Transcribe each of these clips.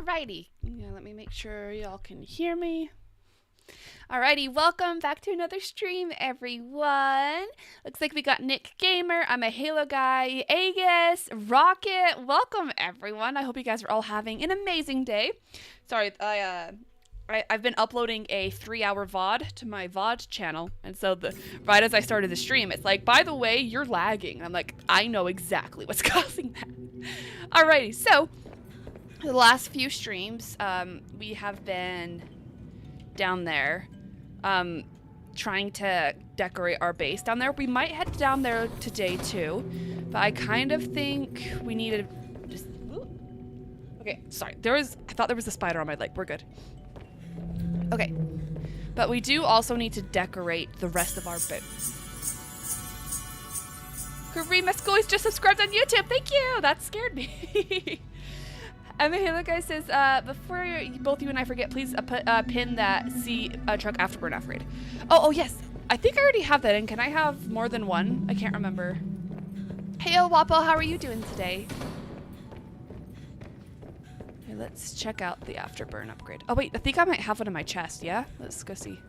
Alrighty. Yeah, let me make sure y'all can hear me. Alrighty, welcome back to another stream, everyone. Looks like we got Nick Gamer, I'm a Halo guy, Aegis, Rocket. Welcome, everyone. I hope you guys are all having an amazing day. Sorry, I've been uploading a 3-hour VOD to my VOD channel, and so right as I started the stream, it's like, by the way, you're lagging. I'm like, I know exactly what's causing that. Alrighty, so the last few streams, we have been down there, trying to decorate our base down there. We might head down there today too, but I kind of think we need to just. Okay, sorry. I thought there was a spider on my leg. We're good. Okay, but we do also need to decorate the rest of our base. Kareem Escois just subscribed on YouTube. Thank you. That scared me. And the Halo guy says, before both you and I forget, please pin that C truck afterburn upgrade. Oh, yes. I think I already have that in. Can I have more than one? I can't remember. Hey, Wapo, how are you doing today? Okay, let's check out the afterburn upgrade. Oh, wait. I think I might have one in my chest. Yeah? Let's go see.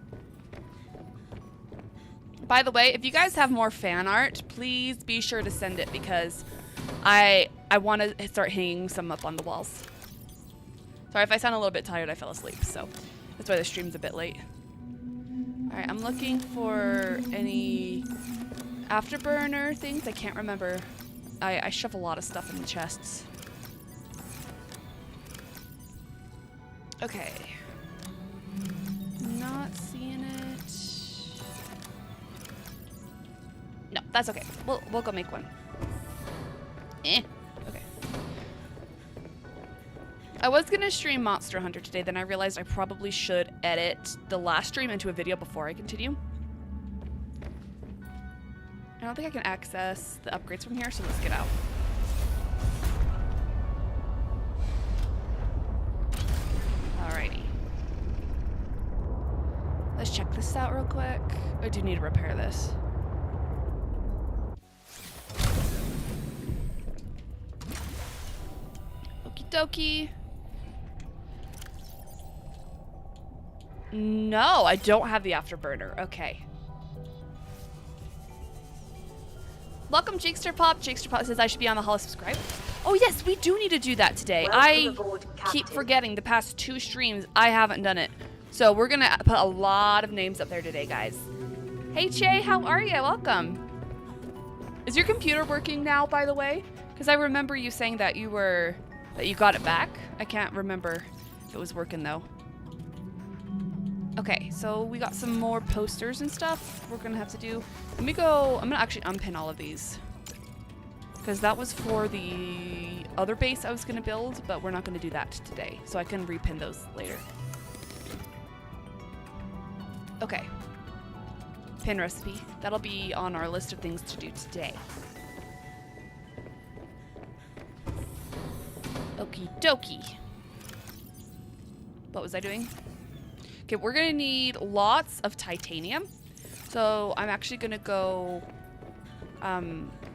By the way, if you guys have more fan art, please be sure to send it because I want to start hanging some up on the walls. Sorry if I sound a little bit tired, I fell asleep, so that's why the stream's a bit late. Alright, I'm looking for any afterburner things. I can't remember. I shove a lot of stuff in the chests. Okay. Not seeing it. No, that's okay. We'll go make one. Okay. I was gonna stream Monster Hunter today, then I realized I probably should edit the last stream into a video before I continue. I don't think I can access the upgrades from here, so let's get out. Alrighty. Let's check this out real quick. I do need to repair this. Okie dokie. No, I don't have the afterburner. Okay. Welcome, Jigster Pop. Jigster Pop says I should be on the hall of subscribe. Oh yes, we do need to do that today. I keep forgetting the past 2 streams I haven't done it. So we're gonna put a lot of names up there today, guys. Hey Che, how are you? Welcome. Is your computer working now, by the way? Because I remember you saying that you got it back. I can't remember if it was working though. Okay, so we got some more posters and stuff we're gonna have to do. Let me go, I'm gonna actually unpin all of these. Because that was for the other base I was gonna build, but we're not gonna do that today. So I can repin those later. Okay. Pin recipe. That'll be on our list of things to do today. Okie dokie. What was I doing? Okay, we're gonna need lots of titanium. So I'm actually gonna go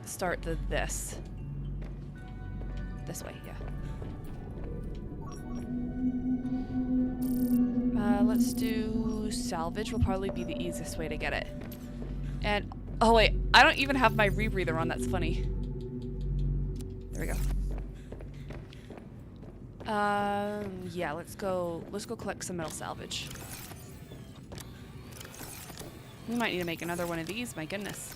start this way, yeah. Let's do salvage will probably be the easiest way to get it. And oh wait, I don't even have my rebreather on, that's funny. There we go. Yeah, let's go collect some metal salvage. We might need to make another one of these, my goodness.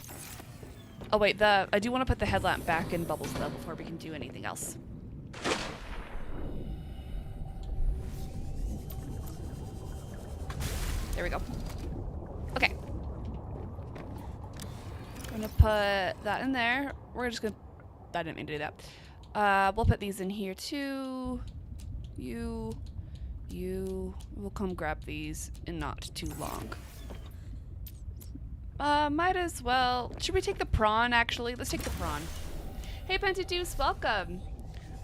Oh wait, I do want to put the headlamp back in bubbles though before we can do anything else. There we go. Okay. I'm gonna put that in there. We're just gonna, I didn't mean to do that. We'll put these in here too. You, we'll come grab these in not too long. Might as well, should we take the prawn actually? Let's take the prawn. Hey Pentadeuce, welcome.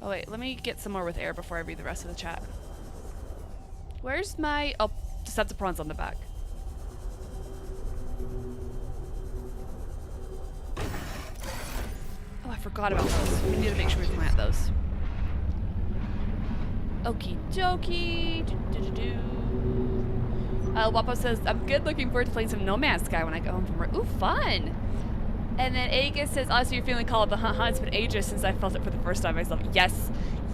Oh wait, let me get some more with air before I read the rest of the chat. Where's my, oh, just have the prawns on the back. Oh, I forgot about those. We need to make sure we plant those. Okie dokie. Wapo says, I'm good, looking forward to playing some No Man's Sky when I go home from work. Ooh, fun! And then Agus says, also you're feeling called the haha, it's been ages since I felt it for the first time myself. Yes,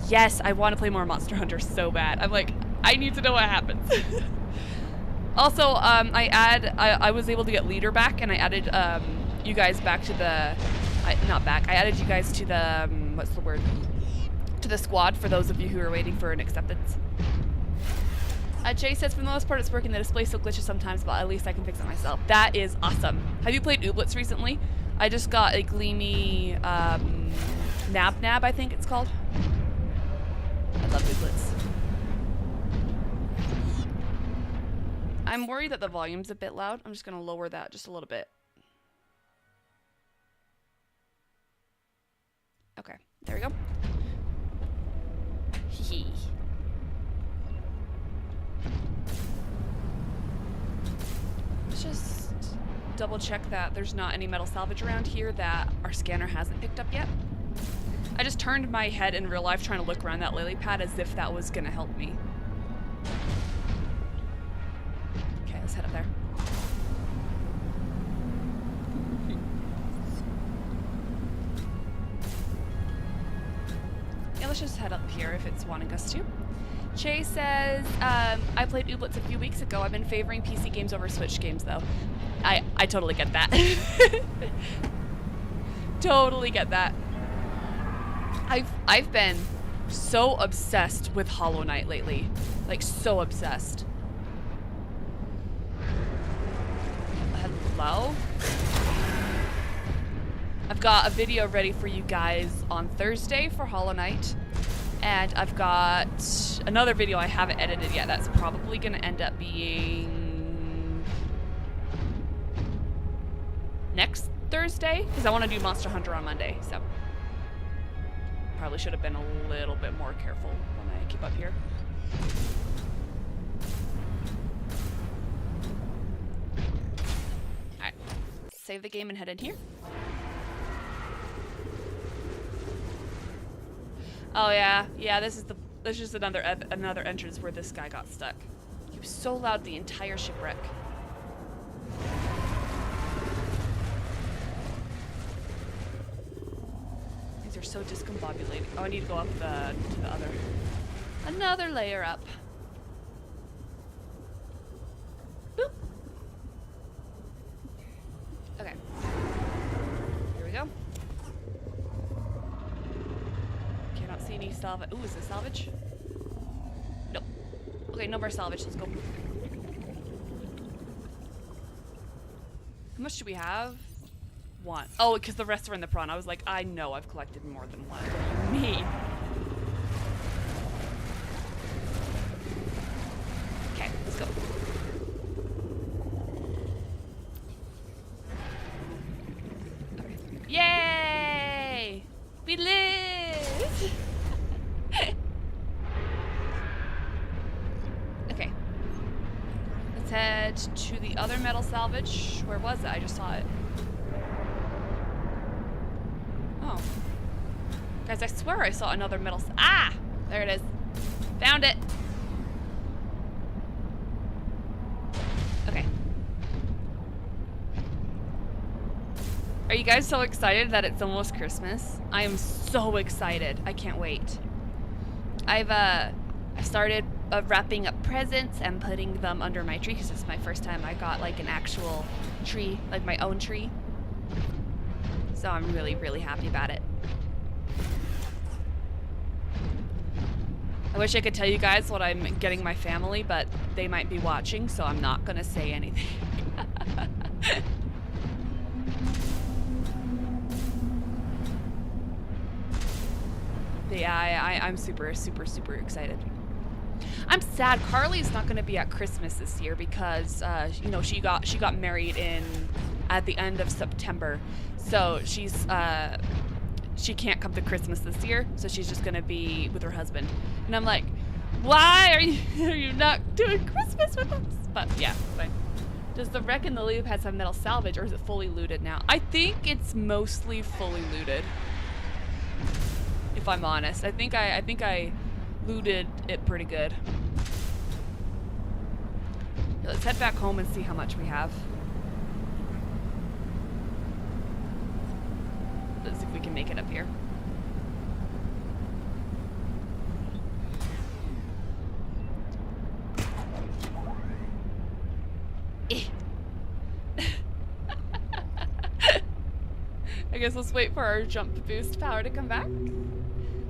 yes, I want to play more Monster Hunter so bad. I'm like, I need to know what happens. Also, I was able to get leader back, and I added you guys back to the, not back, I added you guys to the, what's the word? To the squad for those of you who are waiting for an acceptance. Jay says, for the most part, it's working. The display still glitches sometimes, but at least I can fix it myself. That is awesome. Have you played Ooblets recently? I just got a Gleamy Nab, I think it's called. I love Ooblets. I'm worried that the volume's a bit loud. I'm just going to lower that just a little bit. Okay, there we go. Hee. Let's just double check that there's not any metal salvage around here that our scanner hasn't picked up yet. I just turned my head in real life trying to look around that lily pad as if that was gonna help me. Okay, let's head up there. Yeah, let's just head up here if it's wanting us to. Che says, I played Ooblets a few weeks ago. I've been favoring PC games over Switch games, though. I totally get that. Totally get that. I've been so obsessed with Hollow Knight lately. Like, so obsessed. Hello? I've got a video ready for you guys on Thursday for Hollow Knight. And I've got another video I haven't edited yet that's probably going to end up being next Thursday, because I want to do Monster Hunter on Monday, so probably should have been a little bit more careful when I keep up here. Alright, save the game and head in here. Oh yeah, this is just another entrance where this guy got stuck. He was so loud the entire shipwreck. These are so discombobulating. Oh, I need to go up to the other, another layer up. Boop. Okay. Here we go. See any salvage? Ooh, is this salvage? Nope. Okay, no more salvage. Let's go. How much do we have? One. Oh, because the rest are in the prawn. I was like, I know I've collected more than one. What do you mean? Okay, let's go. Okay. Yay! We live! Okay. Let's head to the other metal salvage. Where was it? I just saw it. Oh. Guys, I swear I saw another metal ah! There it is. Found it. Okay. Are you guys so excited that it's almost Christmas? I am so excited. I can't wait. I started wrapping up presents and putting them under my tree because it's my first time I got like an actual tree, like my own tree. So I'm really, really happy about it. I wish I could tell you guys what I'm getting my family, but they might be watching, so I'm not gonna say anything. Yeah, I'm super, super, super excited. I'm sad Carly's not going to be at Christmas this year because, you know, she got married at the end of September, so she can't come to Christmas this year, so she's just going to be with her husband. And I'm like, why are you not doing Christmas with us? But yeah, it's fine. Does the wreck in the loop have metal salvage, or is it fully looted now? I think it's mostly fully looted. If I'm honest, I think I looted it pretty good. Let's head back home and see how much we have. Let's see if we can make it up here. I guess let's wait for our jump boost power to come back.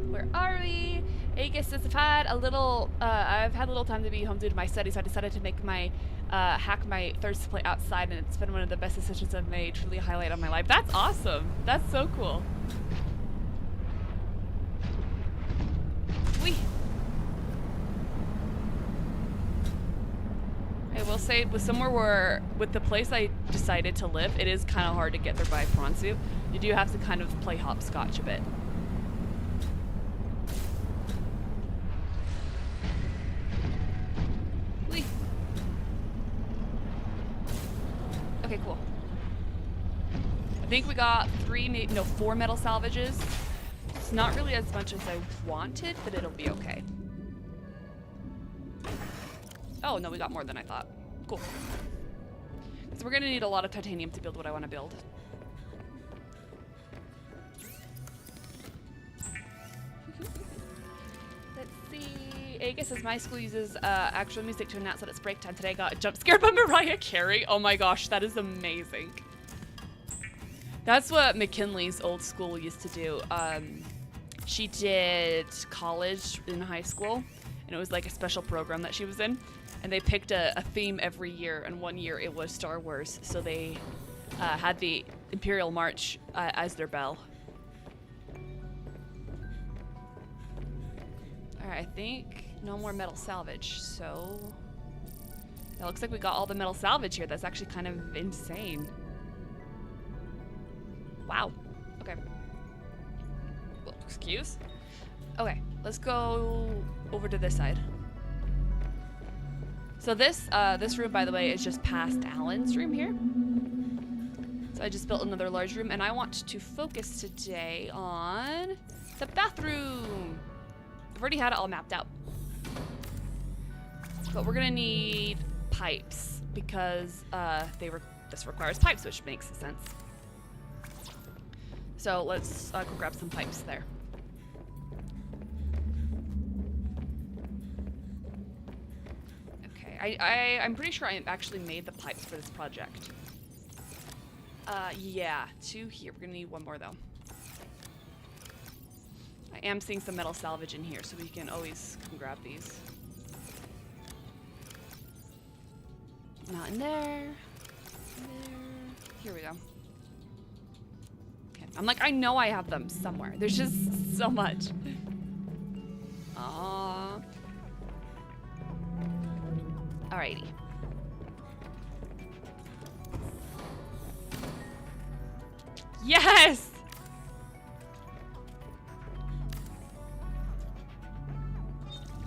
Where are we? Aegis says I've had a little time to be home due to my studies, so I decided to make my hack my thirst to play outside, and it's been one of the best decisions I've made. Truly a highlight of my life. That's awesome. That's so cool. Whee! I will say, with the place I decided to live, it is kind of hard to get there by prawn suit. You do have to kind of play hopscotch a bit. Whee! Okay, cool. I think we got 4 metal salvages. It's not really as much as I wanted, but it'll be okay. Oh, no, we got more than I thought. Cool. So we're going to need a lot of titanium to build what I want to build. Let's see. Aegis says my school uses actual music to announce that it's break time. Today I got a jump scare by Mariah Carey. Oh my gosh, that is amazing. That's what McKinley's old school used to do. She did college in high school, and it was like a special program that she was in. And they picked a theme every year, and one year it was Star Wars, so they had the Imperial March as their bell. Alright, I think no more metal salvage, so... It looks like we got all the metal salvage here. That's actually kind of insane. Wow. Okay. Well, excuse? Okay, let's go over to this side. So this room, by the way, is just past Alan's room here. So I just built another large room, and I want to focus today on the bathroom. I've already had it all mapped out. But we're gonna need pipes because this requires pipes, which makes sense. So let's go grab some pipes there. I'm pretty sure I actually made the pipes for this project. Yeah, 2 here. We're gonna need 1 more though. I am seeing some metal salvage in here, so we can always come grab these. Not in there. Here we go. Okay. I'm like, I know I have them somewhere. There's just so much. Alrighty. Yes!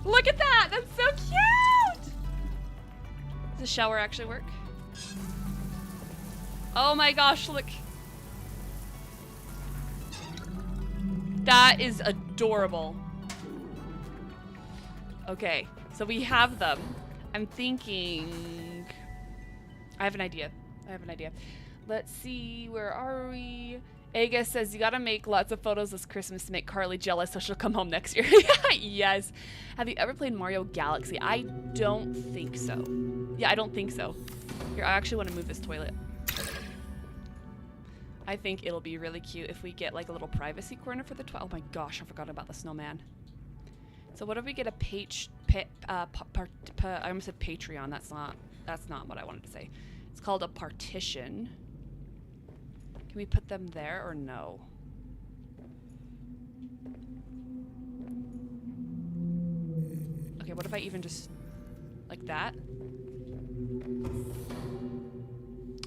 Look at that! That's so cute! Does the shower actually work? Oh my gosh, look. That is adorable. Okay, so we have them. I'm thinking... I have an idea. Let's see, where are we? Aegis says, you gotta make lots of photos this Christmas to make Carly jealous so she'll come home next year. Yes. Have you ever played Mario Galaxy? I don't think so. Yeah, I don't think so. Here, I actually want to move this toilet. I think it'll be really cute if we get like a little privacy corner for the toilet. Oh my gosh, I forgot about the snowman. So what if we get a I almost said Patreon. That's not what I wanted to say. It's called a partition. Can we put them there or no? Okay, what if I even just like that?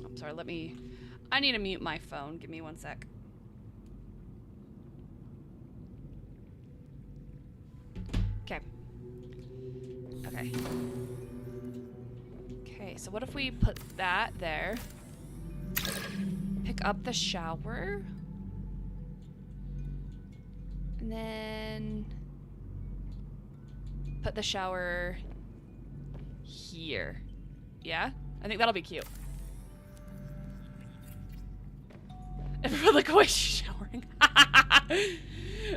I'm sorry, I need to mute my phone. Give me 1 sec. Okay. Okay, so what if we put that there? Pick up the shower. And then... put the shower here. Yeah? I think that'll be cute. Everyone look away, she's showering.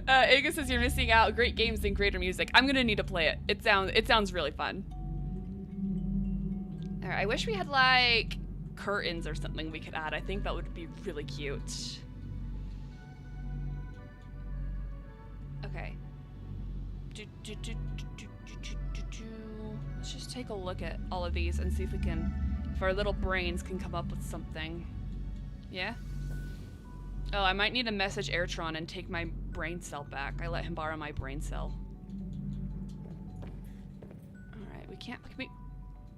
Aga says you're missing out. Great games and greater music. I'm gonna need to play it. It sounds really fun. Alright, I wish we had like curtains or something we could add. I think that would be really cute. Okay. Let's just take a look at all of these and see if we can, if our little brains can come up with something. Yeah? Oh, I might need to message Airtron and take my brain cell back. I let him borrow my brain cell. Alright, we can't...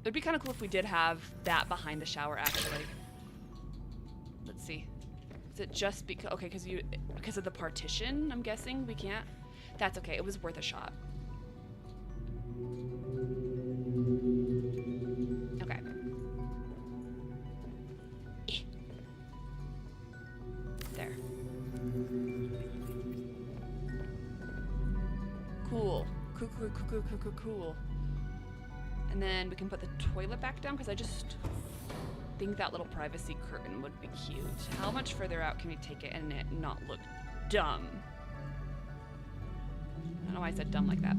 It'd be kind of cool if we did have that behind the shower, actually. Let's see. Is it just because... Okay, because of the partition, I'm guessing we can't? That's okay. It was worth a shot. Okay. There. Cool. Cool. And then we can put the toilet back down because I just think that little privacy curtain would be cute. How much further out can we take it and it not look dumb? I don't know why I said dumb like that. I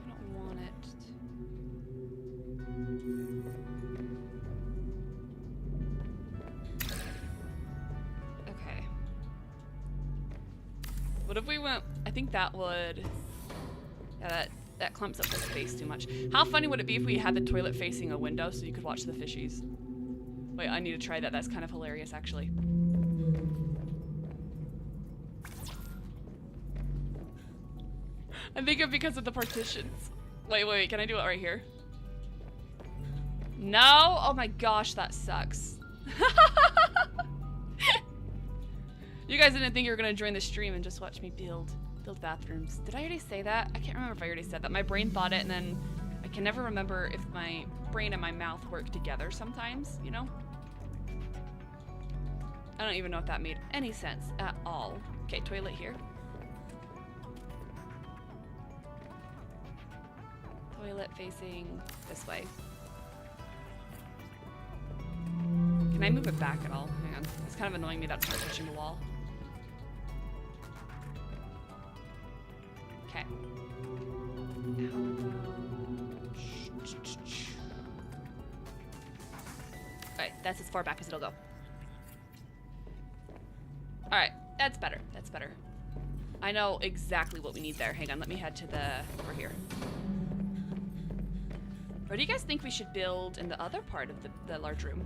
don't want it. Okay. What if we went... I think that would... Yeah, that clumps up the space too much. How funny would it be if we had the toilet facing a window so you could watch the fishies? Wait, I need to try that. That's kind of hilarious, actually. I think it's because of the partitions. Wait, can I do it right here? No? Oh my gosh, that sucks. You guys didn't think you were gonna join the stream and just watch me build bathrooms. Did I already say that? I can't remember if I already said that. My brain thought it and then I can never remember if my brain and my mouth work together sometimes, you know? I don't even know if that made any sense at all. Okay, toilet here. Toilet facing this way. Can I move it back at all? Hang on. It's kind of annoying me that it's not touching the wall. Okay. Alright, that's as far back as it'll go. Alright, that's better. That's better. I know exactly what we need there. Hang on, let me head to over here. What do you guys think we should build in the other part of the large room?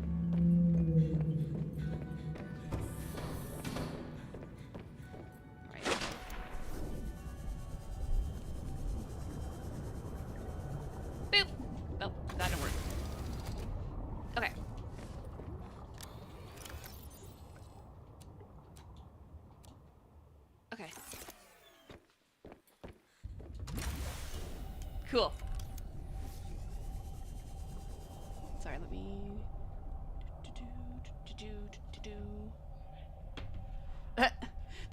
Alright. Boop! Oh, that didn't work. Okay. Okay. Cool. Sorry, let me...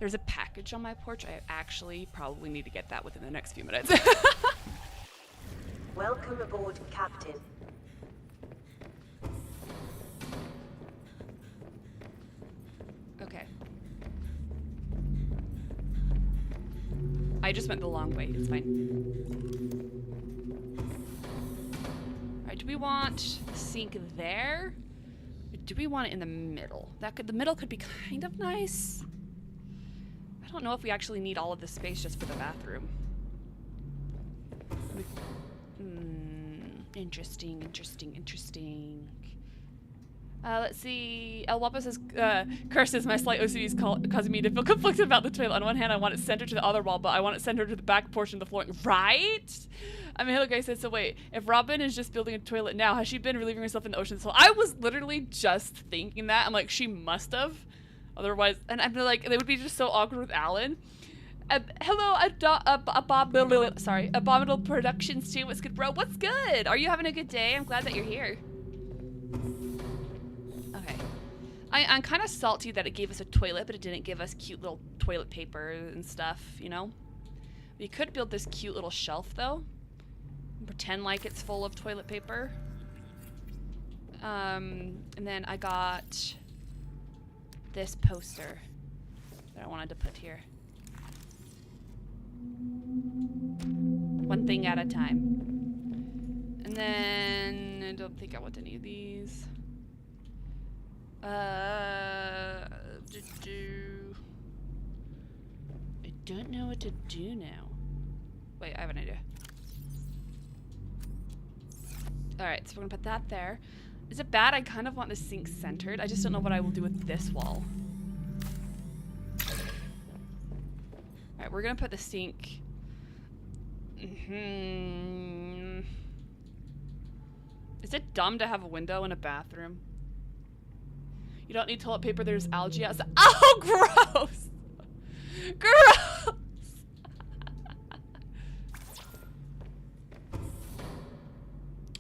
There's a package on my porch. I actually probably need to get that within the next few minutes. Welcome aboard, Captain. Okay. I just went the long way. It's fine. Alright, do we want the sink there? Or do we want it in the middle? The middle could be kind of nice. I don't know if we actually need all of this space just for the bathroom. Interesting. Let's see. El Wapa says, curses, my slight OCD is causing me to feel conflicted about the toilet. On one hand, I want it centered to the other wall, but I want it centered to the back portion of the flooring. Right? I mean, hello guys said, so wait, if Robin is just building a toilet now, has she been relieving herself in the ocean? So I was literally just thinking that. I'm like, she must have. Otherwise, and I'm like, they would be just so awkward with Alan. Hello, Abominable Productions too. What's good, bro? What's good? Are you having a good day? I'm glad that you're here. Okay. I'm kind of salty that it gave us a toilet, but it didn't give us cute little toilet paper and stuff, you know? We could build this cute little shelf, though. Pretend like it's full of toilet paper. And then I got this poster that I wanted to put here. One thing at a time. And then I don't think I want any of these. I don't know what to do now. Wait, I have an idea. Alright, so we're gonna put that there. Is it bad? I kind of want the sink centered. I just don't know what I will do with this wall. Alright, we're gonna put the sink. Is it dumb to have a window in a bathroom? You don't need toilet paper, there's algae outside. Oh, gross! Gross!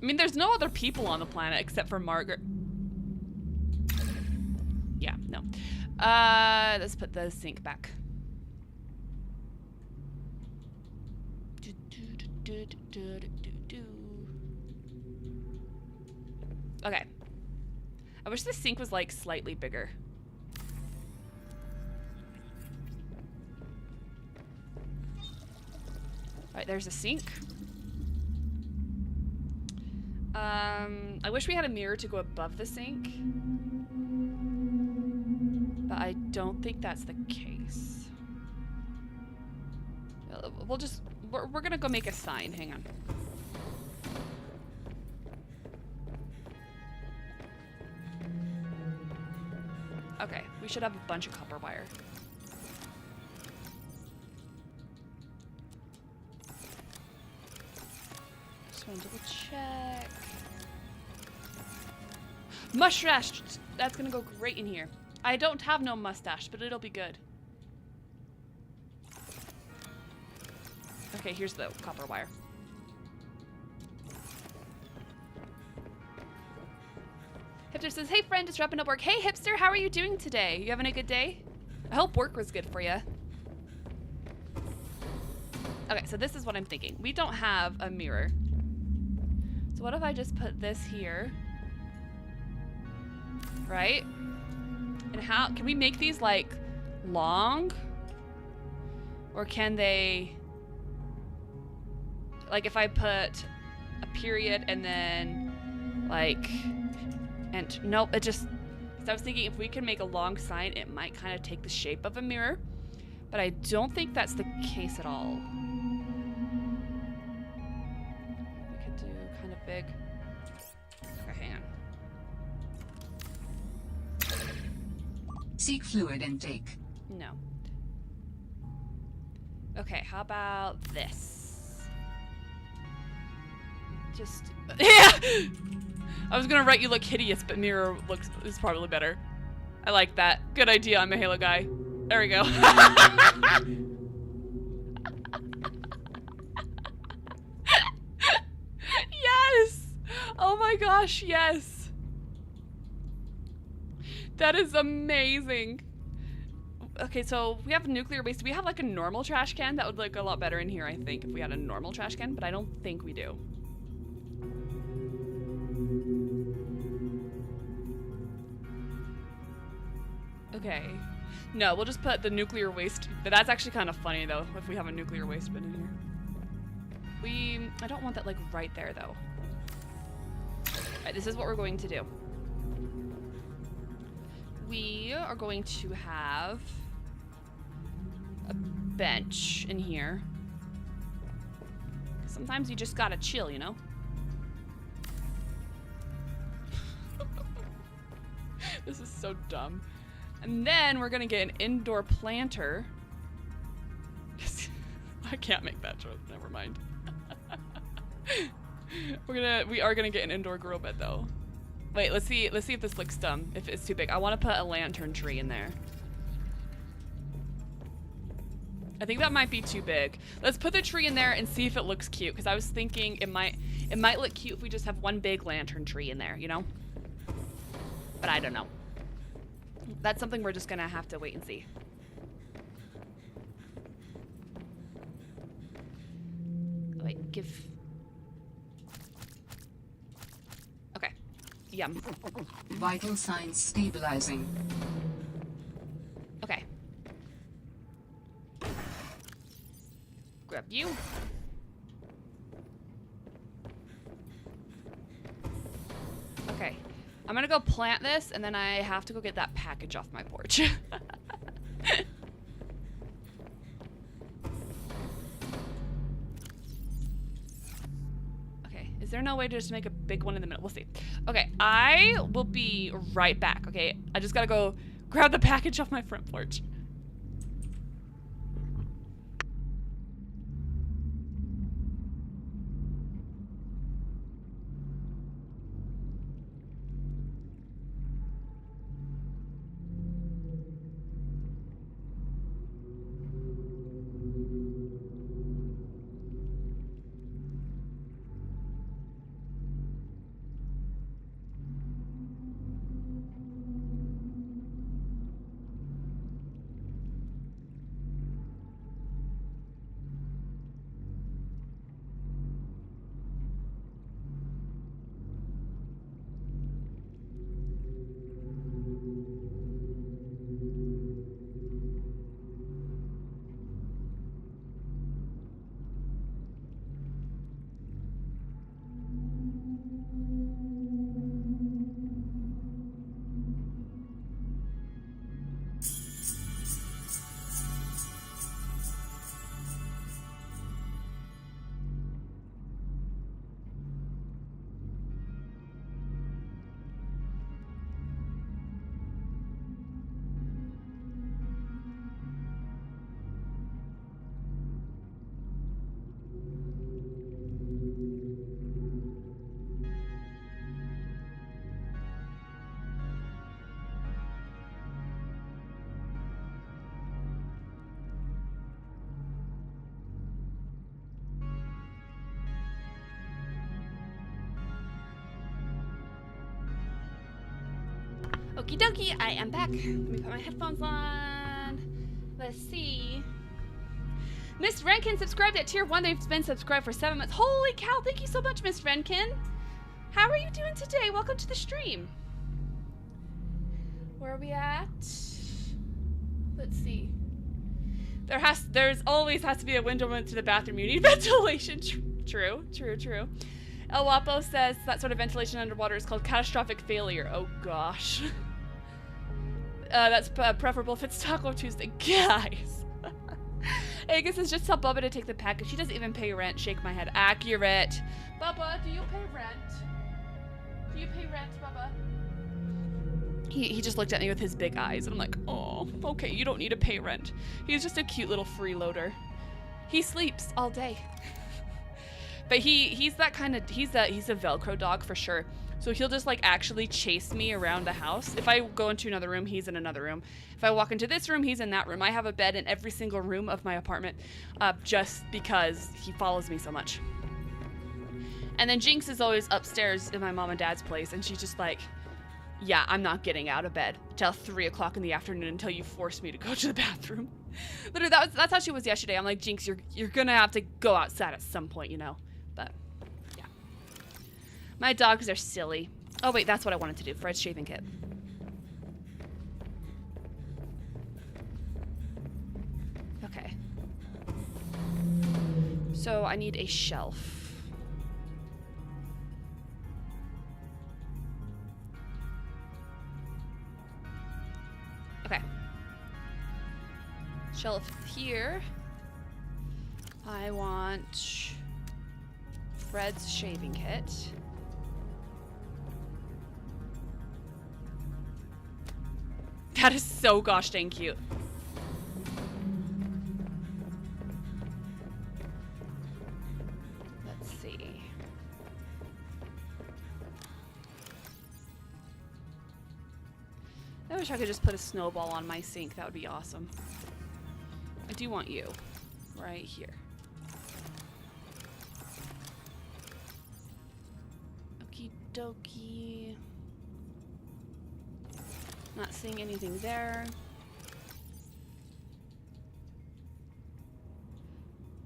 I mean, there's no other people on the planet except for Margaret. Yeah, no. Let's put the sink back. Okay. I wish the sink was like slightly bigger. Alright, there's a sink. I wish we had a mirror to go above the sink. But I don't think that's the case. We'll just... We're gonna go make a sign. Hang on. Okay, we should have a bunch of copper wire. Just want to double check. Mustache! That's gonna go great in here. I don't have no mustache, but it'll be good. Okay, here's the copper wire. Hipster says, hey friend, just wrapping up work. Hey Hipster, how are you doing today? You having a good day? I hope work was good for you. Okay, so this is what I'm thinking. We don't have a mirror. So what if I just put this here? Right? And how, can we make these like long? Or can they, like if I put a period and then like, and nope, it just, because I was thinking if we can make a long sign, it might kind of take the shape of a mirror, but I don't think that's the case at all. We could do kind of big. Okay, hang on. Seek fluid intake. No. Okay, how about this? Just, yeah! I was gonna write you look hideous, but mirror is probably better. I like that. Good idea, I'm a Halo guy. There we go. Yes! Oh my gosh, yes! That is amazing. Okay, so we have nuclear waste. Do we have like a normal trash can? That would look a lot better in here, I think, if we had a normal trash can, but I don't think we do. Okay. No, we'll just put the nuclear waste. But that's actually kind of funny, though, if we have a nuclear waste bin in here. I don't want that, like, right there, though. Alright, this is what we're going to do. We are going to have a bench in here. Sometimes you just gotta chill, you know? This is so dumb. And then we're gonna get an indoor planter. I can't make that joke, never mind. We are gonna get an indoor grow bed though. Wait, let's see if this looks dumb, if it's too big. I want to put a lantern tree in there. I think that might be too big. Let's put the tree in there and see if it looks cute, because I was thinking it might look cute if we just have one big lantern tree in there, you know? But I don't know. That's something we're just gonna have to wait and see. Wait, give... Okay. Yum. Vital signs stabilizing. Okay. Grab you. Okay. I'm gonna go plant this, and then I have to go get that package off my porch. Okay, is there no way to just make a big one in the middle? We'll see. Okay, I will be right back, okay? I just gotta go grab the package off my front porch. Okie dokie, I am back. Let me put my headphones on. Let's see. Miss Renkin subscribed at tier 1. They've been subscribed for 7 months. Holy cow, thank you so much, Miss Renkin. How are you doing today? Welcome to the stream. Where are we at? Let's see. There's always has to be a window into the bathroom. You need ventilation. True. El Wapo says that sort of ventilation underwater is called catastrophic failure. Oh gosh. That's preferable if it's Taco Tuesday. Guys. Agus says just tell Bubba to take the package. She doesn't even pay rent. Shake my head. Accurate. Bubba, do you pay rent? Do you pay rent, Bubba? He just looked at me with his big eyes, and I'm like, oh, okay, you don't need to pay rent. He's just a cute little freeloader. He sleeps all day. But he's that kind of, he's a Velcro dog for sure. So he'll just like actually chase me around the house. If I go into another room, he's in another room. If I walk into this room, he's in that room. I have a bed in every single room of my apartment just because he follows me so much. And then Jinx is always upstairs in my mom and dad's place, and she's just like, yeah, I'm not getting out of bed till 3 o'clock in the afternoon until you force me to go to the bathroom. Literally, that's how she was yesterday. I'm like, Jinx, you're gonna have to go outside at some point, you know. But yeah, my dogs are silly. Oh wait, that's what I wanted to do. Fred's shaving kit. Okay. So I need a shelf. Okay. Shelf here. I want Fred's shaving kit. That is so gosh dang cute. Let's see. I wish I could just put a snowball on my sink. That would be awesome. I do want you right here. Okie dokie. Not seeing anything there.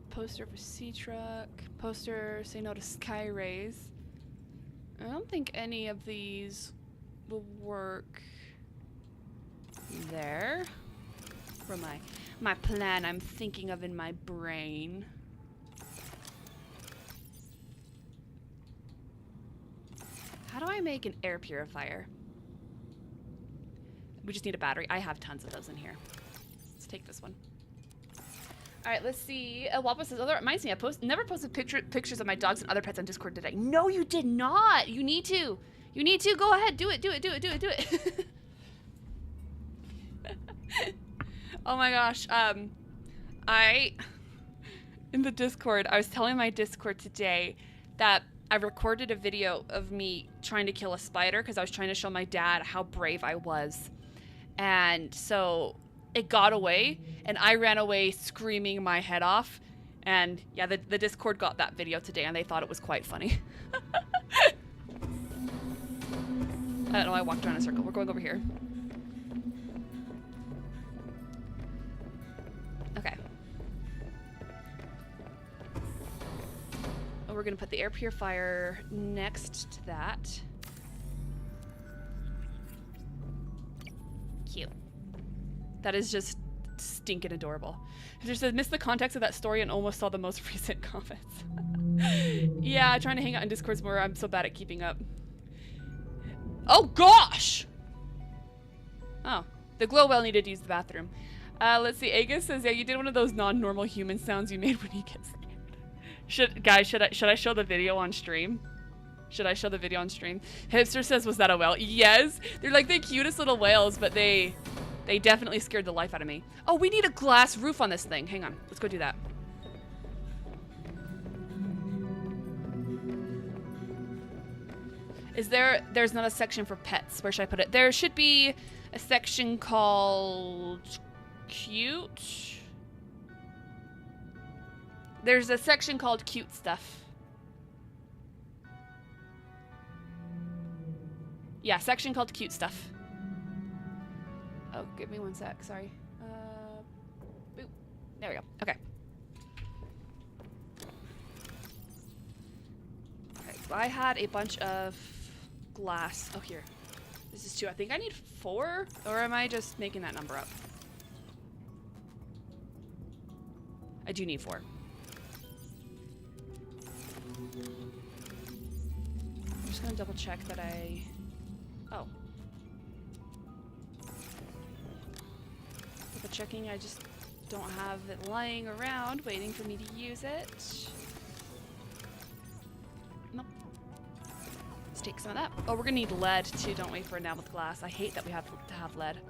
Poster for sea truck. Poster say no to sky rays. I don't think any of these will work there. For my plan I'm thinking of in my brain. How do I make an air purifier? We just need a battery. I have tons of those in here. Let's take this one. All right, let's see. Wapa says, oh, that reminds me, I never posted pictures of my dogs and other pets on Discord today. No, you did not. You need to. You need to. Go ahead. Do it. Oh my gosh. In the Discord, I was telling my Discord today that I recorded a video of me trying to kill a spider because I was trying to show my dad how brave I was. And so it got away, and I ran away screaming my head off. And yeah, the Discord got that video today, and they thought it was quite funny. I don't know, I walked around in a circle. We're going over here. Okay. And we're gonna put the air purifier next to that. Cute. That is just stinking adorable. It says, missed the context of that story and almost saw the most recent comments. Yeah, trying to hang out in Discords more. I'm so bad at keeping up. Oh gosh! Oh, the glow well needed to use the bathroom. Let's see. Agus says, yeah, you did one of those non-normal human sounds you made when you get scared. Should I show the video on stream? Should I show the video on stream? Hipster says, was that a whale? Yes! They're like the cutest little whales, but they definitely scared the life out of me. Oh, we need a glass roof on this thing. Hang on. Let's go do that. There's not a section for pets. Where should I put it? There should be a section called cute. There's a section called cute stuff. Yeah, section called cute stuff. Oh, give me one sec. Sorry. Boop. There we go. Okay. Okay, so I had a bunch of glass. Oh, here. This is 2. I think I need 4, or am I just making that number up? I do need 4. I'm just gonna double check that I... Oh. Double checking, I just don't have it lying around waiting for me to use it. Nope. Let's take some of that. Oh, we're gonna need lead too, don't we, for now with glass. I hate that we have to have lead.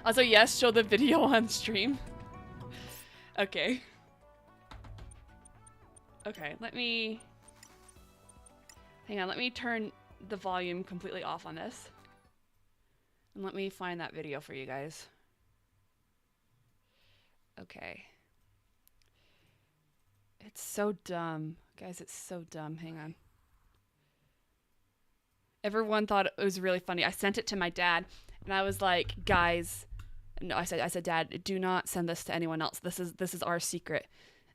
Also, yes, show the video on stream. Okay. Okay, let me... Hang on, let me turn the volume completely off on this. And let me find that video for you guys. Okay. It's so dumb. Guys, it's so dumb. Hang on. Everyone thought it was really funny. I sent it to my dad, and I was like, guys... No, I said, Dad, do not send this to anyone else. This is our secret.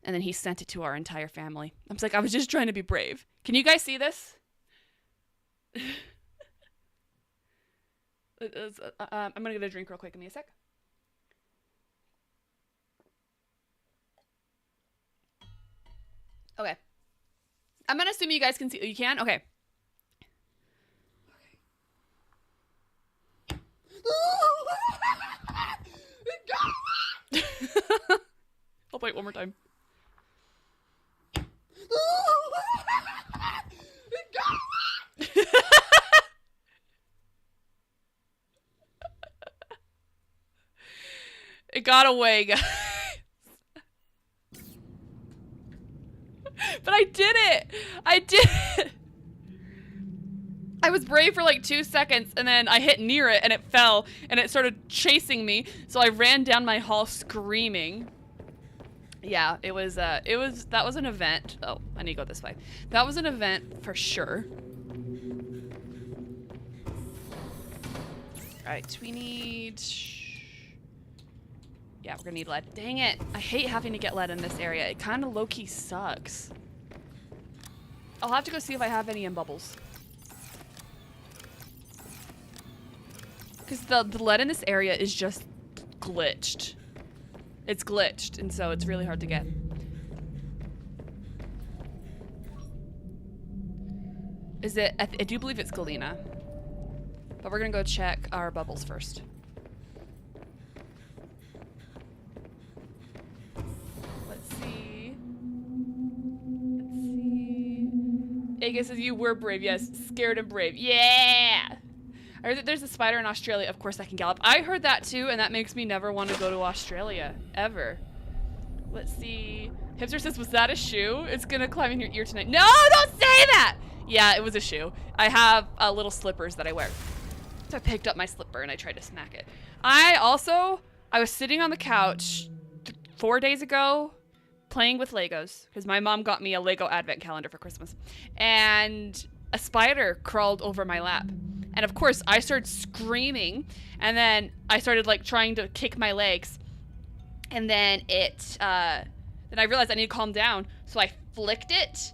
And then he sent it to our entire family. I was like, I was just trying to be brave. Can you guys see this? I'm gonna get a drink real quick. Give me a sec. Okay. I'm gonna assume you guys can see. You can? Okay. I'll play it one more time. It got away, guys. But I did it! I did it! I was brave for like 2 seconds, and then I hit near it, and it fell, and it started chasing me, so I ran down my hall screaming. Yeah, that was an event. Oh, I need to go this way. That was an event for sure. Alright, we need... Yeah, we're gonna need lead. Dang it. I hate having to get lead in this area. It kind of low-key sucks. I'll have to go see if I have any in bubbles. Because the lead in this area is just glitched. It's glitched, and so it's really hard to get. Is it? I do believe it's Galena. But we're gonna go check our bubbles first. Let's see. Aga says you were brave. Yes, scared and brave. Yeah! I heard that there's a spider in Australia. Of course I can gallop. I heard that too, and that makes me never want to go to Australia. Ever. Let's see. Hipster says, was that a shoe? It's gonna climb in your ear tonight. No, don't say that! Yeah, it was a shoe. I have little slippers that I wear. So I picked up my slipper and I tried to smack it. I was sitting on the couch 4 days ago playing with Legos because my mom got me a Lego advent calendar for Christmas. And a spider crawled over my lap. And of course I started screaming and then I started like trying to kick my legs. And then then I realized I need to calm down. So I flicked it.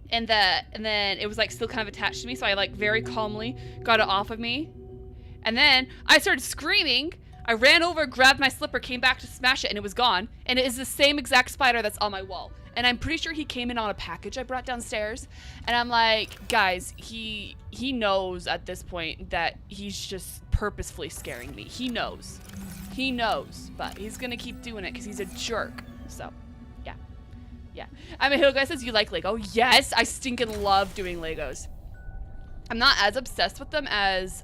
And then it was like still kind of attached to me. So I like very calmly got it off of me. And then I started screaming. I ran over, grabbed my slipper, came back to smash it, and it was gone. And it is the same exact spider that's on my wall. And I'm pretty sure he came in on a package I brought downstairs. And I'm like, guys, he knows at this point that he's just purposefully scaring me. He knows. He knows. But he's gonna keep doing it because he's a jerk. So, yeah. Yeah. I'm a hill guy says, you like Lego? Yes, I stinking love doing Legos. I'm not as obsessed with them as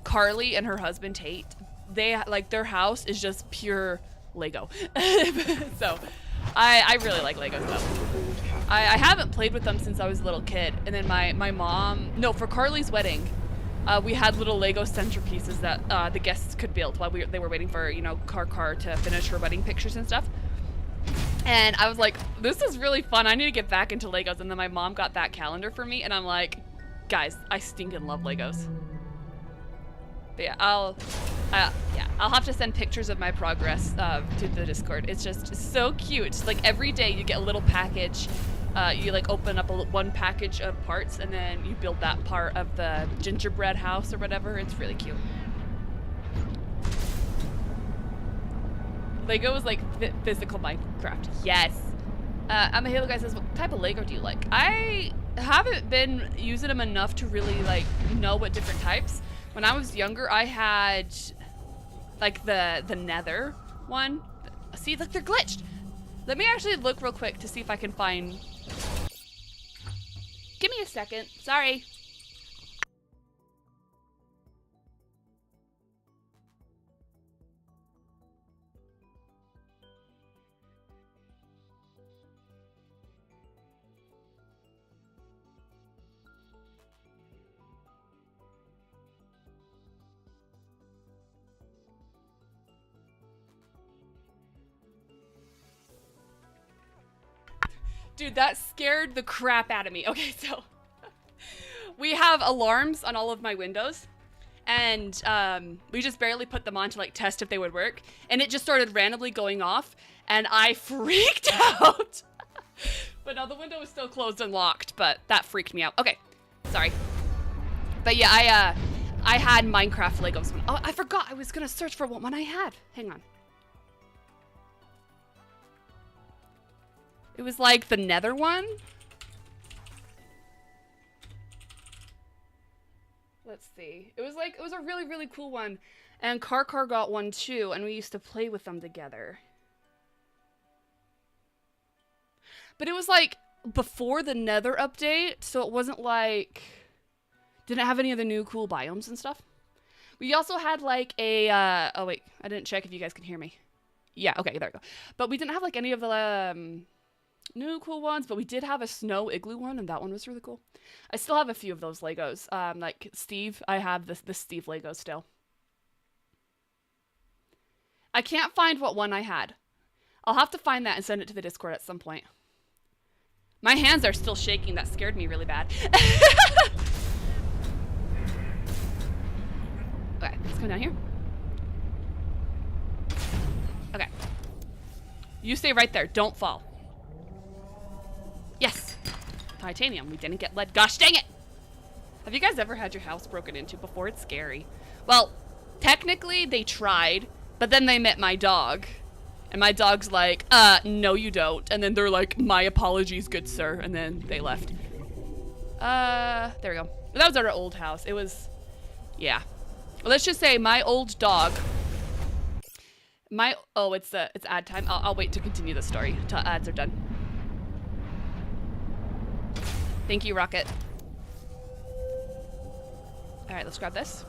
Carly and her husband Tate. They like their house is just pure Lego. So I really like Legos though. I haven't played with them since I was a little kid. And then my mom, no, for Carly's wedding, we had little Lego centerpieces that the guests could build while they were waiting for, you know, Car to finish her wedding pictures and stuff. And I was like, this is really fun. I need to get back into Legos. And then my mom got that calendar for me and I'm like, guys, I stinking love Legos. But yeah, I'll have to send pictures of my progress to the Discord. It's just so cute. Like every day you get a little package. You like open up one package of parts and then you build that part of the gingerbread house or whatever. It's really cute. Lego is like physical Minecraft. Yes. I'm a Halo guy says, what type of Lego do you like? I haven't been using them enough to really like know what different types. When I was younger, I had like the Nether one. See, look, they're glitched. Let me actually look real quick to see if I can find. Give me a second. Sorry. Dude, that scared the crap out of me. Okay, so we have alarms on all of my windows and we just barely put them on to like test if they would work. And it just started randomly going off and I freaked out. But now the window is still closed and locked, but that freaked me out. Okay, sorry. But yeah, I had Minecraft Legos. Oh, I forgot I was gonna search for what one I had. Hang on. It was like the Nether one. Let's see. It was a really, really cool one. And Car got one too, and we used to play with them together. But it was like before the Nether update, so it wasn't like, didn't have any of the new cool biomes and stuff. We also had like a, oh wait, I didn't check if you guys can hear me. Yeah, okay, there we go. But we didn't have like any of the, new cool ones, but we did have a snow igloo one, and that one was really cool. I still have a few of those Legos. Like Steve, I have the Steve Lego still. I can't find what one I had. I'll have to find that and send it to the Discord at some point. My hands are still shaking. That scared me really bad. Okay, let's come down here. Okay. You stay right there. Don't fall. Yes. Titanium. We didn't get lead. Gosh dang it! Have you guys ever had your house broken into before? It's scary. Well, technically they tried, but then they met my dog. And my dog's like, no you don't. And then they're like, my apologies, good sir. And then they left. There we go. That was our old house. It was, yeah. Well, let's just say my old dog. Oh, it's ad time. I'll wait to continue the story until ads are done. Thank you, Rocket. All right, let's grab this.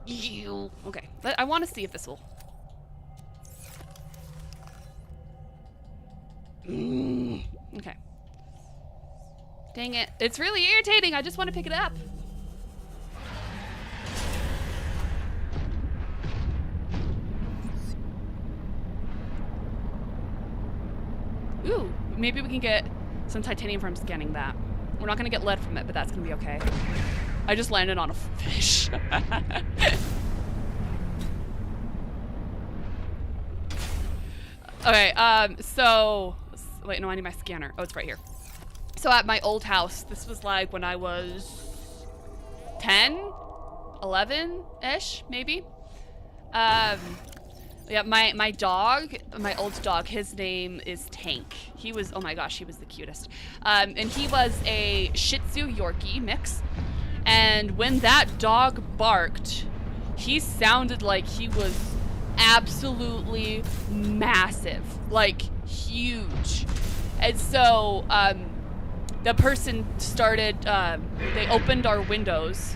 Okay, I want to see if this will. Okay. Dang it. It's really irritating. I just want to pick it up. Ooh, maybe we can get some titanium from scanning that. We're not going to get lead from it, but that's going to be okay. I just landed on a fish. Okay, so... Wait, no, I need my scanner. Oh, it's right here. So at my old house, this was like when I was 10, 11-ish, maybe. Yeah, my dog, my old dog, his name is Tank. He was, oh my gosh, he was the cutest. And he was a Shih Tzu Yorkie mix. And when that dog barked, he sounded like he was absolutely massive, like huge. And so the person started, they opened our windows.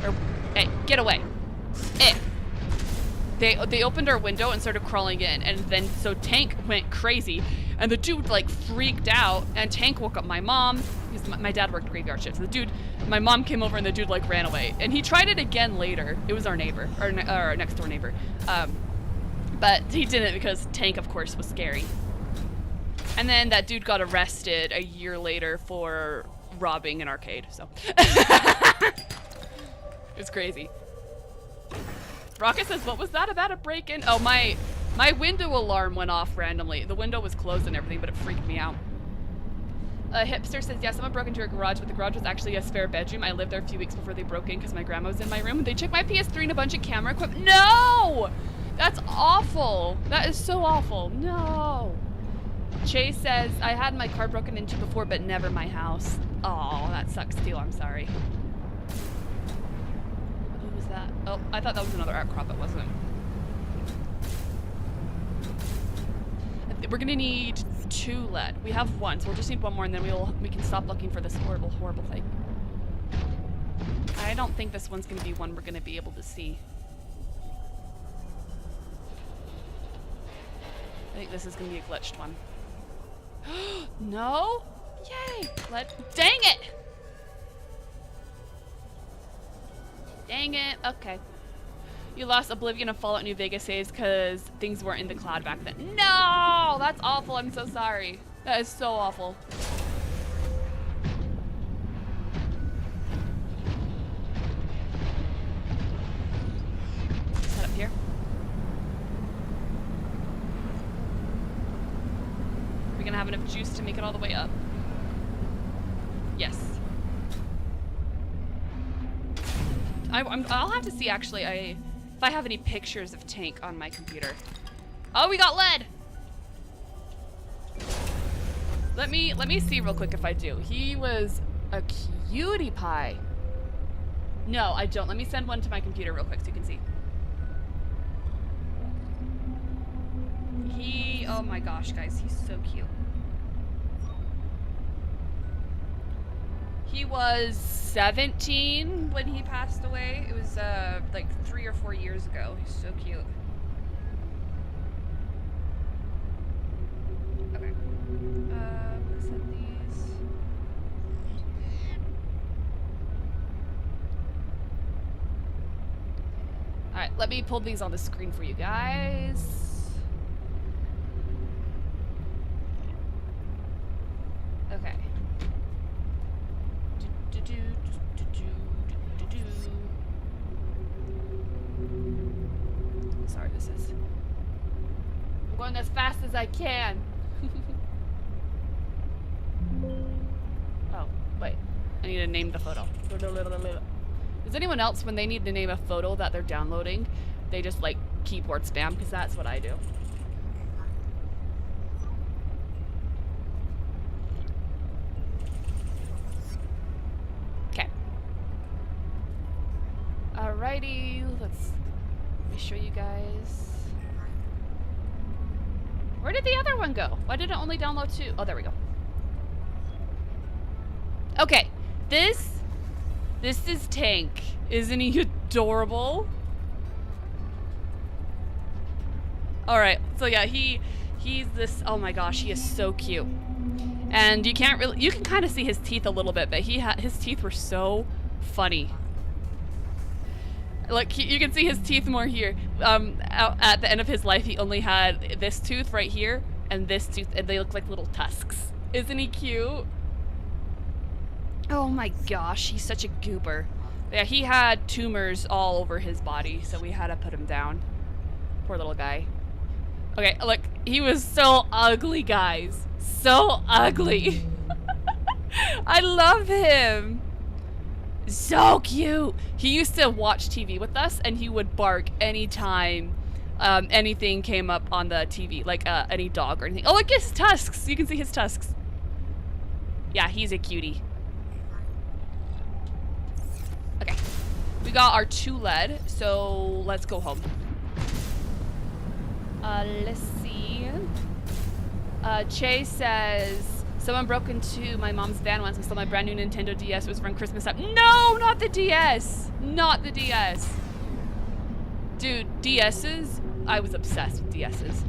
Or, hey, get away. They opened our window and started crawling in, and then so Tank went crazy, and the dude like freaked out, and Tank woke up my mom. My dad worked graveyard shift, so my mom came over and the dude like ran away, and he tried it again later. It was our neighbor, our next door neighbor, but he didn't because Tank, of course, was scary. And then that dude got arrested a year later for robbing an arcade. So it's crazy. Rocket says, what was that about a break-in? Oh, my window alarm went off randomly. The window was closed and everything, but it freaked me out. Hipster says, yeah, someone broke into your garage, but the garage was actually a spare bedroom. I lived there a few weeks before they broke in because my grandma was in my room. They took my PS3 and a bunch of camera equipment. No! That's awful. That is so awful. No. Chase says, I had my car broken into before, but never my house. Oh, that sucks too. I'm sorry. That. Oh, I thought that was another outcrop. It wasn't. We're gonna need 2 lead. We have 1, so we'll just need 1 more, and then we can stop looking for this horrible, horrible thing. I don't think this one's gonna be one we're gonna be able to see. I think this is gonna be a glitched one. No? Yay! Dang it! Dang it. Okay. You lost Oblivion and Fallout New Vegas saves because things weren't in the cloud back then. No! That's awful. I'm so sorry. That is so awful. Set up here. Are we gonna have enough juice to make it all the way up? Yes. I'll have to see actually if I have any pictures of Tank on my computer. Oh, we got lead. Let me see real quick if I do. He was a cutie pie. No, I don't. Let me send one to my computer real quick so you can see. Oh my gosh, guys, he's so cute. He was 17 when he passed away. It was like 3 or 4 years ago. He's so cute. Okay. Let's set these. Alright, let me pull these on the screen for you guys. Okay. sorry, this is... I'm going as fast as I can. Oh, wait. I need to name the photo. Does anyone else, when they need to name a photo that they're downloading, they just like keyboard spam? Because that's what I do. Okay. Alrighty, let me show you guys. Where did the other one go? Why did it only download 2? Oh, there we go. Okay, this is Tank. Isn't he adorable? Alright, so yeah, he's this, oh my gosh, he is so cute. And you can't really, you can kind of see his teeth a little bit, but his teeth were so funny. Like, you can see his teeth more here. At the end of his life, he only had this tooth right here, and this tooth, and they look like little tusks. Isn't he cute? Oh my gosh, he's such a goober. Yeah, he had tumors all over his body, so we had to put him down. Poor little guy. Okay, look, he was so ugly, guys. So ugly. I love him. So cute. He used to watch TV with us, and he would bark anytime anything came up on the TV, like any dog or anything. Oh, look, his tusks. You can see his tusks. Yeah, he's a cutie. Okay, we got our 2 lead, so let's go home. Let's see. Chase says, someone broke into my mom's van once and stole my brand new Nintendo DS. It was from Christmas time. No, not the DS. Not the DS. Dude, DS's, I was obsessed with DS's.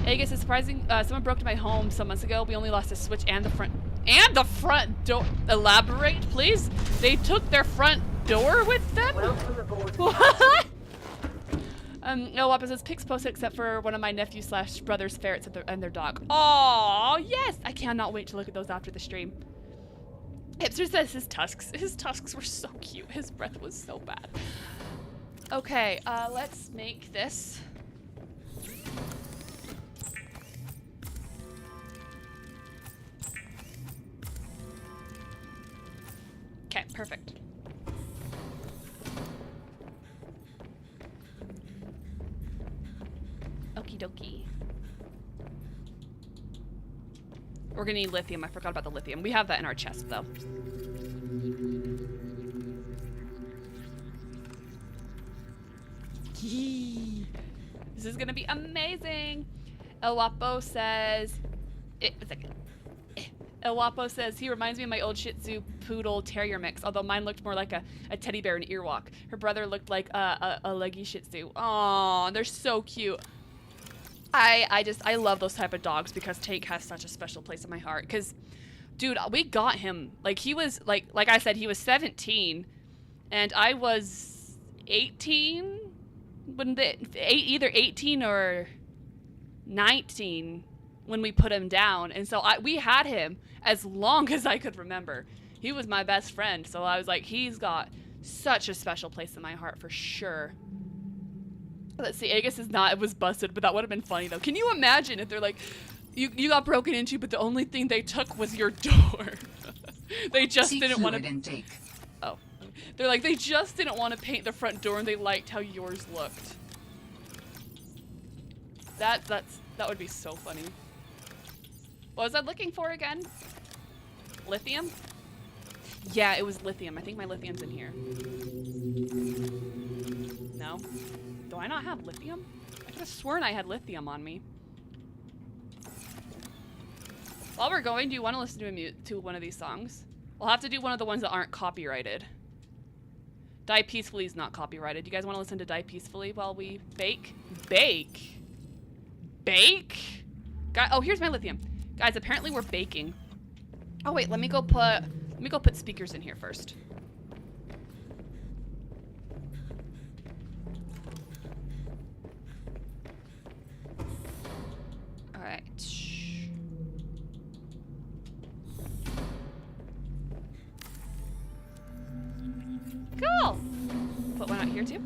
I guess it's surprising, someone broke into my home some months ago. We only lost the switch and the front door. Elaborate, please. They took their front door with them? What? No opposites pics posted except for one of my nephews / brother's ferrets and their dog. Oh yes! I cannot wait to look at those after the stream. Hipster says his tusks were so cute. His breath was so bad. Okay, let's make this. Okay, perfect. Okie dokie. We're gonna need lithium. I forgot about the lithium. We have that in our chest, though. This is gonna be amazing. El Guapo says... El Guapo says, he reminds me of my old Shih Tzu Poodle Terrier mix, although mine looked more like a teddy bear and earwalk. Her brother looked like a leggy Shih Tzu. Aww, they're so cute. I love those type of dogs because Tank has such a special place in my heart. Because, dude, we got him. Like, he was, like I said, he was 17. And I was 18? Either 18 or 19 when we put him down. And so we had him as long as I could remember. He was my best friend. So I was like, he's got such a special place in my heart for sure. Let's see, Agus is not, it was busted, but that would have been funny though. Can you imagine if they're like, you got broken into, but the only thing they took was your door. They just didn't want to. Oh. They're like, they just didn't want to paint the front door and they liked how yours looked. That would be so funny. What was I looking for again? Lithium? Yeah, it was lithium. I think my lithium's in here. No? Do I not have lithium? I could have sworn I had lithium on me. While we're going, do you want to listen to one of these songs? We'll have to do one of the ones that aren't copyrighted. Die Peacefully is not copyrighted. You guys want to listen to Die Peacefully while we bake? Bake? Bake? Oh, here's my lithium. Guys, apparently we're baking. Oh wait, let me go put speakers in here first. All right. Cool. Put one out here too.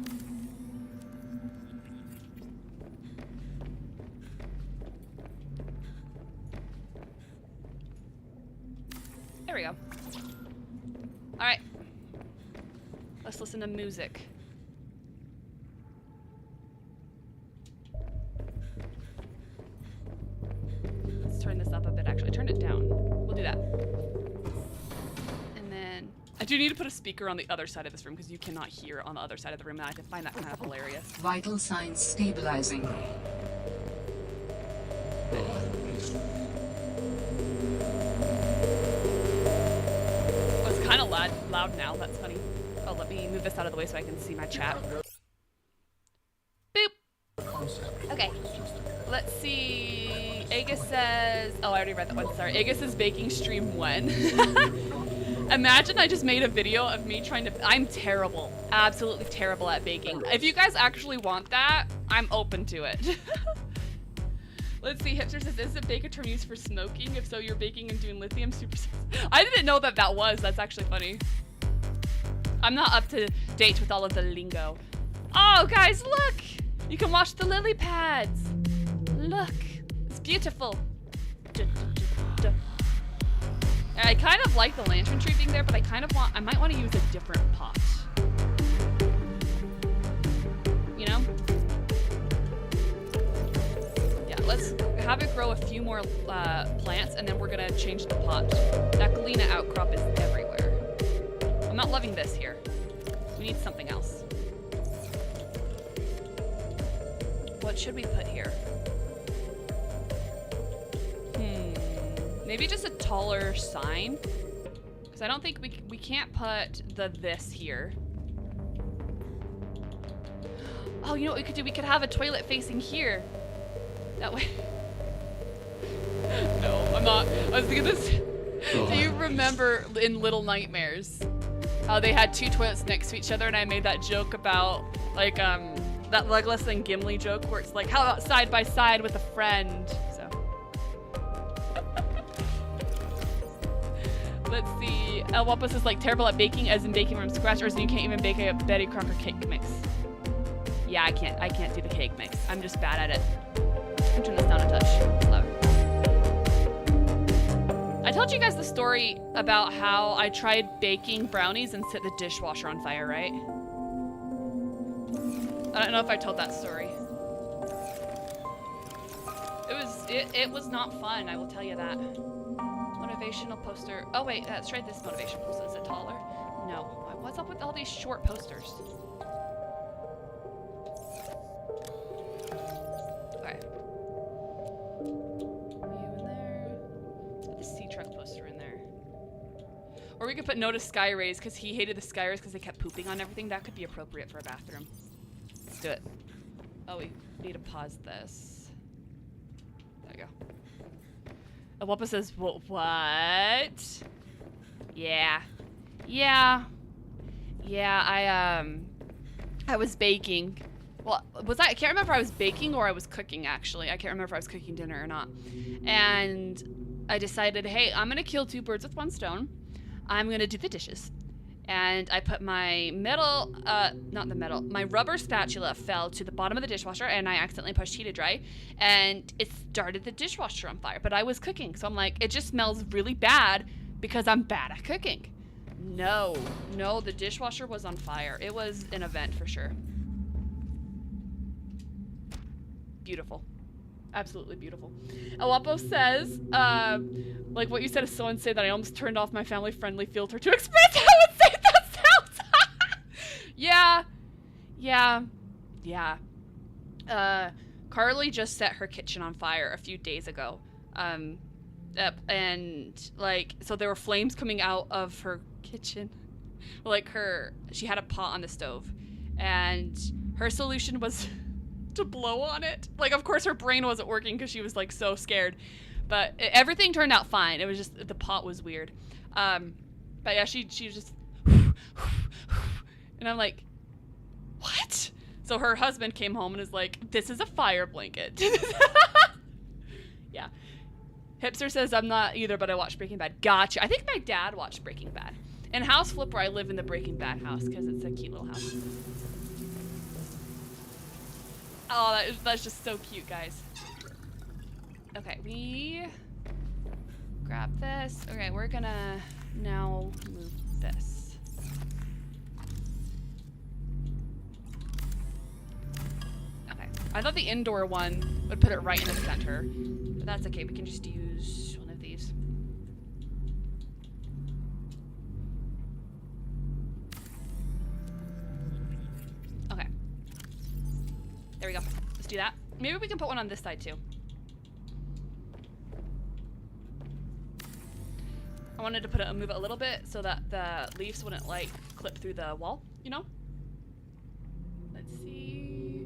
to music. Let's turn this up a bit, actually. Turn it down. We'll do that. And then... I do need to put a speaker on the other side of this room because you cannot hear on the other side of the room, and I find that kind of hilarious. Vital signs stabilizing. Oh, it's kind of loud now. That's funny. Oh, let me move this out of the way so I can see my chat. Boop. Okay. Let's see. Agus says... Oh, I already read that one. Sorry. Agus says baking stream when? Imagine I just made a video of me trying to... I'm terrible. Absolutely terrible at baking. If you guys actually want that, I'm open to it. Let's see. Hipster says, is the bake a term used for smoking? If so, you're baking and doing lithium super... I didn't know that that was. That's actually funny. I'm not up to date with all of the lingo. Oh, guys, look! You can watch the lily pads. Look. It's beautiful. I kind of like the lantern tree being there, but I might want to use a different pot. You know? Yeah, let's have it grow a few more plants, and then we're gonna change the pot. That Galena outcrop is everywhere. I'm not loving this here. We need something else. What should we put here? Maybe just a taller sign, because I don't think we can't put the this here. Oh, you know what we could do? We could have a toilet facing here. That way. No, I'm not. I was thinking this. Do you remember in Little Nightmares how they had two toilets next to each other, and I made that joke about like that Legolas and Gimli joke where it's like, how about side by side with a friend? So. Let's see. El Wapos is like terrible at baking, as in baking from scratch, or as in you can't even bake a Betty Crocker cake mix. Yeah, I can't do the cake mix. I'm just bad at it. I'll turn this down a touch. Loud. I told you guys the story about how I tried baking brownies and set the dishwasher on fire, right? I don't know if I told that story. It was not fun, I will tell you that. Motivational poster. Oh wait, let's try this motivational poster. Is it taller? No. What's up with all these short posters? Okay. You in there. Let's put the sea truck poster in there. Or we could put no to sky rays because he hated the sky rays because they kept pooping on everything. That could be appropriate for a bathroom. Let's do it. Oh, we need to pause this. There you go. Wappa says, well, what? Yeah. I was baking. Well, I can't remember if I was baking or I was cooking, actually. I can't remember if I was cooking dinner or not. And I decided, hey, I'm gonna kill two birds with one stone. I'm gonna do the dishes. And I put my my rubber spatula fell to the bottom of the dishwasher, and I accidentally pushed heat to dry, and it started the dishwasher on fire. But I was cooking, so I'm like, it just smells really bad because I'm bad at cooking. No, the dishwasher was on fire. It was an event for sure. Beautiful. Absolutely beautiful. Awapo says, like what you said is so insane that I almost turned off my family-friendly filter to express how insane that sounds. Yeah. Carly just set her kitchen on fire a few days ago. And like, so there were flames coming out of her kitchen. Like she had a pot on the stove, and her solution was to blow on it. Like, of course her brain wasn't working because she was like so scared, but everything turned out fine. It was just the pot was weird. But yeah, she just and I'm like, what? So her husband came home and is like, this is a fire blanket. Yeah. Hipster says, I'm not either, but I watched Breaking Bad. Gotcha. I think my dad watched Breaking Bad. In House Flipper, I live in the Breaking Bad house because it's a cute little house. Oh, that's just so cute, guys. Okay, we grab this. Okay, we're gonna now move this. I thought the indoor one would put it right in the center. But that's okay, we can just use one of these. Okay. There we go. Let's do that. Maybe we can put one on this side too. I wanted to move it a little bit so that the leaves wouldn't like clip through the wall, you know? Let's see.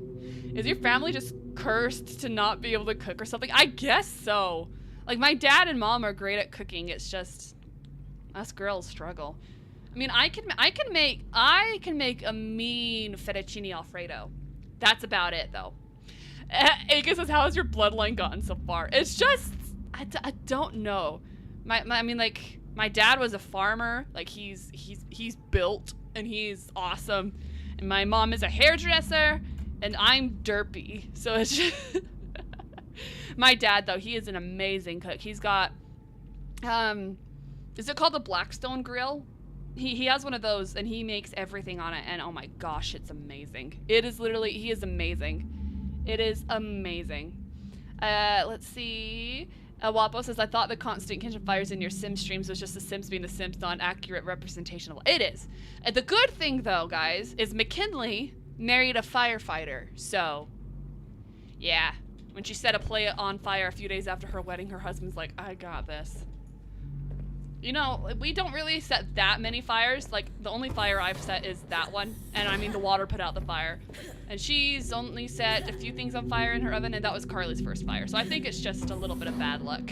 Is your family just cursed to not be able to cook or something? I guess so. Like my dad and mom are great at cooking. It's just us girls struggle. I mean, I can make a mean fettuccine alfredo. That's about it though. Agus says, how has your bloodline gotten so far? It's just I don't know. I mean, like, my dad was a farmer. Like, he's built, and he's awesome. And my mom is a hairdresser, and I'm derpy. So it's just... My dad, though, he is an amazing cook. He's got, is it called the Blackstone grill? He has one of those, and he makes everything on it, and oh my gosh, it's amazing. It is literally, he is amazing. It is amazing. Let's see... Wapo says, I thought the constant kitchen fires in your Sim streams was just the Sims being the Sims, not an accurate representation of it is. The good thing, though, guys, is McKinley married a firefighter. So, yeah. When she set a plate on fire a few days after her wedding, her husband's like, I got this. You know, we don't really set that many fires. Like, the only fire I've set is that one. And I mean, the water put out the fire. And she's only set a few things on fire in her oven, and that was Carly's first fire. So I think it's just a little bit of bad luck.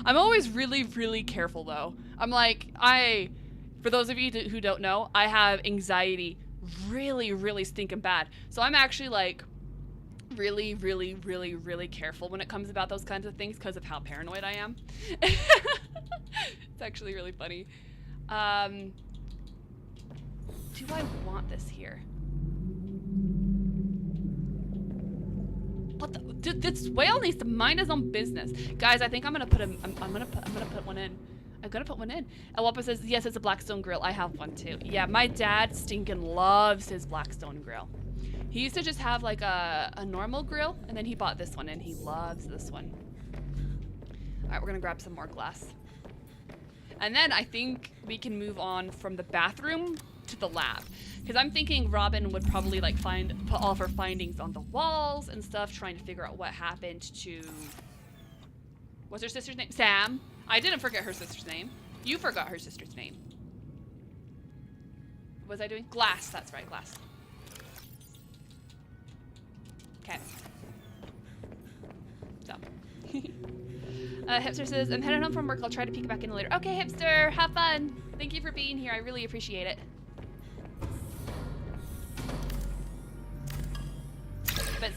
I'm always really, really careful, though. I'm like, for those of you who don't know, I have anxiety really, really stinking bad. So I'm actually, like, really, really, really, really careful when it comes about those kinds of things because of how paranoid I am. It's actually really funny. Do I want this here? What the? Dude, this whale needs to mind his own business, guys. I think I'm gonna put one in. I'm gonna put one in. Elwapa says, yes, it's a Blackstone grill. I have one too. Yeah, my dad stinking loves his Blackstone grill. He used to just have like a normal grill, and then he bought this one, and he loves this one. All right, we're gonna grab some more glass. And then I think we can move on from the bathroom to the lab. Because I'm thinking Robin would probably like put all of her findings on the walls and stuff, trying to figure out what happened to... What's her sister's name? Sam. I didn't forget her sister's name. You forgot her sister's name. What was I doing? Glass, that's right, glass. Okay. So. Hipster says, I'm headed home from work. I'll try to peek back in later. Okay, Hipster, have fun. Thank you for being here. I really appreciate it.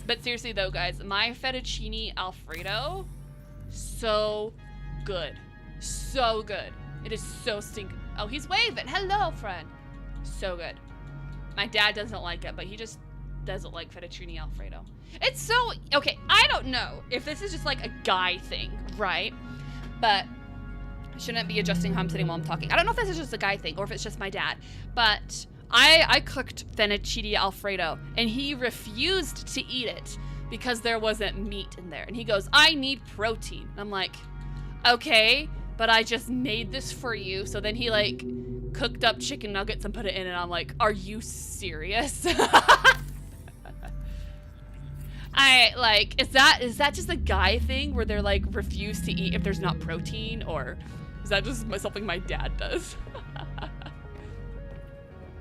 But seriously though, guys, my fettuccine alfredo, so good. So good. It is so stinking. Oh, he's waving. Hello, friend. So good. My dad doesn't like it, but he just doesn't like fettuccine alfredo. It's so, okay, I don't know if this is just like a guy thing, right? But I shouldn't be adjusting how I'm sitting while I'm talking. I don't know if this is just a guy thing or if it's just my dad, but I cooked fettuccine alfredo and he refused to eat it because there wasn't meat in there. And he goes, I need protein. And I'm like, okay, but I just made this for you. So then he like cooked up chicken nuggets and put it in, and I'm like, are you serious? Is that just a guy thing where they're like refuse to eat if there's not protein, or is that just something my dad does?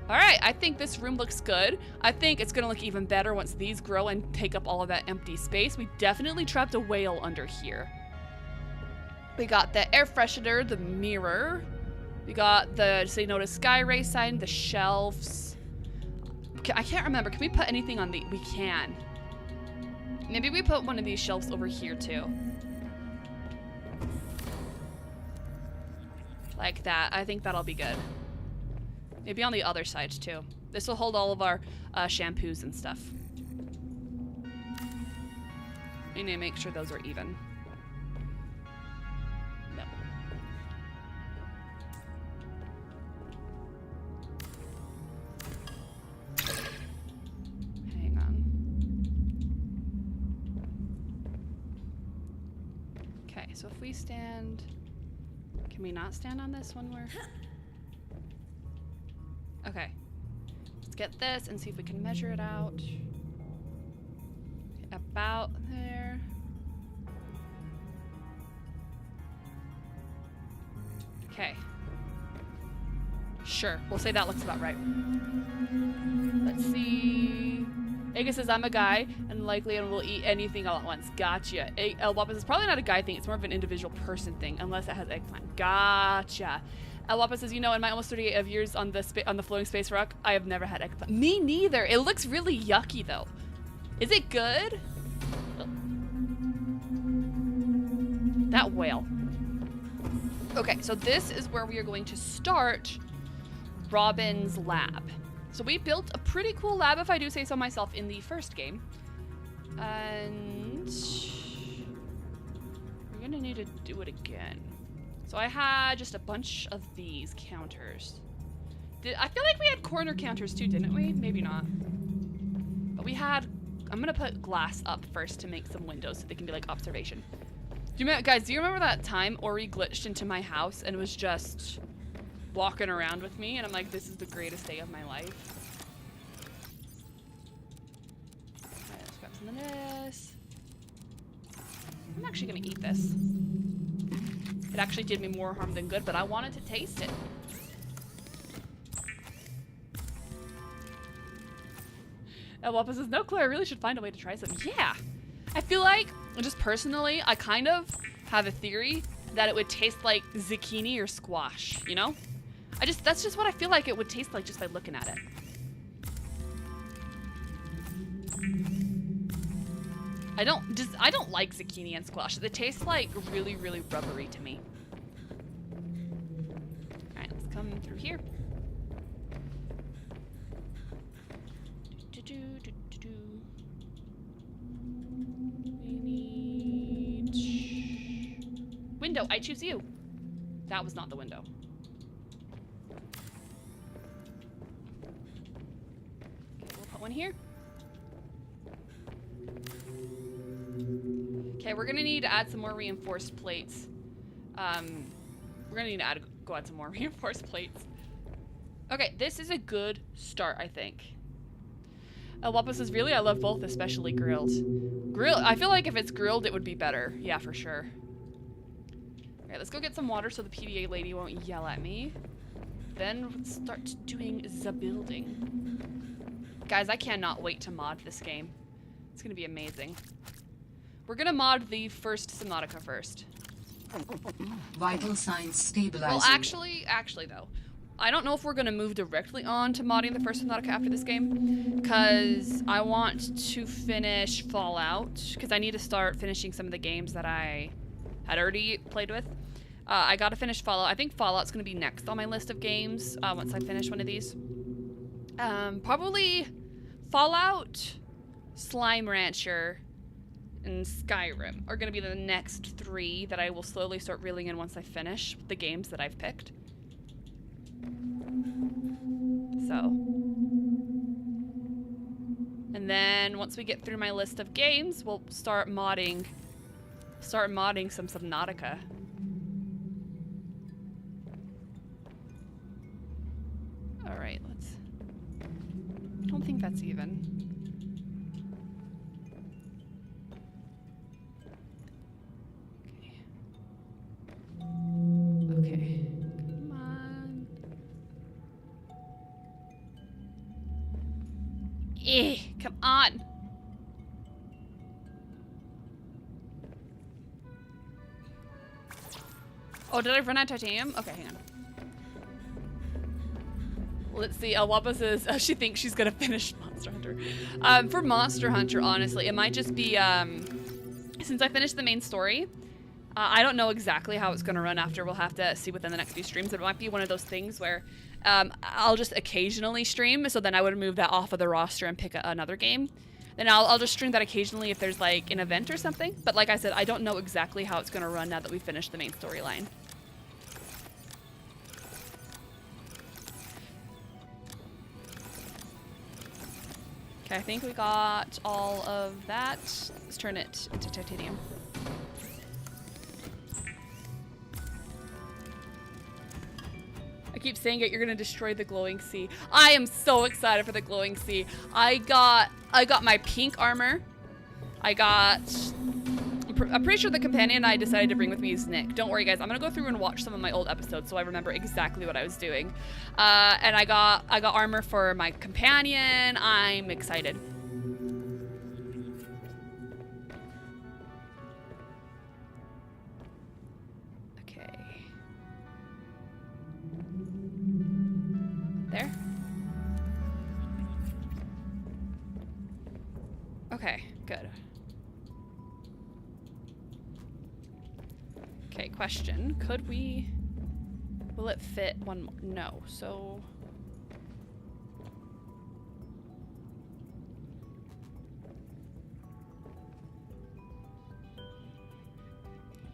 All right, I think this room looks good. I think it's gonna look even better once these grow and take up all of that empty space. We definitely trapped a whale under here. We got the air freshener, the mirror. We got the say no to sky ray sign, the shelves. Okay, I can't remember. Can we put anything on the? We can. Maybe we put one of these shelves over here too. Like that. I think that'll be good. Maybe on the other side too. This will hold all of our shampoos and stuff. We need to make sure those are even. No. Hang on. Okay, so if we stand... Can we not stand on this when we're... Okay. Let's get this and see if we can measure it out. About there. Okay. Sure, we'll say that looks about right. Let's see. Aga says, I'm a guy, and likely and will eat anything all at once. Gotcha. Elwapis is probably not a guy thing, it's more of an individual person thing, unless it has eggplant. Gotcha. Elwapis says, you know, in my almost 38 of years on the floating space rock, I have never had eggplant. Me neither. It looks really yucky, though. Is it good? That whale. Okay, so this is where we are going to start Robin's lab. So we built a pretty cool lab, if I do say so myself, in the first game. And we're gonna need to do it again. So I had just a bunch of these counters. I feel like we had corner counters too, didn't we? Maybe not. But we had, I'm gonna put glass up first to make some windows so they can be like observation. Guys, do you remember that time Ori glitched into my house and was just walking around with me? And I'm like, this is the greatest day of my life. Alright, let's grab some of this. I'm actually gonna eat this. It actually did me more harm than good, but I wanted to taste it. Elwapa says, no clue, I really should find a way to try some. Yeah! I feel like, just personally, I kind of have a theory that it would taste like zucchini or squash, you know? That's just what I feel like it would taste like just by looking at it. I don't like zucchini and squash. They taste like really, really rubbery to me. Alright, let's come through here. We need... Window, I choose you. That was not the window. Okay, we'll put one here. Okay, we're gonna need to add some more reinforced plates. We're gonna need to go add some more reinforced plates. Okay, this is a good start, I think. Wappa says, really? I love both, especially grilled. I feel like if it's grilled, it would be better. Yeah, for sure. Okay, let's go get some water so the PDA lady won't yell at me. Then let's start doing the building. Guys, I cannot wait to mod this game. It's gonna be amazing. We're gonna mod the first Subnautica first. Vital signs stabilizing. Well, actually though, I don't know if we're gonna move directly on to modding the first Subnautica after this game, because I want to finish Fallout, because I need to start finishing some of the games that I had already played with. I gotta finish Fallout. I think Fallout's gonna be next on my list of games once I finish one of these. Probably Fallout, Slime Rancher, and Skyrim are gonna be the next 3 that I will slowly start reeling in once I finish the games that I've picked. So. And then once we get through my list of games, we'll start modding some Subnautica. Alright, I don't think that's even. Okay. Come on. Come on. Oh, did I run out of titanium? Okay, hang on. Let's see. Elwapa says she thinks she's gonna finish Monster Hunter. For Monster Hunter, honestly, it might just be since I finished the main story. I don't know exactly how it's going to run after. We'll have to see within the next few streams. It might be one of those things where I'll just occasionally stream, so then I would move that off of the roster and pick another game. Then I'll just stream that occasionally if there's like an event or something. But like I said, I don't know exactly how it's going to run now that we finished the main storyline. Okay, I think we got all of that. Let's turn it into titanium. keep saying it, you're gonna destroy the glowing sea. I am so excited for the glowing sea. I got my pink armor. I'm pretty sure the companion I decided to bring with me is Nick. Don't worry, guys. I'm gonna go through and watch some of my old episodes so I remember exactly what I was doing. And I got armor for my companion. I'm excited. Okay. There. Okay, good. Okay, question. Will it fit one more? No, so...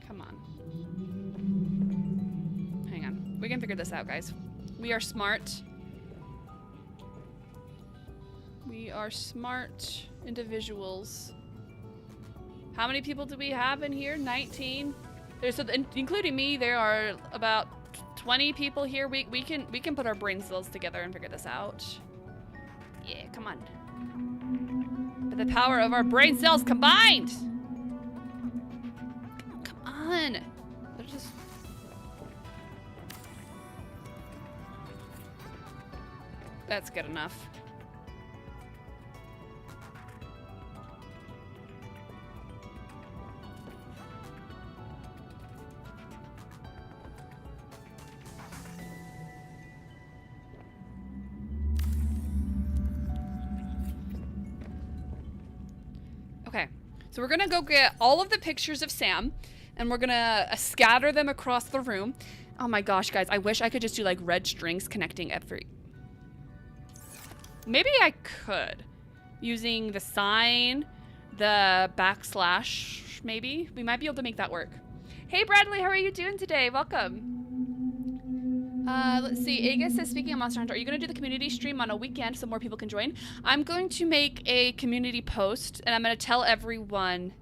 Come on. Hang on. We can figure this out, guys. We are smart. We are smart individuals. How many people do we have in here? 19? Including me, there are about 20 people here. We can put our brain cells together and figure this out. Yeah, come on. With the power of our brain cells combined! Come on! They're just... That's good enough. Okay, so we're gonna go get all of the pictures of Sam, and we're gonna scatter them across the room. Oh my gosh, guys, I wish I could just do like red strings connecting every... Maybe I could. Using the sign, the backslash, maybe? We might be able to make that work. Hey Bradley, how are you doing today? Welcome. Let's see. Aegis says, speaking of Monster Hunter, are you going to do the community stream on a weekend so more people can join? I'm going to make a community post, and I'm going to tell everyone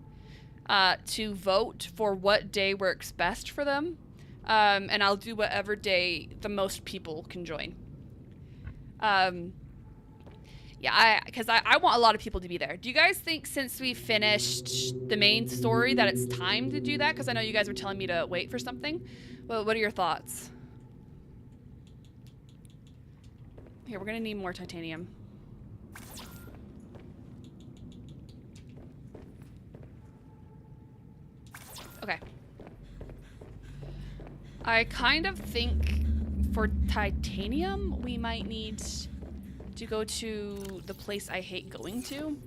to vote for what day works best for them. And I'll do whatever day the most people can join. Yeah, because I want a lot of people to be there. Do you guys think since we finished the main story that it's time to do that? Because I know you guys were telling me to wait for something. Well, what are your thoughts? Here, we're gonna need more titanium. Okay. I kind of think for titanium, we might need to go to the place I hate going to.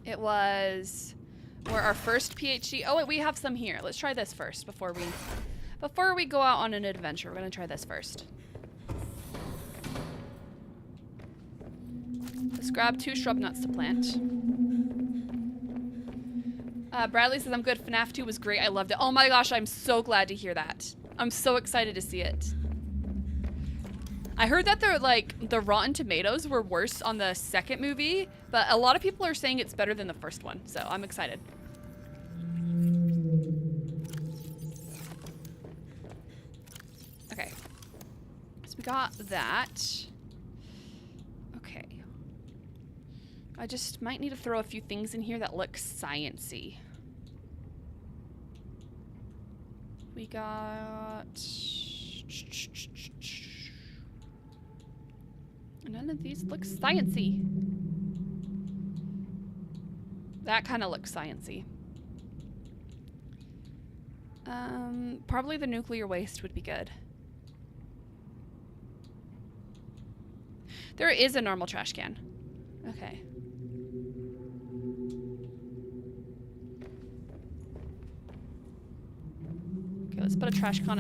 It was where our first PhD... Oh, wait, we have some here. Let's try this first before we go out on an adventure. We're gonna try this first. Let's grab 2 shrub nuts to plant. Bradley says, I'm good. FNAF 2 was great. I loved it. Oh my gosh, I'm so glad to hear that. I'm so excited to see it. I heard that the Rotten Tomatoes were worse on the second movie, but a lot of people are saying it's better than the first one, so I'm excited. Okay. So we got that. Okay. I just might need to throw a few things in here that look science-y. We got... None of these look science-y. That kind of looks science-y. Probably the nuclear waste would be good. There is a normal trash can. Okay. Okay, let's put a trash can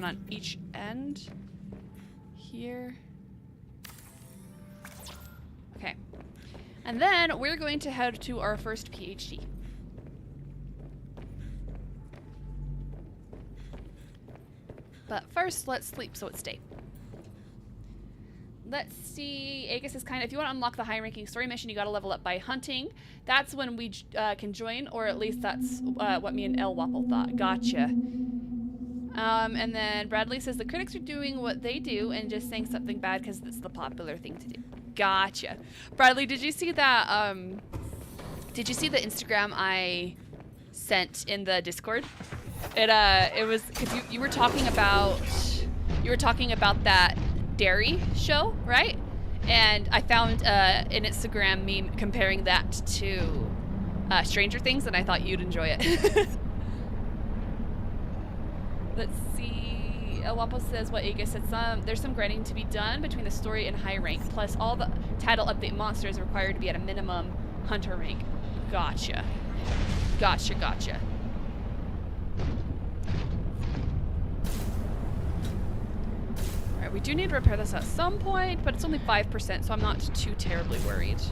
on each end. Here. Okay. And then we're going to head to our first PhD. But first, let's sleep so it's day. let's see. Aegis is kind of, if you want to unlock the high-ranking story mission, you got to level up by hunting. That's when we can join, or at least that's what me and El Wapple thought. Gotcha. And then Bradley says the critics are doing what they do and just saying something bad because it's the popular thing to do. Gotcha. Bradley, did you see that? Did you see the Instagram I sent in the Discord? It was because you were talking about that dairy show, right? And I found an Instagram meme comparing that to Stranger Things, and I thought you'd enjoy it. Let's see. El Wapo says what Aegis said. There's some grinding to be done between the story and high rank. Plus, all the title update monsters are required to be at a minimum hunter rank. Gotcha. Gotcha. Gotcha. All right, we do need to repair this at some point, but it's only 5%, so I'm not too terribly worried.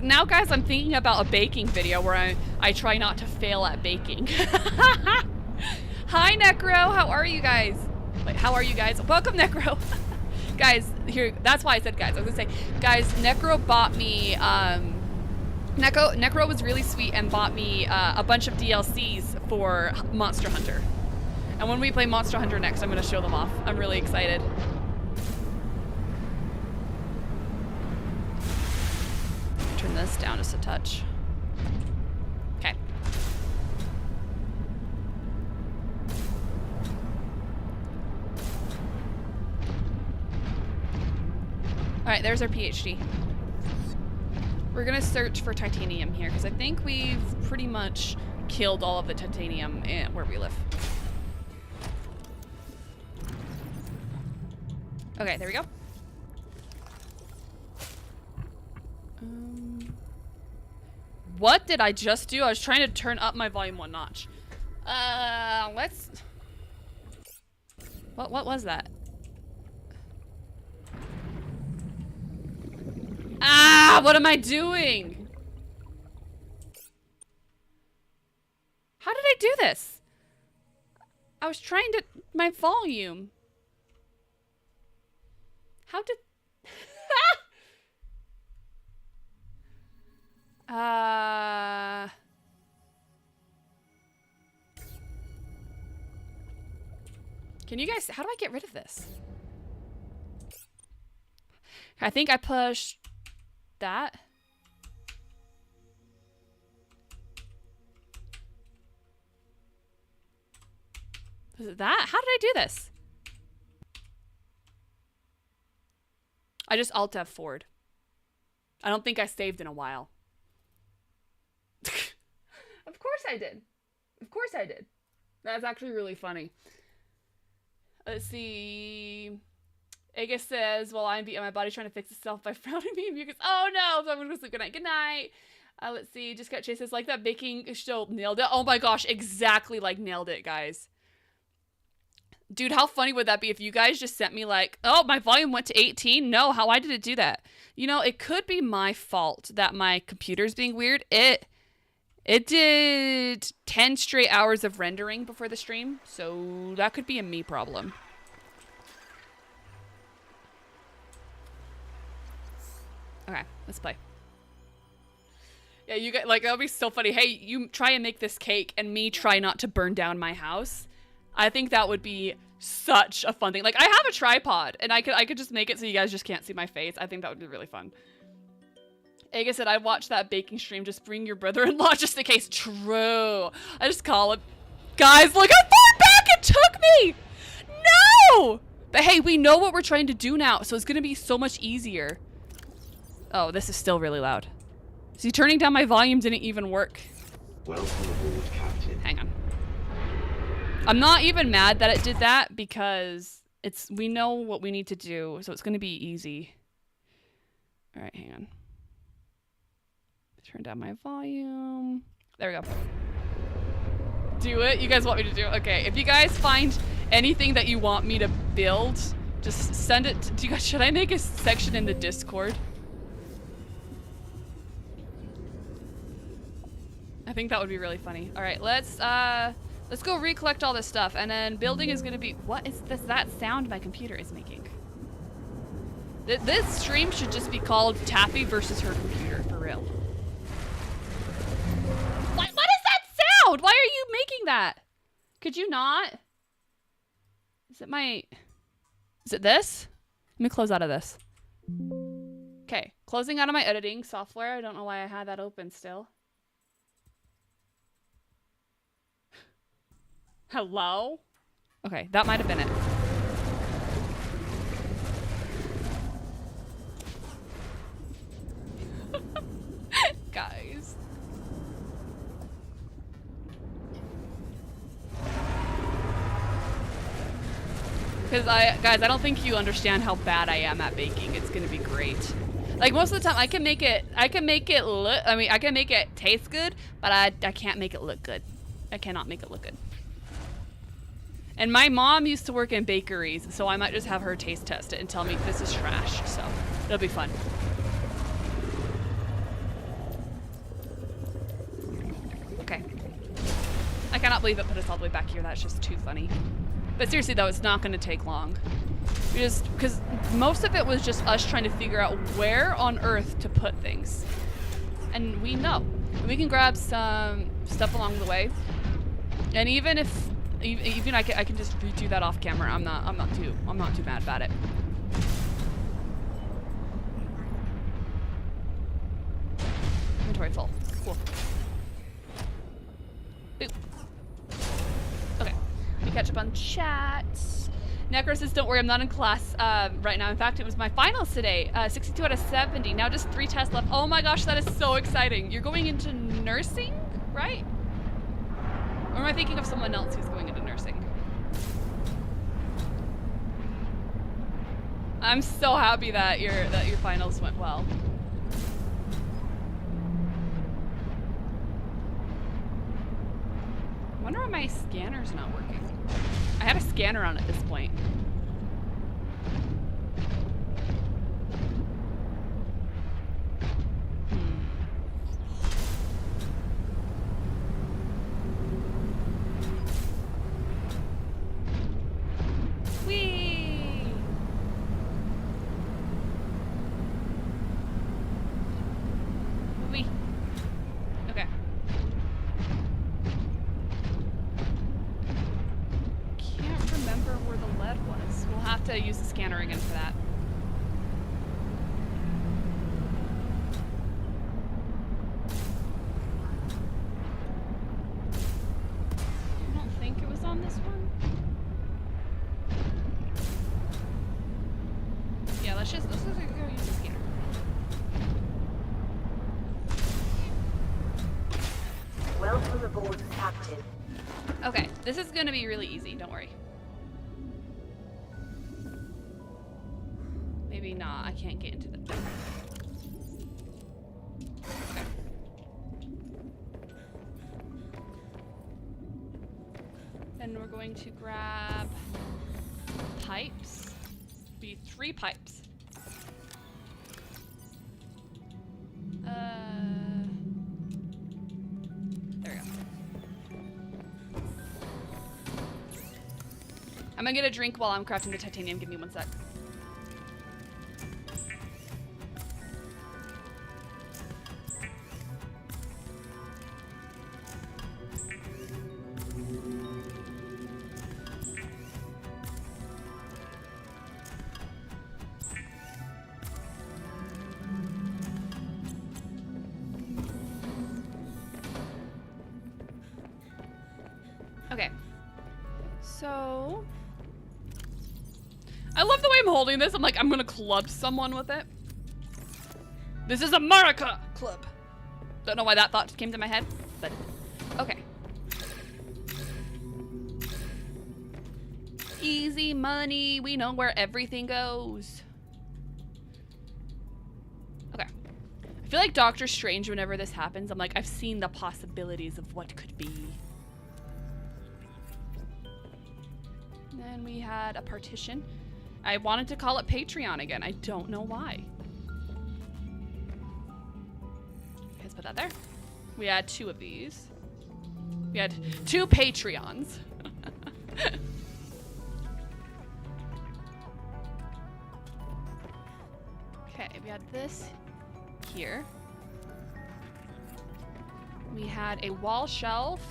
Now, guys, I'm thinking about a baking video where I try not to fail at baking. Hi, Necro. How are you guys? Wait, how are you guys? Welcome, Necro. Guys, here. That's why I said guys. I was gonna say, guys, Necro bought me. Necro was really sweet and bought me a bunch of DLCs for Monster Hunter. And when we play Monster Hunter next, I'm gonna show them off. I'm really excited. Turn this down just a touch. Okay. Alright, there's our PhD. We're gonna search for titanium here, because I think we've pretty much killed all of the titanium where we live. Okay, there we go. What did I just do? I was trying to turn up my volume one notch. Let's... What was that? Ah, what am I doing? How did I do this? I was trying to... my volume. How did... Can you guys, how do I get rid of this? I think I pushed that. Was it that? How did I do this? I just Alt F forward. I don't think I saved in a while. Of course I did. Of course I did. That's actually really funny. Let's see. Aegis says, well, I'm beating my body trying to fix itself by frowning me. Mucus. Oh no, so I'm gonna go sleep. Good night. Good night. Let's see. Just got chases like that baking show. Nailed it. Oh my gosh, exactly like nailed it, guys. Dude, how funny would that be if you guys just sent me like, oh, my volume went to 18? No, why did it do that? You know, it could be my fault that my computer's being weird. It did 10 straight hours of rendering before the stream, so that could be a me problem. Okay, let's play. Yeah, you guys, like, that would be so funny. Hey, you try and make this cake and me try not to burn down my house. I think that would be such a fun thing. Like, I have a tripod and I could just make it so you guys just can't see my face. I think that would be really fun. Aga said, I watched that baking stream. Just bring your brother-in-law just in case. True. I just call it. Guys, look how far back it took me. No! But hey, we know what we're trying to do now, so it's going to be so much easier. Oh, this is still really loud. See, turning down my volume didn't even work. Welcome aboard, Captain. Hang on. I'm not even mad that it did that because we know what we need to do, so it's going to be easy. All right, hang on. Turn down my volume. There we go. Do it. You guys want me to do it? Okay. If you guys find anything that you want me to build, Just send it. Do you guys, should I make a section in the Discord? I think that would be really funny. All right, let's go recollect all this stuff, and then building is gonna be. What is this? That sound my computer is making. This stream should just be called Taffy versus her computer, for real. What is that sound? Why are you making that? Could you not? Is it this? Let me close out of this. Okay, closing out of my editing software. I don't know why I had that open still. Hello? Okay, that might have been it. Guys. Because guys, I don't think you understand how bad I am at baking. It's gonna be great. Like most of the time, I can make it look. I mean, I can make it taste good, but I can't make it look good. I cannot make it look good. And my mom used to work in bakeries, so I might just have her taste test it and tell me this is trash. So it'll be fun. Okay. I cannot believe it put us all the way back here. That's just too funny. But seriously though, it's not going to take long. Because most of it was just us trying to figure out where on Earth to put things. And we know. We can grab some stuff along the way. And even I can just redo that off camera. I'm not too mad about it. Inventory full. Cool. Ooh. Okay. Let me catch up on chat. Necro says, don't worry, I'm not in class right now. In fact, it was my finals today. 62 out of 70. Now just 3 tests left. Oh my gosh, that is so exciting. You're going into nursing, right? Or am I thinking of someone else who's going into nursing? I'm so happy that your finals went well. I wonder why my scanner's not working. I had a scanner on at this point. Whee! Whee! Okay. Can't remember where the lead was. We'll have to use the scanner again for that. I don't think it was on this one. Yeah, let's just go use the scanner. Welcome aboard, Captain. Okay, this is gonna be really easy, don't worry. Maybe not, I can't get into the thing. Okay. Then we're going to grab pipes. Be 3 pipes. There we go. I'm gonna get a drink while I'm crafting the titanium. Give me 1 sec. Okay. So I love the way I'm holding this. I'm like, I'm gonna club someone with it. This is America! Club. Don't know why that thought came to my head, but okay. Easy money. We know where everything goes. Okay. I feel like Doctor Strange whenever this happens. I'm like, I've seen the possibilities of what could be. Then we had a partition. I wanted to call it Patreon again. I don't know why. Okay, let's put that there. We had 2 of these. We had 2 Patreons. Okay, we had this here. We had a wall shelf.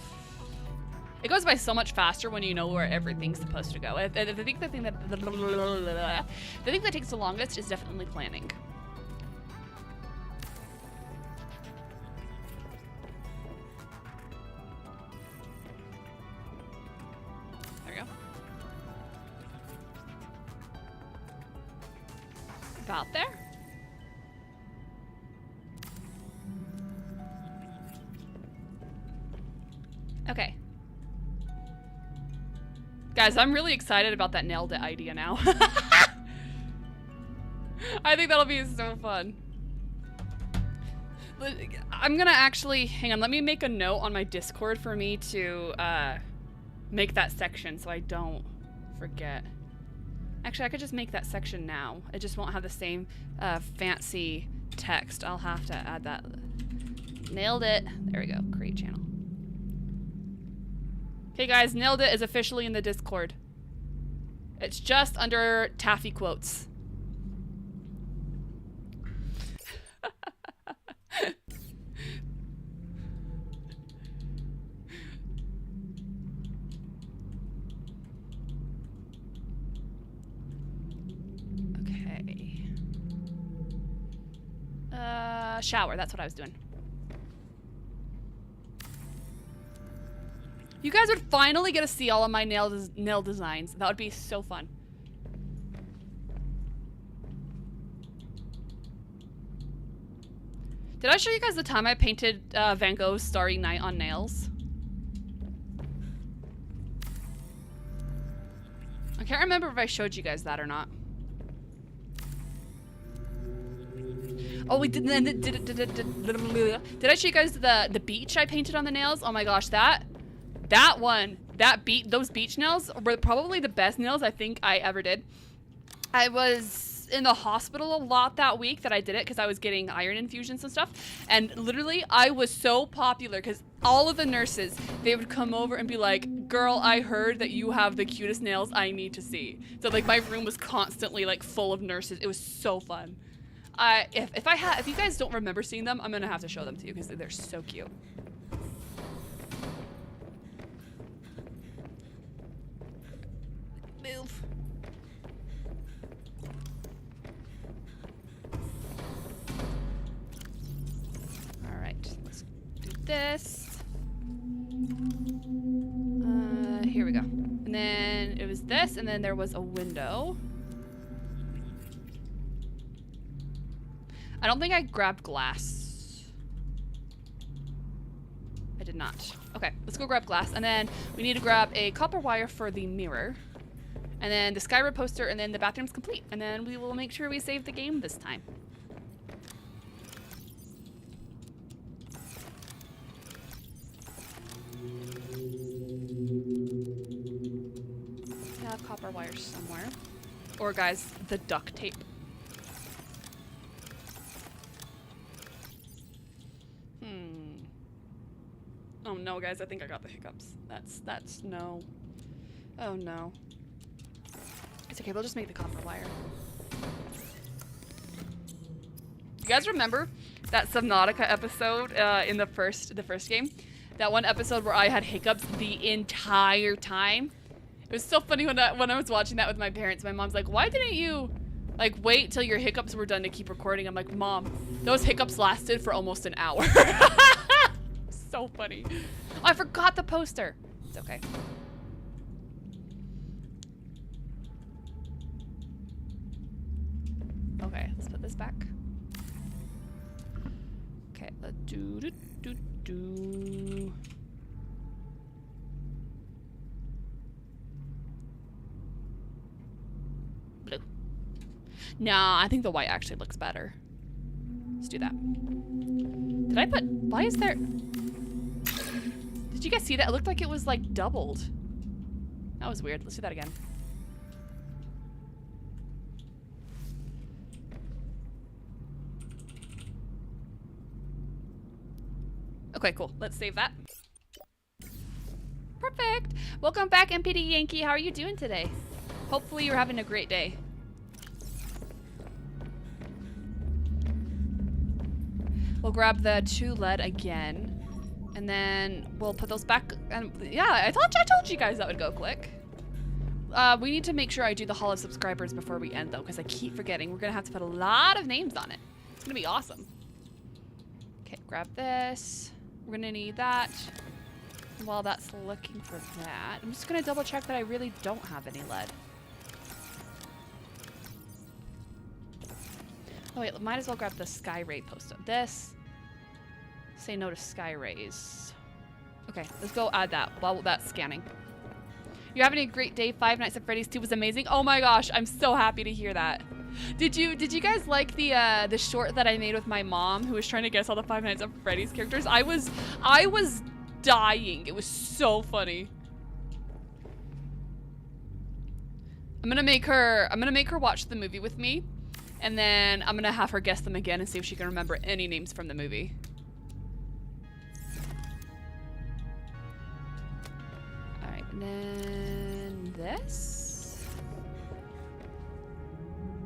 It goes by so much faster when you know where everything's supposed to go. I think the thing that takes the longest is definitely planning. There we go. About there. Okay. Guys, I'm really excited about that nailed it idea now. I think that'll be so fun. I'm gonna actually, hang on, let me make a note on my Discord for me to make that section so I don't forget. Actually, I could just make that section now. It just won't have the same fancy text. I'll have to add that. Nailed it. There we go. Create channel. Okay, guys, nailed it is officially in the Discord. It's just under Taffy quotes. Okay. Shower, that's what I was doing. You guys would finally get to see all of my nail designs. That would be so fun. Did I show you guys the time I painted Van Gogh's Starry Night on nails? I can't remember if I showed you guys that or not. Oh, we did. Did I show you guys the beach I painted on the nails? Oh my gosh, those beach nails were probably the best nails I think I ever did. I was in the hospital a lot that week that I did it because I was getting iron infusions and stuff. And literally, I was so popular because all of the nurses, they would come over and be like, girl, I heard that you have the cutest nails I need to see. So like my room was constantly like full of nurses. It was so fun. If you guys don't remember seeing them, I'm gonna have to show them to you because they're so cute. Move. All right, let's do this. Here we go. And then it was this, and then there was a window. I don't think I grabbed glass. I did not. Okay, let's go grab glass. And then we need to grab a copper wire for the mirror. And then the Skyrim poster, and then the bathroom's complete. And then we will make sure we save the game this time. I have copper wire somewhere. Or guys, the duct tape. Oh no, guys, I think I got the hiccups. That's no. Oh no. It's okay, we'll just make the copper wire. You guys remember that Subnautica episode in the first game? That one episode where I had hiccups the entire time? It was so funny when I was watching that with my parents. My mom's like, why didn't you like wait till your hiccups were done to keep recording? I'm like, Mom, those hiccups lasted for almost an hour. So funny. Oh, I forgot the poster. It's okay. Okay, let's put this back. Okay, let's do. Blue. Nah, I think the white actually looks better. Let's do that. Did I put, why is there, did you guys see that? It looked like it was like doubled. That was weird. Let's do that again. Okay, cool. Let's save that. Perfect. Welcome back, MPD Yankee. How are you doing today? Hopefully you're having a great day. We'll grab the 2 lead again. And then we'll put those back. And yeah, I told you guys that would go quick. We need to make sure I do the Hall of Subscribers before we end, though, because I keep forgetting. We're going to have to put a lot of names on it. It's going to be awesome. Okay, grab this. We're going to need that. While that's looking for that, I'm just going to double check that I really don't have any lead. Oh, wait, might as well grab the Sky Ray post-it. This. Say no to Sky Rays. Okay, let's go add that while that's scanning. You're having a great day. Five Nights at Freddy's 2 was amazing. Oh my gosh, I'm so happy to hear that. Did you guys like the short that I made with my mom, who was trying to guess all the Five Nights at Freddy's characters? I was dying. It was so funny. I'm gonna make her watch the movie with me, and then I'm gonna have her guess them again and see if she can remember any names from the movie. Alright, and then this.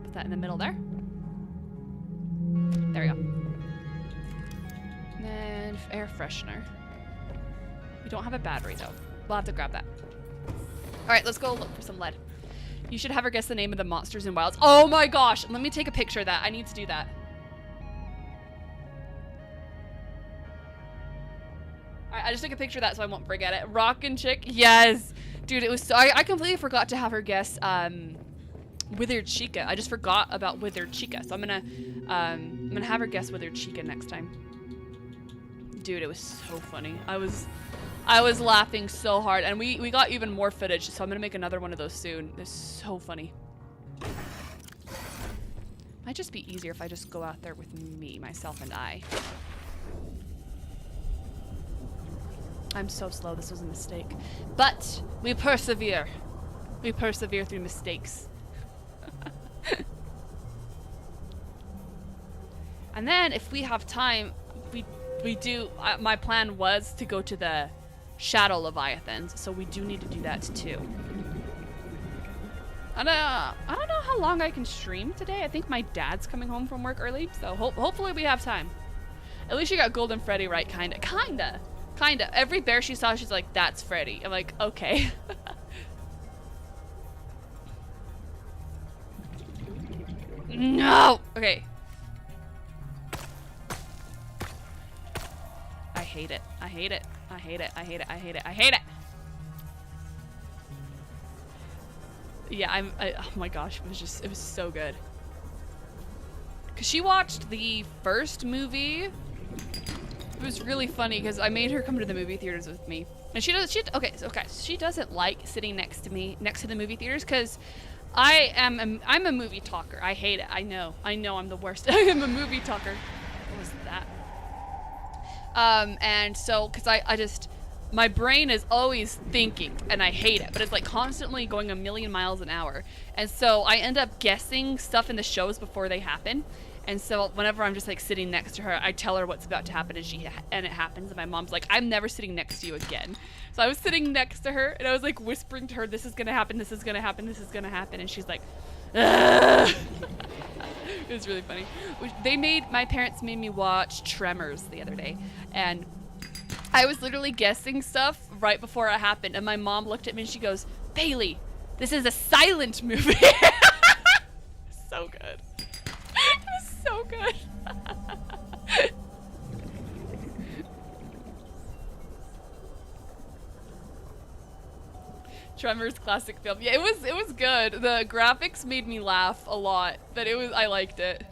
Put that in the middle there. There we go. And then air freshener. We don't have a battery though. We'll have to grab that. Alright, let's go look for some lead. You should have her guess the name of the monsters in Wilds. Oh my gosh! Let me take a picture of that. I need to do that. Alright, I just took a picture of that so I won't forget it. Rockin' Chick. Yes! Dude, it was so... I completely forgot to have her guess Withered Chica. I just forgot about Withered Chica. So I'm gonna have her guess Withered Chica next time. Dude, it was so funny. I was laughing so hard, and we got even more footage, so I'm gonna make another one of those soon. It's so funny. Might just be easier if I just go out there with me, myself, and I. I'm so slow. This was a mistake. But we persevere. We persevere through mistakes. And then, if we have time, we do. My plan was to go to the Shadow Leviathans, so we do need to do that too. And I don't know how long I can stream today. I think my dad's coming home from work early, so hopefully we have time. At least you got Golden Freddy right, kinda. Every bear she saw, she's like, "That's Freddy." I'm like, okay. No. Okay. I hate it. I hate it. I hate it. I hate it. I hate it. I hate it. Yeah, oh my gosh, it was so good. Cause she watched the first movie. It was really funny because I made her come to the movie theaters with me. And she doesn't like sitting next to me, next to the movie theaters, because I'm a movie talker. I hate it. I know I'm the worst. I am a movie talker. What was that? And so, cause my brain is always thinking, and I hate it, but it's like constantly going a million miles an hour. And so I end up guessing stuff in the shows before they happen. And so whenever I'm just like sitting next to her, I tell her what's about to happen, and it happens. And my mom's like, "I'm never sitting next to you again." So I was sitting next to her, and I was like whispering to her, "This is gonna happen. This is gonna happen. This is gonna happen." And she's like, "Ugh." It was really funny. My parents made me watch Tremors the other day, and I was literally guessing stuff right before it happened, and my mom looked at me and she goes, "Bailey, this is a silent movie." So good. It was so good. Tremors classic film. Yeah, it was good. The graphics made me laugh a lot, but I liked it.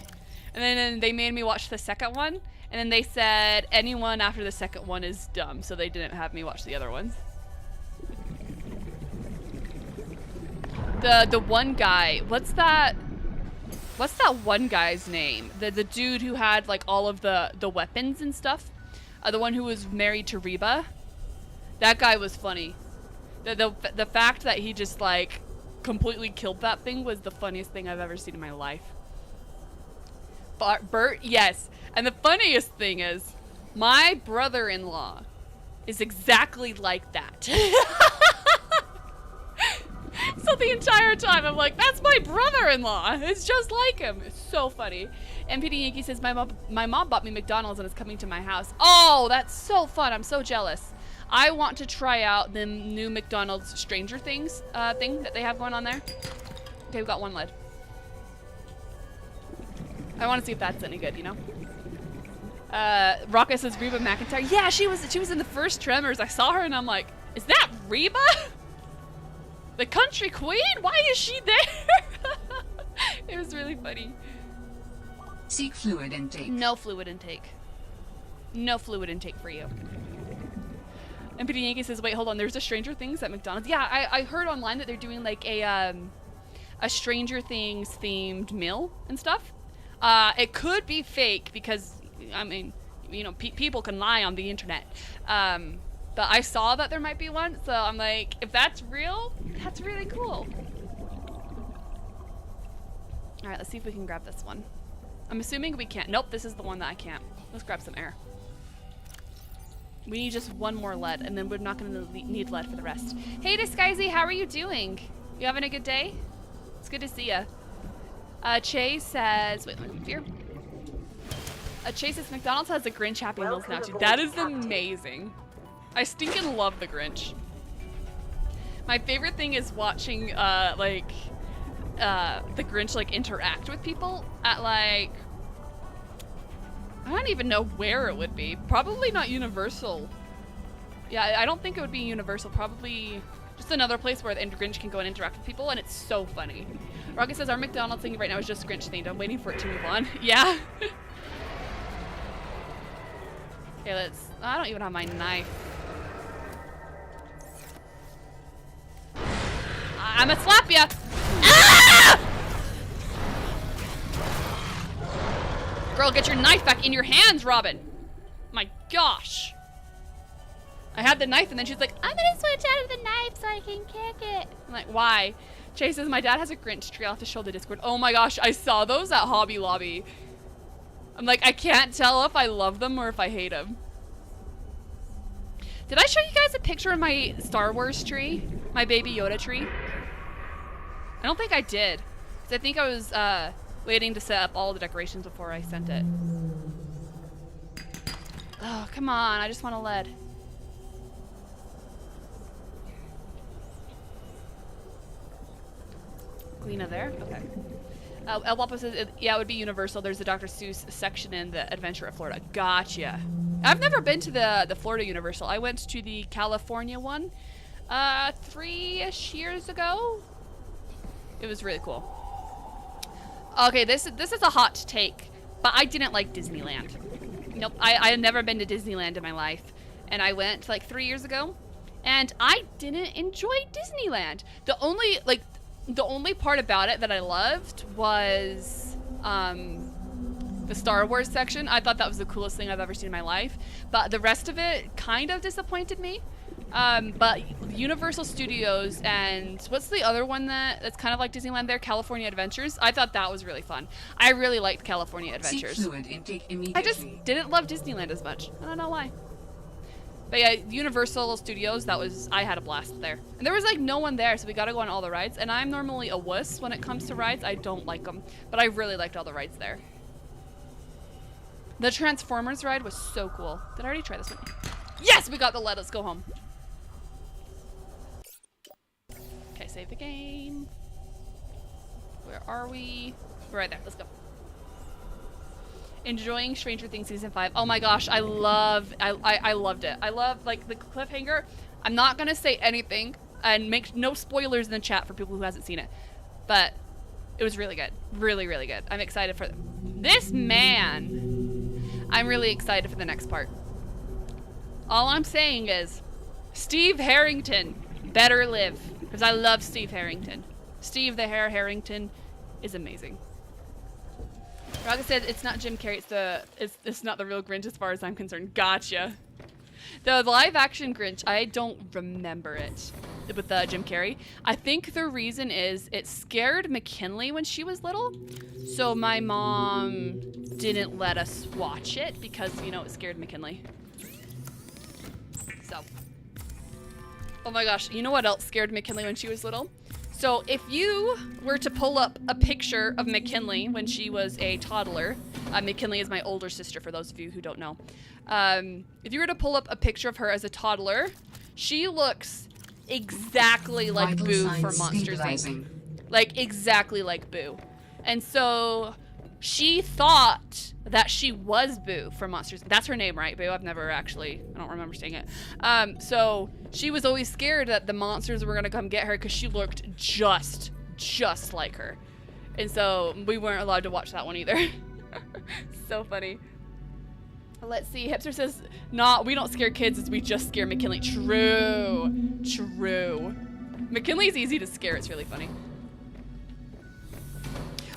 And then they made me watch the second one, and then they said anyone after the second one is dumb, so they didn't have me watch the other ones. The one guy, what's that one guy's name? The dude who had like all of the weapons and stuff? The one who was married to Reba? That guy was funny. The fact that he just like completely killed that thing was the funniest thing I've ever seen in my life. Bert, yes. And the funniest thing is, My brother-in-law is exactly like that. So the entire time I'm like, that's my brother-in-law. It's just like him. It's so funny. MPD Yankee says, my mom bought me McDonald's and it's coming to my house. Oh, that's so fun. I'm so jealous. I want to try out the new McDonald's Stranger Things thing that they have going on there. Okay, we've got one lead. I want to see if that's any good, you know? Rocket says Reba McEntire. Yeah, she was in the first Tremors. I saw her and I'm like, is that Reba? The country queen? Why is she there? It was really funny. Seek fluid intake. No fluid intake. No fluid intake for you. MPD Yankee says, wait, hold on. There's a Stranger Things at McDonald's. Yeah, I heard online that they're doing like a Stranger Things themed meal and stuff. It could be fake because, I mean, you know, people can lie on the internet. But I saw that there might be one, so I'm like, if that's real, that's really cool. All right, let's see if we can grab this one. I'm assuming we can't. Nope, this is the one that I can't. Let's grab some air. We need just one more lead, and then we're not going to need lead for the rest. Hey, Disguisey, how are you doing? You having a good day? It's good to see ya. Chase says, wait, let me move here. Chase says, McDonald's has the Grinch Happy Meals now, too. That is amazing. I stinking love the Grinch. My favorite thing is watching, the Grinch, like, interact with people at, like, I don't even know where it would be. Probably not Universal. Yeah, I don't think it would be Universal. Probably just another place where the Grinch can go and interact with people, and it's so funny. Rocket says, our McDonald's thing right now is just Grinch themed. I'm waiting for it to move on. Yeah. Okay, I don't even have my knife. I'm gonna slap ya! Ah! Girl, get your knife back in your hands, Robin. My gosh. I had the knife and then she's like, I'm gonna switch out of the knife so I can kick it. I'm like, why? Chase says, my dad has a Grinch tree. I'll have to show the Discord. Oh my gosh, I saw those at Hobby Lobby. I'm like, I can't tell if I love them or if I hate them. Did I show you guys a picture of my Star Wars tree? My Baby Yoda tree? I don't think I did. Because I think I was waiting to set up all the decorations before I sent it. Oh, come on. I just want a lead. Lena there? Okay. El Guapo says, yeah, it would be Universal. There's a Dr. Seuss section in the Adventure at Florida. Gotcha. I've never been to the Florida Universal. I went to the California one 3-ish years ago. It was really cool. Okay, this is a hot take, but I didn't like Disneyland. Nope, I had never been to Disneyland in my life. And I went like 3 years ago, and I didn't enjoy Disneyland. The only part about it that I loved was the Star Wars section. I thought that was the coolest thing I've ever seen in my life. But the rest of it kind of disappointed me. But Universal Studios and what's the other one that's kind of like Disneyland there? California Adventures. I thought that was really fun. I really liked California Adventures. Seek fluid intake immediately. I just didn't love Disneyland as much. I don't know why. But yeah, Universal Studios, I had a blast there. And there was like no one there, so we gotta go on all the rides. And I'm normally a wuss when it comes to rides. I don't like them. But I really liked all the rides there. The Transformers ride was so cool. Did I already try this one? Yes, we got the lead. Let's go home. Okay, save the game. Where are we? We're right there. Let's go. Enjoying Stranger Things Season 5. Oh my gosh, I loved it. I love like the cliffhanger. I'm not gonna say anything and make no spoilers in the chat for people who hasn't seen it. But it was really good. Really, really good. I'm excited for this man. I'm really excited for the next part. All I'm saying is Steve Harrington better live. Because I love Steve Harrington. Steve the Harrington is amazing. Raga said it's not Jim Carrey, it's not the real Grinch as far as I'm concerned. Gotcha. The live action Grinch, I don't remember it. Jim Carrey. I think the reason is it scared McKinley when she was little, so my mom didn't let us watch it because, you know, it scared McKinley. So, oh my gosh, you know what else scared McKinley when she was little? So if you were to pull up a picture of McKinley when she was a toddler, McKinley is my older sister for those of you who don't know. If you were to pull up a picture of her as a toddler, she looks exactly like Vital Boo signs from Monsters Inc. stabilizing. Like exactly like Boo. And so she thought that she was Boo from Monsters. That's her name, right? Boo? I don't remember saying it. So she was always scared that the monsters were gonna come get her because she looked just like her. And so we weren't allowed to watch that one either. So funny. Let's see. Hipster says, we don't scare kids, we just scare McKinley. True. McKinley's easy to scare. It's really funny.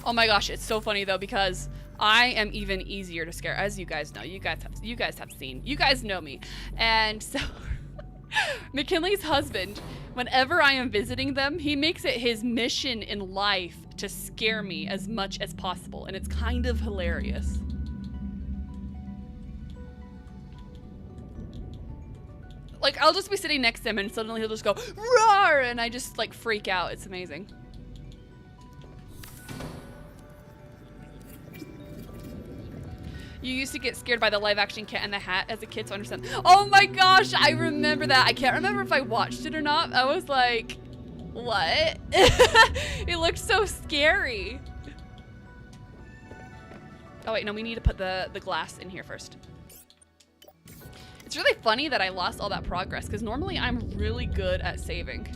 Oh my gosh, it's so funny though because I am even easier to scare, as you guys know. You guys have seen. You guys know me. And so McKinley's husband, whenever I am visiting them, he makes it his mission in life to scare me as much as possible, and it's kind of hilarious. Like, I'll just be sitting next to him and suddenly he'll just go, roar, and I just like freak out. It's amazing. You used to get scared by the live action Cat in the Hat as a kid, so I understand. Oh my gosh, I remember that. I can't remember if I watched it or not. I was like, what? It looked so scary. Oh wait, no, we need to put the glass in here first. It's really funny that I lost all that progress because normally I'm really good at saving.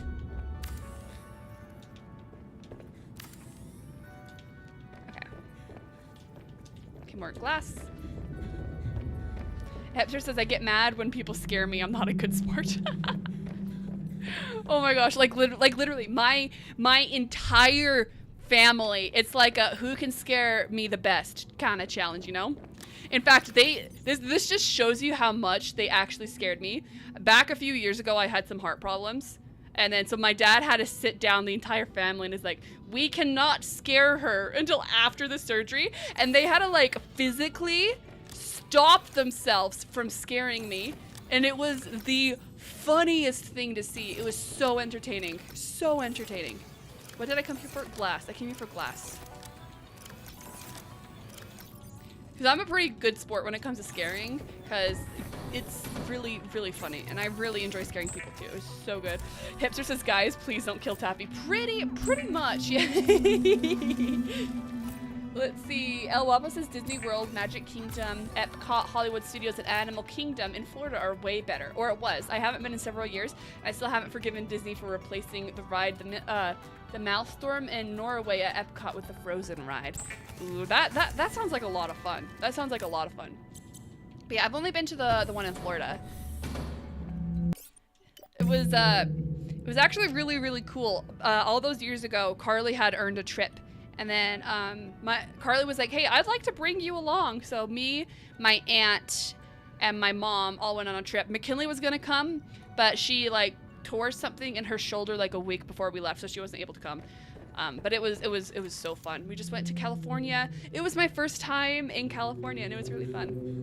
Okay, more glass. Hepster says, I get mad when people scare me. I'm not a good sport. Oh my gosh, like literally my entire family, it's like a who can scare me the best kind of challenge, you know? In fact, this just shows you how much they actually scared me. Back a few years ago, I had some heart problems. And then so my dad had to sit down the entire family and is like, we cannot scare her until after the surgery. And they had to like physically stop themselves from scaring me. And it was the funniest thing to see. It was so entertaining. So entertaining. What did I come here for? Glass. I came here for glass. Because I'm a pretty good sport when it comes to scaring, because it's really, really funny, and I really enjoy scaring people too. It's so good. Hipster says, guys, please don't kill Taffy. Pretty much, yeah. Let's see. El Guapo says Disney World, Magic Kingdom, Epcot, Hollywood Studios, and Animal Kingdom in Florida are way better. Or it was. I haven't been in several years. I still haven't forgiven Disney for replacing the ride, the Maelstrom in Norway at Epcot with the Frozen ride. Ooh, that sounds like a lot of fun. That sounds like a lot of fun. But yeah, I've only been to the one in Florida. It was actually really, really cool. All those years ago, Carly had earned a trip. And then Carly was like, hey, I'd like to bring you along. So me, my aunt, and my mom all went on a trip. McKinley was gonna come, but she like tore something in her shoulder like a week before we left, so she wasn't able to come. But it was so fun. We just went to California. It was my first time in California, and it was really fun.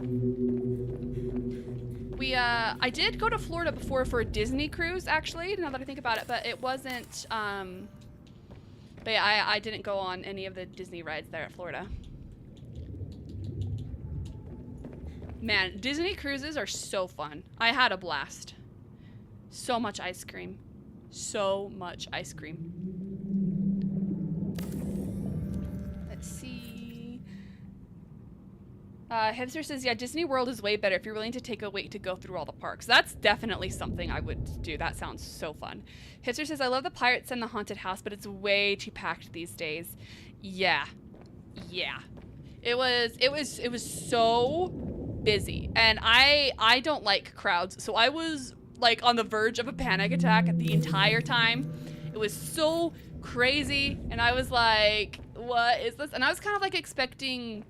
I did go to Florida before for a Disney cruise, actually, now that I think about it, but it wasn't, but yeah, I didn't go on any of the Disney rides there at Florida. Man, Disney cruises are so fun. I had a blast. So much ice cream. So much ice cream. Let's see. Hipster says, yeah, Disney World is way better if you're willing to take a wait to go through all the parks. That's definitely something I would do. That sounds so fun. Hipster says, I love the Pirates and the Haunted House, but it's way too packed these days. Yeah. Yeah. It was so busy. And I don't like crowds, so I was like on the verge of a panic attack the entire time. It was so crazy, and I was like, what is this? And I was kind of like expecting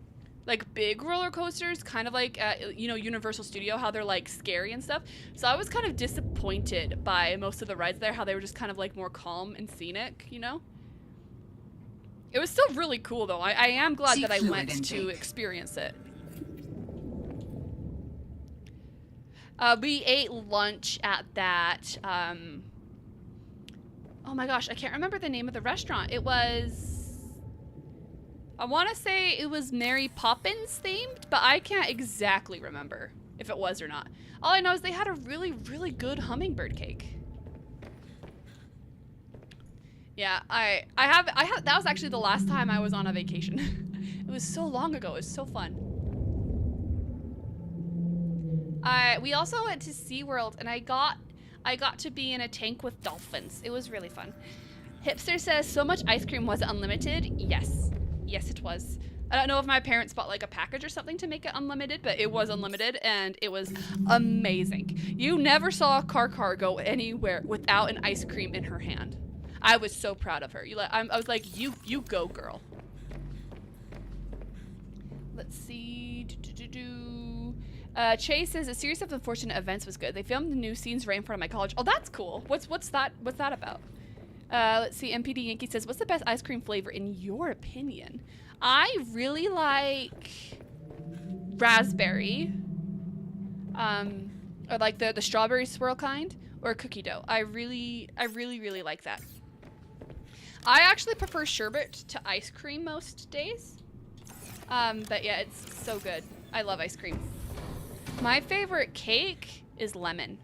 like big roller coasters, kind of like you know, Universal Studio, how they're like scary and stuff. So I was kind of disappointed by most of the rides there, how they were just kind of like more calm and scenic, you know? It was still really cool though. I am glad that I went to experience it. We ate lunch at that, oh my gosh, I can't remember the name of the restaurant. It was, I want to say it was Mary Poppins themed, but I can't exactly remember if it was or not. All I know is they had a really, really good hummingbird cake. Yeah, I have, that was actually the last time I was on a vacation. It was so long ago, it was so fun. We also went to SeaWorld and I got to be in a tank with dolphins. It was really fun. Hipster says, so much ice cream, was it unlimited? Yes. Yes, it was. I don't know if my parents bought like a package or something to make it unlimited, but it was unlimited and it was amazing. You never saw Car go anywhere without an ice cream in her hand. I was so proud of her. I was like, you go, girl. Let's see. Chase says, a series of unfortunate events was good. They filmed the new scenes right in front of my college. Oh, that's cool. What's that about? Let's see. MPD Yankee says, what's the best ice cream flavor in your opinion? I really like raspberry, or like the strawberry swirl kind, or cookie dough. I really like that. I actually prefer sherbet to ice cream most days. But yeah, it's so good. I love ice cream. My favorite cake is lemon.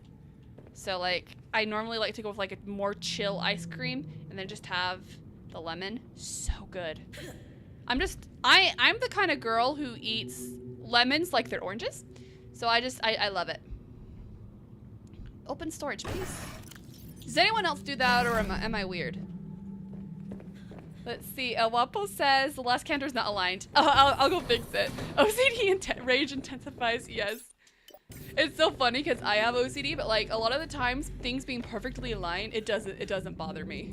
So like, I normally like to go with like a more chill ice cream and then just have the lemon. So good. I'm the kind of girl who eats lemons like they're oranges. So I love it. Open storage, please. Does anyone else do that, or am I weird? Let's see. El Wapo says the last counter's not aligned. Oh, I'll go fix it. OCD rage intensifies. Yes. It's so funny because I have OCD, but like a lot of the times, things being perfectly aligned, it doesn't bother me.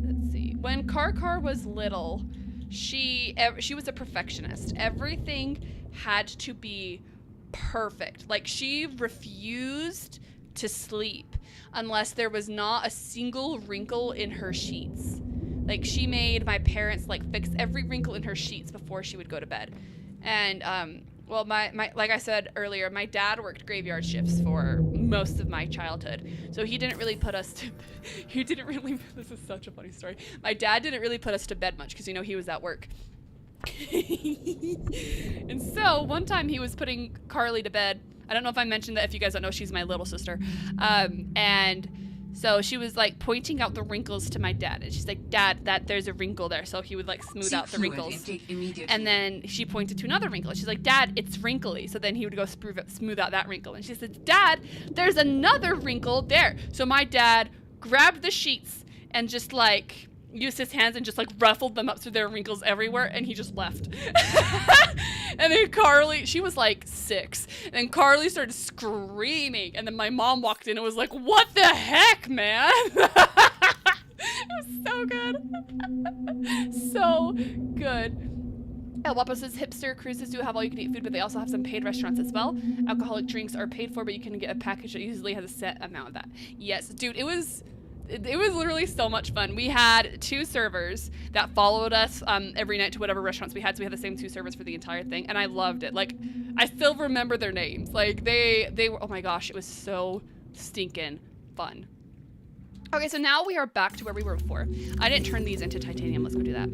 Let's see. When Car was little, she was a perfectionist. Everything had to be perfect. Like, she refused to sleep unless there was not a single wrinkle in her sheets. Like, she made my parents like fix every wrinkle in her sheets before she would go to bed. And well, my like I said earlier, my dad worked graveyard shifts for most of my childhood, so he didn't really put us to this is such a funny story. My dad didn't really put us to bed much because, you know, he was at work. And so one time he was putting Carly to bed. I don't know if I mentioned that. If you guys don't know, she's my little sister. And so she was like pointing out the wrinkles to my dad, and she's like, Dad, that there's a wrinkle there. So he would like smooth out the wrinkles. And then she pointed to another wrinkle. She's like, Dad, it's wrinkly. So then he would go smooth out that wrinkle. And she said, Dad, there's another wrinkle there. So my dad grabbed the sheets and just like used his hands and just like ruffled them up so there were wrinkles everywhere, and he just left. And then Carly, she was like 6, and Carly started screaming, and then my mom walked in and was like, what the heck, man? It was so good. So good. El Wapo says hipster cruises do have all you can eat food, but they also have some paid restaurants as well. Alcoholic drinks are paid for, but you can get a package that usually has a set amount of that. Yes, dude, it was literally so much fun. We had 2 servers that followed us every night to whatever restaurants we had, so we had the same 2 servers for the entire thing, and I loved it. Like, I still remember their names. Like, they were, oh my gosh, it was so stinking fun. Okay, so now we are back to where we were before. I didn't turn these into titanium. Let's go do that.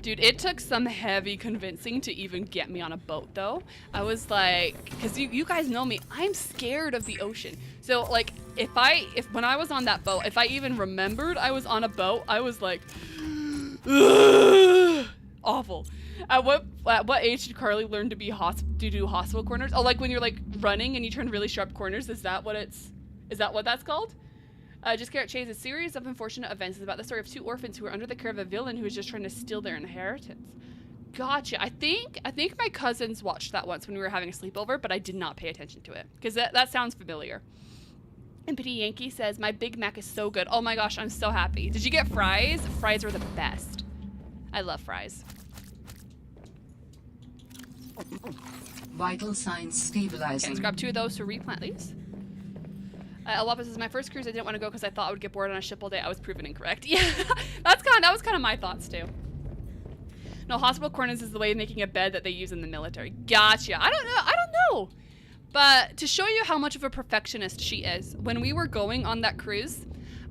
Dude, it took some heavy convincing to even get me on a boat, though. I was like, because you guys know me, I'm scared of the ocean. So, like, if when I was on that boat, if I even remembered I was on a boat, I was like, awful. At what age did Carly learn to do hospital corners? Oh, like when you're like running and you turn really sharp corners. Is that what that's called? Just Carrot Chase, a series of unfortunate events is about the story of 2 orphans who were under the care of a villain who was just trying to steal their inheritance. Gotcha. I think my cousins watched that once when we were having a sleepover, but I did not pay attention to it because that sounds familiar. Empty Yankee says, my Big Mac is so good. Oh my gosh, I'm so happy. Did you get fries? Fries are the best. I love fries. Vital signs Okay, stabilizing. let's grab 2 of those to replant these. Elwapa says, my first cruise, I didn't want to go because I thought I would get bored on a ship all day. I was proven incorrect. Yeah, that was kind of my thoughts too. No, hospital corners is the way of making a bed that they use in the military. Gotcha. I don't know. But to show you how much of a perfectionist she is, when we were going on that cruise,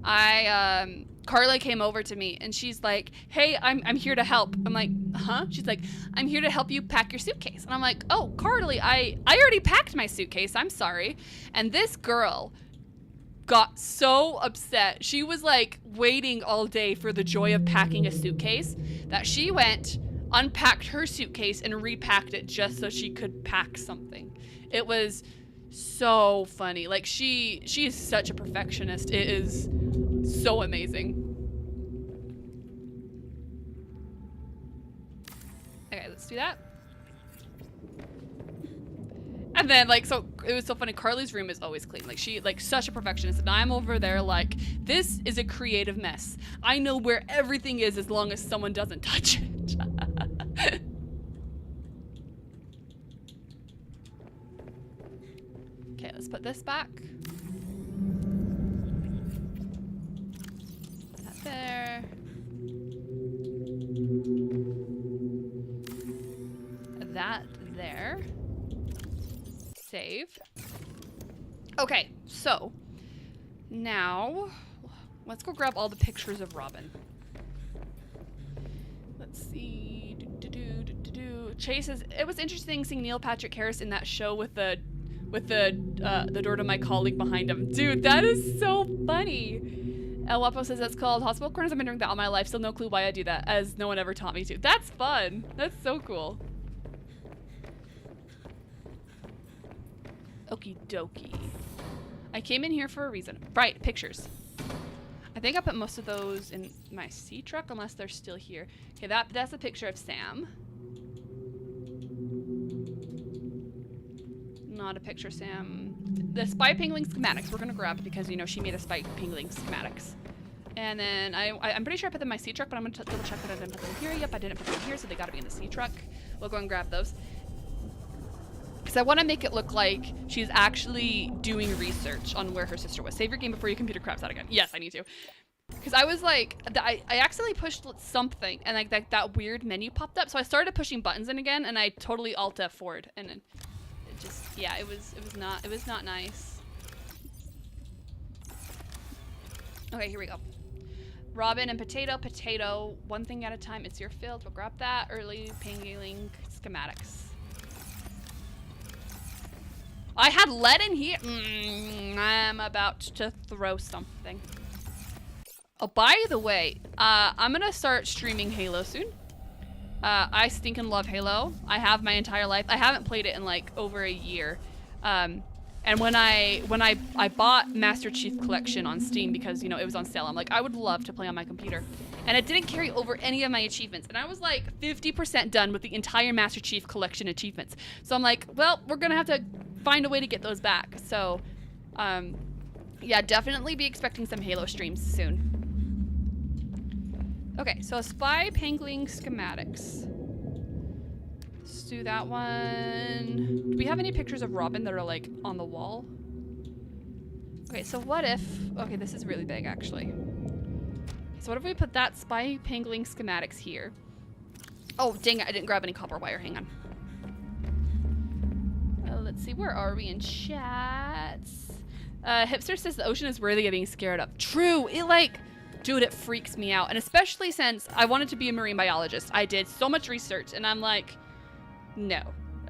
Carla came over to me and she's like, hey, I'm here to help. I'm like, huh? She's like, I'm here to help you pack your suitcase. And I'm like, oh, Carly, I already packed my suitcase. I'm sorry. And this girl got so upset. She was like waiting all day for the joy of packing a suitcase that she went, unpacked her suitcase and repacked it just so she could pack something. It was so funny. Like she is such a perfectionist. It is so amazing. Okay, let's do that. And then, like, so it was so funny. Carly's room is always clean. Like, she, like, such a perfectionist. And I'm over there, like, this is a creative mess. I know where everything is as long as someone doesn't touch it. Okay, let's put this back. That there. That there. Save. Okay, so now let's go grab all the pictures of Robin. Let's see. Chase says it was interesting seeing Neil Patrick Harris in that show with the door to my colleague behind him. Dude, that is so funny. El Wapo says that's called hospital corners. I've been doing that all my life. Still no clue why I do that, as no one ever taught me to. That's fun. That's so cool. Okie dokie. I came in here for a reason. Right, pictures. I think I put most of those in my sea truck, unless they're still here. Okay, that's a picture of Sam. Not a picture of Sam. The spy pingling schematics we're gonna grab because, you know, she made a spy pingling schematics. And then I'm pretty sure I put them in my sea truck, but I'm gonna double check that I didn't put them here. Yep, I didn't put them here, so they gotta be in the sea truck. We'll go and grab those. Because I want to make it look like she's actually doing research on where her sister was. Save your game before your computer craps out again. Yes, I need to. Because I was like, I accidentally pushed something, and like that weird menu popped up. So I started pushing buttons in again, and I totally Alt F4'd, and it just, yeah, it was not nice. Okay, here we go. Robin and potato, one thing at a time. It's your field. We'll grab that. Early pingling schematics. I had lead in here. I'm about to throw something. Oh, by the way, I'm gonna start streaming Halo soon. I stinking love Halo. I have my entire life. I haven't played it in like over a year. And when I bought Master Chief Collection on Steam because, you know, it was on sale, I'm like, I would love to play on my computer. And it didn't carry over any of my achievements. And I was like 50% done with the entire Master Chief Collection achievements. So I'm like, well, we're gonna have to find a way to get those back. So, yeah, definitely be expecting some Halo streams soon. Okay, so spy pangling schematics. Let's do that one. Do we have any pictures of Robin that are like on the wall? Okay, so what if, okay, this is really big actually. So what if we put that spy pangling schematics here? Oh, dang it, I didn't grab any copper wire, hang on. Let's see, where are we in chats? Hipster says the ocean is worthy of being scared of. True, it like, dude, it freaks me out. And especially since I wanted to be a marine biologist. I did so much research and I'm like, no.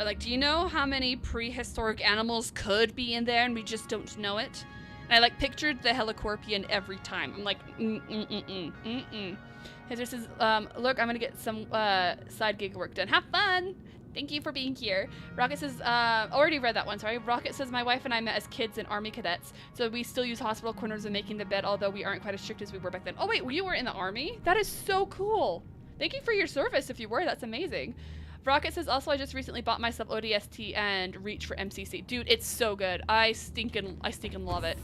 Like, do you know how many prehistoric animals could be in there and we just don't know it? And I like pictured the helicorpian every time. I'm like, Hipster says, look, I'm gonna get some side gig work done. Have fun! Thank you for being here. Rocket says, already read that one, sorry. Rocket says, my wife and I met as kids in Army cadets, so we still use hospital corners in making the bed, although we aren't quite as strict as we were back then. Oh wait, you were in the Army? That is so cool. Thank you for your service if you were, that's amazing. Rocket says, also, I just recently bought myself ODST and Reach for MCC. Dude, it's so good. I stinking love it.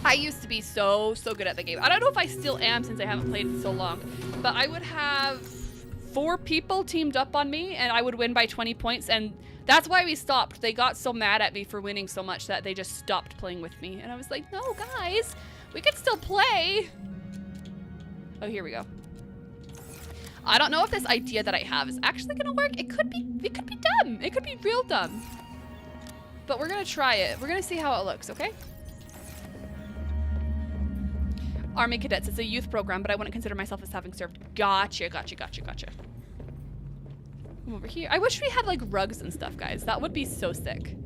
I used to be so good at the game. I don't know if I still am since I haven't played it so long, but I would have 4 people teamed up on me and I would win by 20 points, and that's why we stopped. They got so mad at me for winning so much that they just stopped playing with me. And I was like, no, guys, we can still play. Oh, here we go. I don't know if this idea that I have is actually gonna work. It could be dumb. It could be real dumb. But we're gonna try it. We're gonna see how it looks, okay? Army Cadets, it's a youth program, but I wouldn't consider myself as having served. Gotcha, gotcha, gotcha, gotcha. Come over here. I wish we had like rugs and stuff, guys. That would be so sick.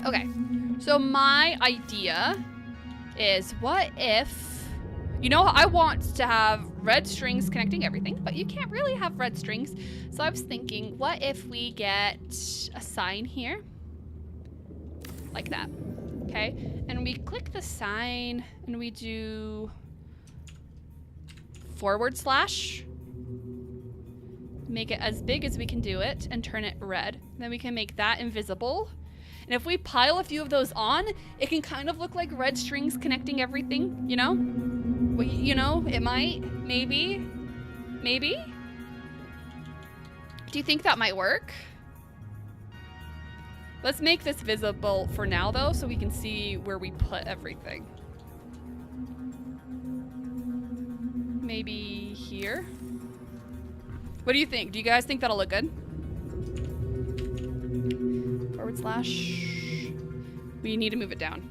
Okay, so my idea is, what if, you know, I want to have red strings connecting everything, but you can't really have red strings. So I was thinking, what if we get a sign here? Like that, okay? And we click the sign and we do /, make it as big as we can do it and turn it red. Then we can make that invisible. And if we pile a few of those on, it can kind of look like red strings connecting everything, you know? Well, you know, it might, maybe. Do you think that might work? Let's make this visible for now, though, so we can see where we put everything. Maybe here? What do you think? Do you guys think that'll look good? /. We need to move it down.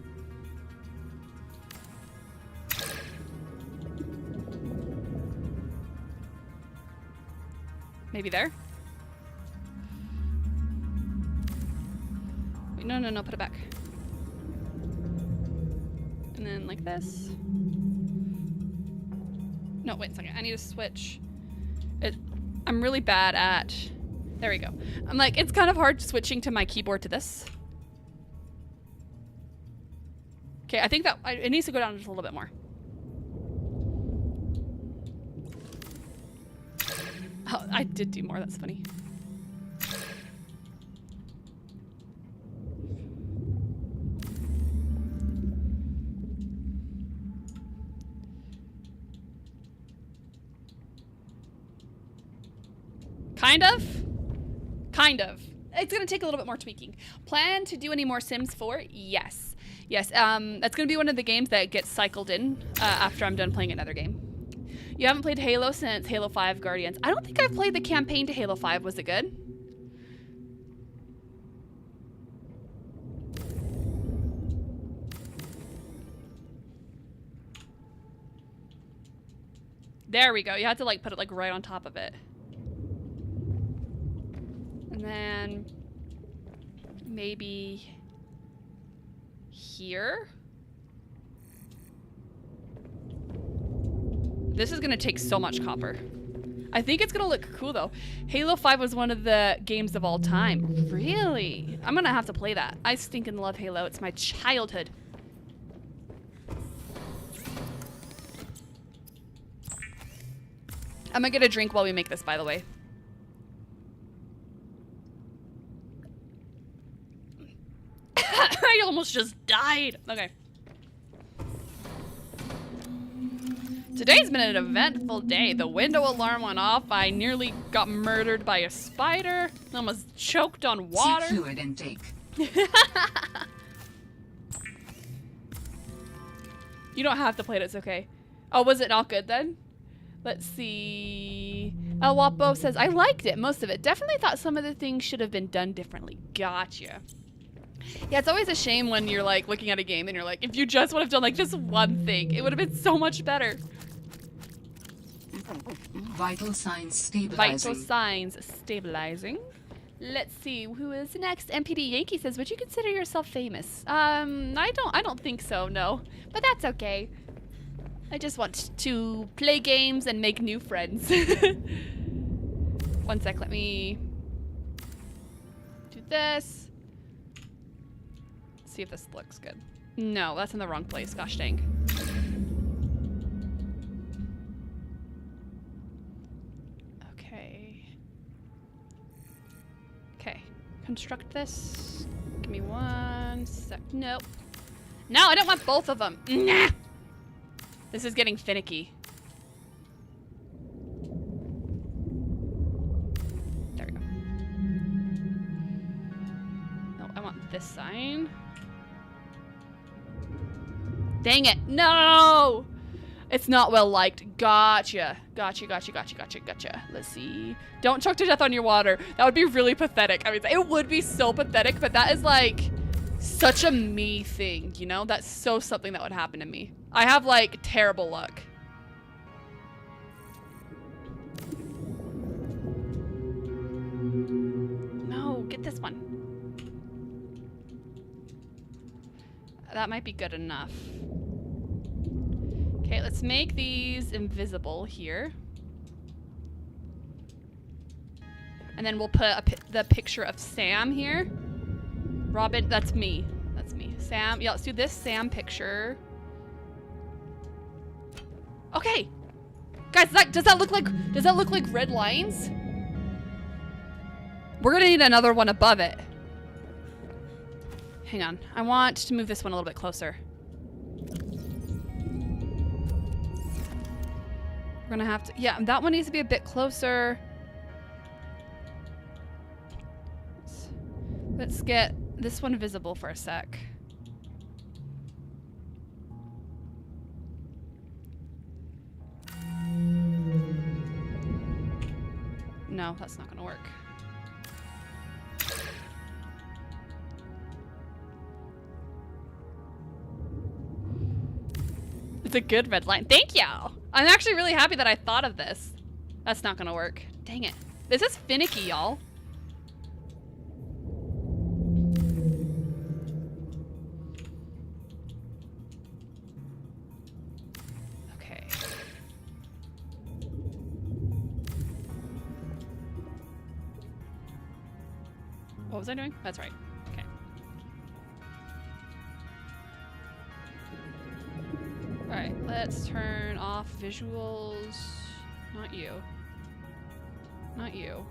Maybe there? Wait, no, put it back. And then like this. No, wait a second. I need to switch. I'm really bad at... There we go. I'm like, it's kind of hard switching to my keyboard to this. Okay, I think that it needs to go down just a little bit more. Oh, I did do more. That's funny. Kind of. It's gonna take a little bit more tweaking. Plan to do any more Sims 4? Yes. Yes, that's gonna be one of the games that gets cycled in after I'm done playing another game. You haven't played Halo since Halo 5 Guardians. I don't think I've played the campaign to Halo 5. Was it good? There we go. You have to like put it like right on top of it. And then maybe here. This is gonna take so much copper. I think it's gonna look cool though. Halo 5 was one of the games of all time. Really? I'm gonna have to play that. I stinking love Halo. It's my childhood. I'm gonna get a drink while we make this, by the way. I almost just died. Okay. Today's been an eventful day. The window alarm went off. I nearly got murdered by a spider. Almost choked on water. Seek fluid intake. You don't have to play it. It's okay. Oh, was it not good then? Let's see. El Wapo says, I liked it. Most of it. Definitely thought some of the things should have been done differently. Gotcha. Yeah, it's always a shame when you're like looking at a game and you're like, if you just would have done like this one thing, it would have been so much better. Vital signs stabilizing. Vital signs stabilizing. Let's see who is next. MPD Yankee says, would you consider yourself famous? I don't think so, no. But that's okay. I just want to play games and make new friends. One sec, let me do this. See if this looks good. No, that's in the wrong place. Gosh dang. Okay. Construct this. Give me 1 sec. Nope. No, I don't want both of them. Nah. This is getting finicky. this sign. Dang it. No! It's not well liked. Gotcha. Gotcha. Let's see. Don't choke to death on your water. That would be really pathetic. I mean, it would be so pathetic, but that is like such a me thing, you know? That's so something that would happen to me. I have like terrible luck. No, get this one. That might be good enough. Okay, let's make these invisible here. And then we'll put the picture of Sam here. Robin, that's me. That's me. Sam, yeah, let's do this Sam picture. Okay. Guys, does that look like red lines? We're gonna need another one above it. Hang on. I want to move this one a little bit closer. We're gonna have to, yeah, that one needs to be a bit closer. Let's get this one visible for a sec. No, that's not gonna work. It's a good red line. Thank you. I'm actually really happy that I thought of this. That's not gonna work. Dang it. This is finicky, y'all. Okay. What was I doing? That's right. Okay. Alright, let's turn off visuals. Not you. Not you.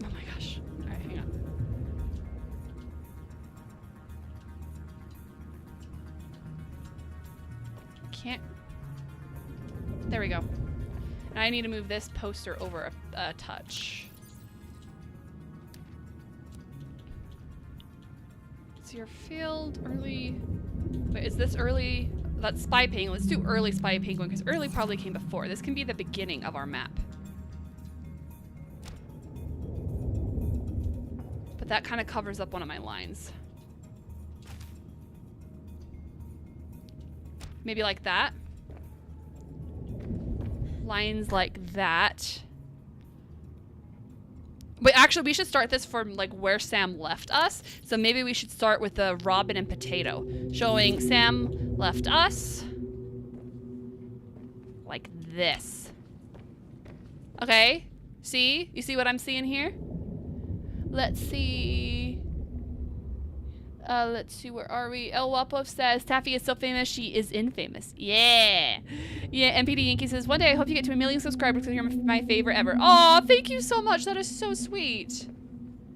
Oh my gosh. Alright, hang on. Can't. There we go. And I need to move this poster over a touch. So your field early. Wait, is this early? That's Spy Penguin. Let's do early Spy Penguin because early probably came before. This can be the beginning of our map. But that kind of covers up one of my lines. Maybe like that. Lines like that. Wait, actually, we should start this from like where Sam left us. So maybe we should start with the Robin and Potato, showing Sam left us like this. Okay, see? You see what I'm seeing here? Let's see. Let's see, where are we? El Wapo says, Taffy is so famous, she is infamous. Yeah. Yeah, MPD Yankee says, one day I hope you get to 1 million subscribers because you're my favorite ever. Oh, thank you so much. That is so sweet.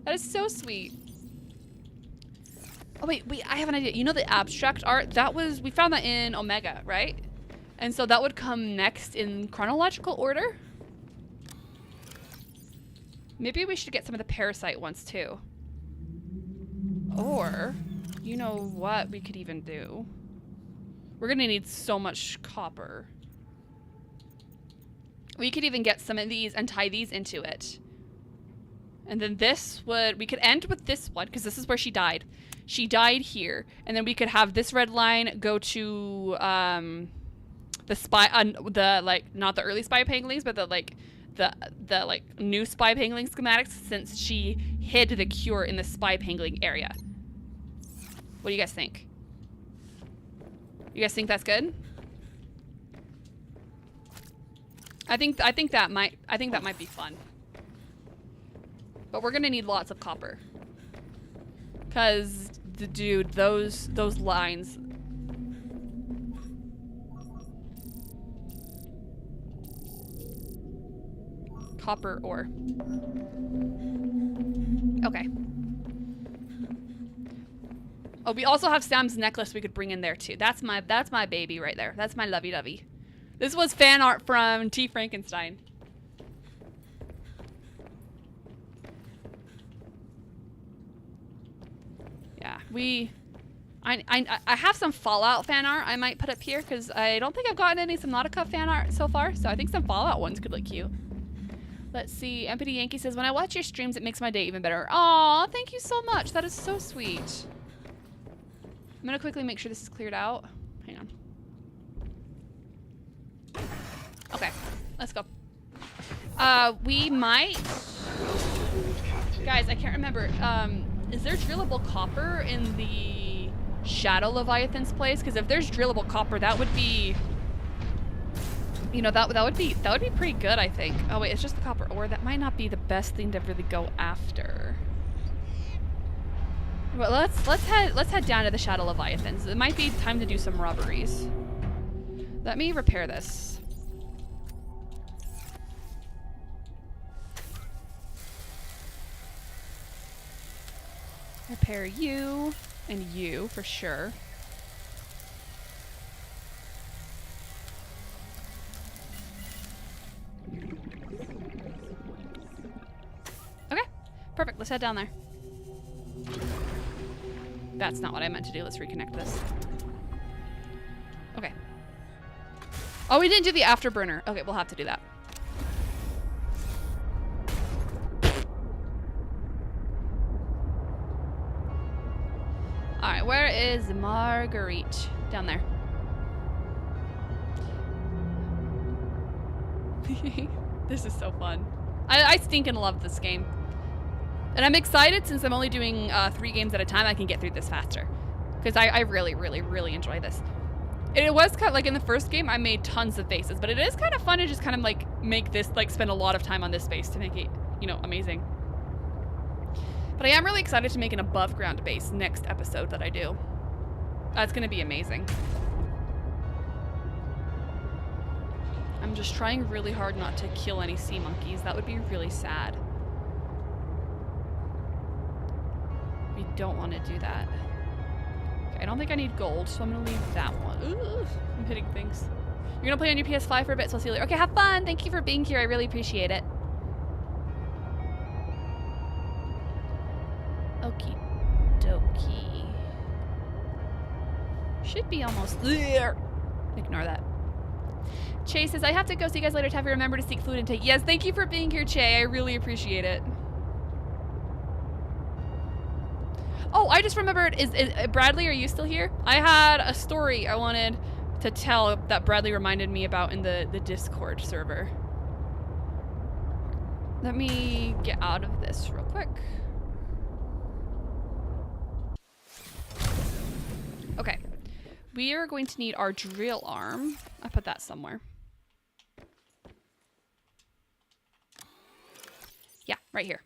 That is so sweet. Oh, wait, I have an idea. You know the abstract art? That was, we found that in Omega, right? And so that would come next in chronological order. Maybe we should get some of the parasite ones too. Or, you know what we could even do? We're gonna need so much copper. We could even get some of these and tie these into it. And then this would, we could end with this one, because this is where she died. She died here. And then we could have this red line go to the spy, the, like, not the early spy penguins, but the, like, the like new spy pangling schematics, since she hid the cure in the spy pangling area. What do you guys think? You guys think that's good? I think that might be fun. But we're gonna need lots of copper. Cause dude, those lines. Copper ore. Okay. Oh, we also have Sam's necklace we could bring in there too. That's my baby right there. That's my lovey-dovey. This was fan art from T. Frankenstein. Yeah, I have some Fallout fan art I might put up here because I don't think I've gotten any Subnautica fan art so far, so I think some Fallout ones could look cute. Let's see. Empty Yankee says, when I watch your streams, it makes my day even better. Aw, thank you so much. That is so sweet. I'm gonna quickly make sure this is cleared out. Hang on. Okay, let's go. We might... Guys, I can't remember. Is there drillable copper in the Shadow Leviathan's place? Because if there's drillable copper, that would be... You know, that would be pretty good, I think. Oh wait, it's just the copper ore. That might not be the best thing to really go after. Well, let's head down to the Shadow Leviathans. It might be time to do some robberies. Let me repair this. Repair you and you for sure. Okay, perfect. Let's head down there. That's not what I meant to do. Let's reconnect this. Okay. Oh, we didn't do the afterburner. Okay, we'll have to do that. All right, where is Marguerite? Down there. This is so fun. I stinking love this game. And I'm excited since I'm only doing 3 games at a time, I can get through this faster. Because I really, really, really enjoy this. And it was kind of like in the first game, I made tons of bases, but it is kind of fun to just kind of like make this, like spend a lot of time on this base to make it, you know, amazing. But I am really excited to make an above ground base next episode that I do. That's going to be amazing. I'm just trying really hard not to kill any sea monkeys. That would be really sad. We don't want to do that. Okay, I don't think I need gold, so I'm going to leave that one. Ooh, I'm hitting things. You're going to play on your PS5 for a bit, so I'll see you later. Okay, have fun. Thank you for being here. I really appreciate it. Okie dokie. Should be almost there. Ignore that. Che says, I have to go. See you guys later. Taffy, remember to seek food intake. Yes, thank you for being here, Che. I really appreciate it. Oh, I just remembered. Is Bradley, are you still here? I had a story I wanted to tell that Bradley reminded me about in the Discord server. Let me get out of this real quick. Okay. We are going to need our drill arm. I put that somewhere. Yeah, right here.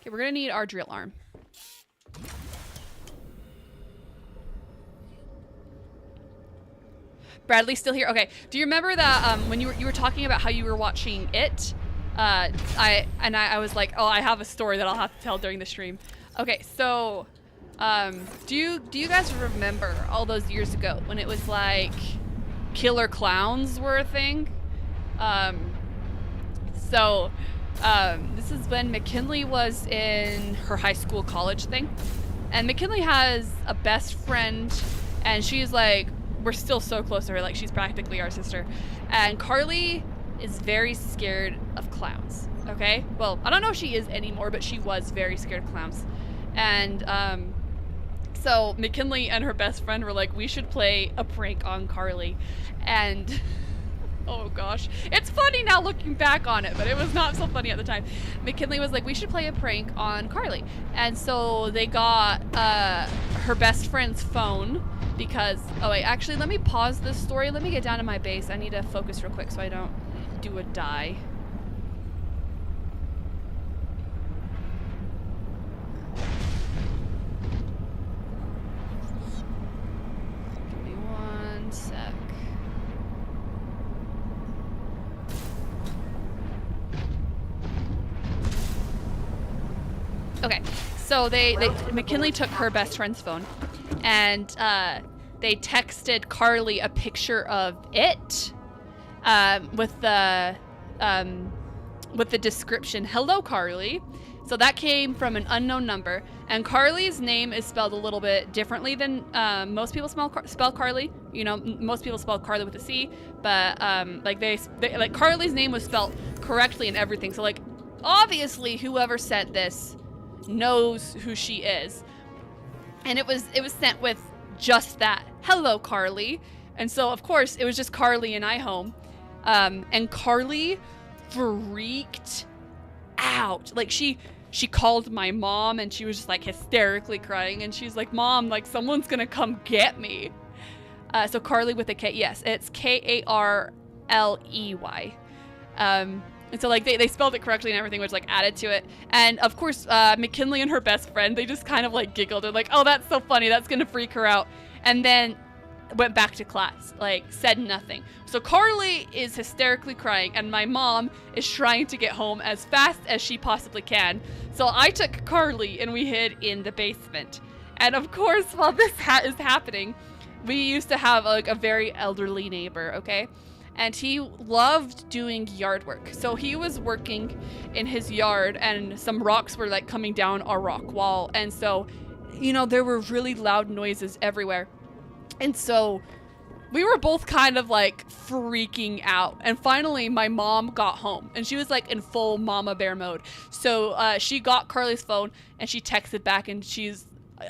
Okay, we're gonna need our drill arm. Bradley's still here. Okay. Do you remember that when you were talking about how you were watching it? I was like, oh, I have a story that I'll have to tell during the stream. Okay, so do you guys remember all those years ago when it was like killer clowns were a thing? This is when McKinley was in her high school college thing. And McKinley has a best friend, and she's like, we're still so close to her, like she's practically our sister. And Carly is very scared of clowns, okay? Well, I don't know if she is anymore, but she was very scared of clowns. And so McKinley and her best friend were like, we should play a prank on Carly. And oh gosh, it's funny now looking back on it, but it was not so funny at the time. McKinley was like, we should play a prank on Carly. And so they got her best friend's phone because, oh wait, actually let me pause this story. Let me get down to my base. I need to focus real quick so I don't do a die. Give me one sec. Okay, so McKinley took her best friend's phone, and they texted Carly a picture of it with the description, "Hello, Carly. So that came from an unknown number. And Carly's name is spelled a little bit differently than most people spell Carly. You know, most people spell Carly with a C, but like Carly's name was spelled correctly and everything. So like, obviously, whoever sent this knows who she is, and it was sent with just that. Hello, Carly. And so of course it was just Carly and I home, and Carly freaked out. Like she called my mom and she was just like hysterically crying, and she's like, Mom, like someone's gonna come get me. So Carly with a K, yes, it's Karley. And so like they spelled it correctly and everything, which like added to it. And of course, McKinley and her best friend, they just kind of like giggled and like, oh, that's so funny, that's gonna freak her out. And then went back to class, like said nothing. So Carly is hysterically crying and my mom is trying to get home as fast as she possibly can. So I took Carly and we hid in the basement. And of course, while this is happening, we used to have like a very elderly neighbor, okay? And he loved doing yard work. So he was working in his yard and some rocks were like coming down our rock wall. And so, you know, there were really loud noises everywhere. And so we were both kind of like freaking out. And finally my mom got home and she was like in full mama bear mode. So she got Carly's phone and she texted back, and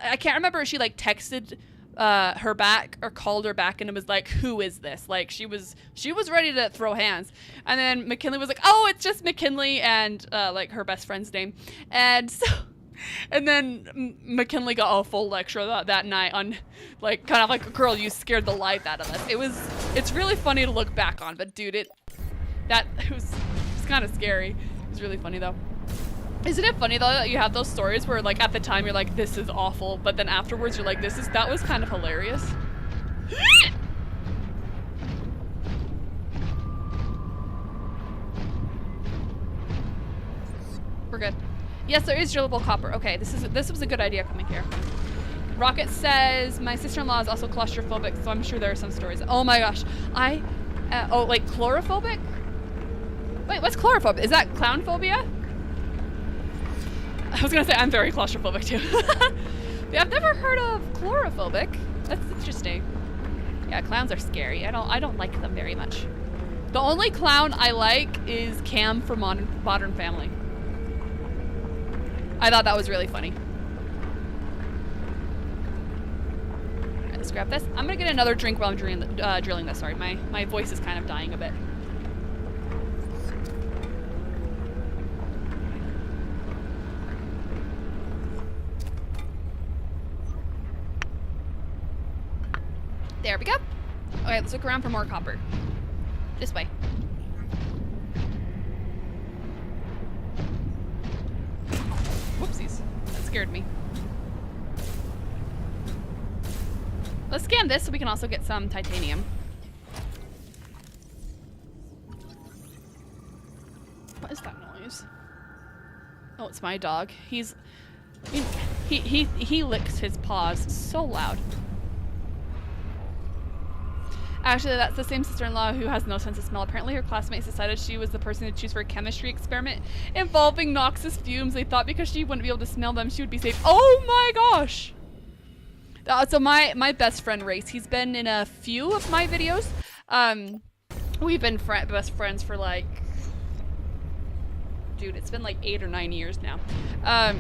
I can't remember if she like texted her back or called her back, and it was like, who is this? Like she was ready to throw hands. And then McKinley was like, oh, it's just McKinley, and like her best friend's name. And so, and then McKinley got a full lecture that night on like kind of like, girl, you scared the life out of us. It's really funny to look back on, but dude, it was kind of scary. It was really funny though. Isn't it funny though that you have those stories where like at the time you're like, this is awful, but then afterwards you're like, that was kind of hilarious. We're good. Yes, there is drillable copper. Okay, this was a good idea coming here. Rocket says, my sister-in-law is also claustrophobic, so I'm sure there are some stories. Oh my gosh. Like chlorophobic? Wait, what's chlorophobic? Is that clown phobia? I was gonna say I'm very claustrophobic too. Yeah, I've never heard of chlorophobic. That's interesting. Yeah, clowns are scary. I don't like them very much. The only clown I like is Cam from Modern Family. I thought that was really funny. Alright, let's grab this. I'm gonna get another drink while I'm drilling this. Sorry, my voice is kind of dying a bit. There we go. Okay, let's look around for more copper. This way. Whoopsies. That scared me. Let's scan this so we can also get some titanium. What is that noise? Oh, it's my dog. He licks his paws so loud. Actually, that's the same sister-in-law who has no sense of smell. Apparently, her classmates decided she was the person to choose for a chemistry experiment involving noxious fumes. They thought because she wouldn't be able to smell them, she would be safe. Oh my gosh! So my best friend, Race, he's been in a few of my videos. We've been best friends for like... Dude, it's been like 8 or 9 years now.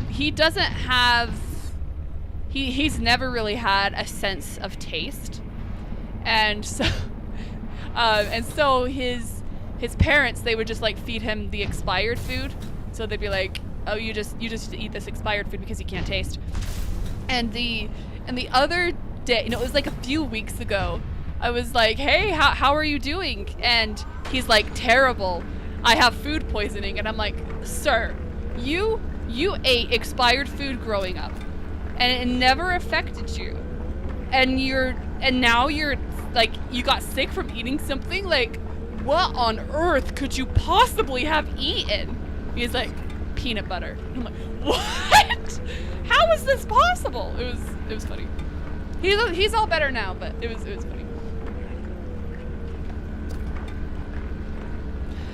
He doesn't have... He's never really had a sense of taste. And so his parents, they would just like feed him the expired food. So they'd be like, oh, you just eat this expired food because you can't taste. And the other day, it was like a few weeks ago, I was like, hey, how are you doing? And he's like, terrible. I have food poisoning. And I'm like, sir, you ate expired food growing up and it never affected you. And now you're like, you got sick from eating something? Like, what on earth could you possibly have eaten? He's like, peanut butter. I'm like, what? How is this possible? It was funny. He's all better now, but it was funny.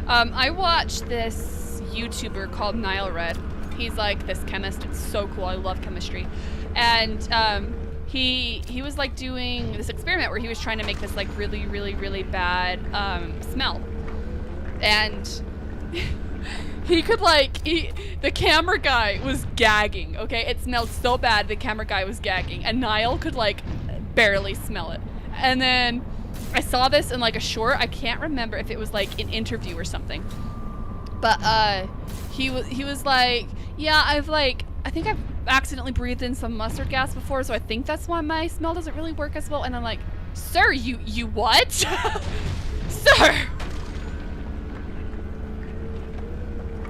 I watched this YouTuber called Nile Red. He's like this chemist. It's so cool. I love chemistry. And he was like doing this experiment where he was trying to make this like really, really, really bad smell. And he could like, the camera guy was gagging, okay? It smelled so bad, the camera guy was gagging. And Niall could like barely smell it. And then I saw this in like a short. I can't remember if it was like an interview or something. But he was like, yeah, I think I've accidentally breathed in some mustard gas before, so I think that's why my smell doesn't really work as well. And I'm like, sir, you what? Sir.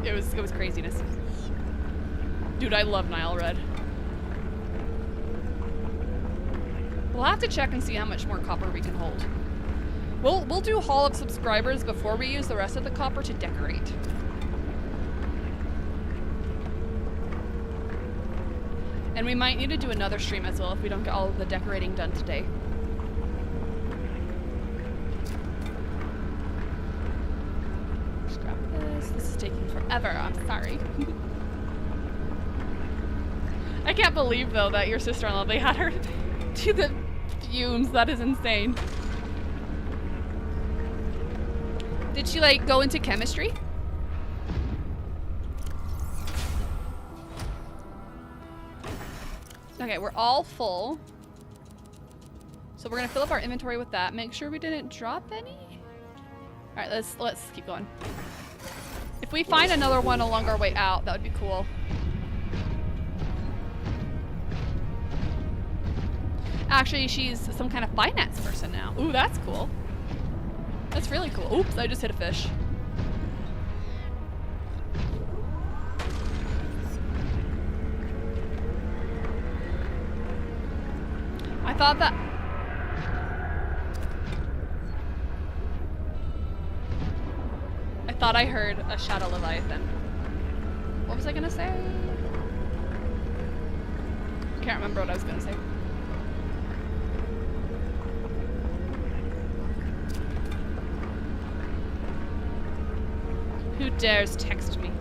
It was craziness. Dude, I love Nile Red. We'll have to check and see how much more copper we can hold. We'll do Hall of Subscribers before we use the rest of the copper to decorate. And we might need to do another stream as well if we don't get all of the decorating done today. Scrap this. This is taking forever. I'm sorry. I can't believe though that your sister-in-law, they had her do the fumes. That is insane. Did she like go into chemistry? Okay, we're all full. So we're gonna fill up our inventory with that. Make sure we didn't drop any. All right, let's keep going. If we find another one along our way out, that would be cool. Actually, she's some kind of finance person now. Ooh, that's cool. That's really cool. Oops, I just hit a fish. I thought that... I thought I heard a shadow Leviathan. What was I gonna say? I can't remember what I was gonna say. Who dares text me?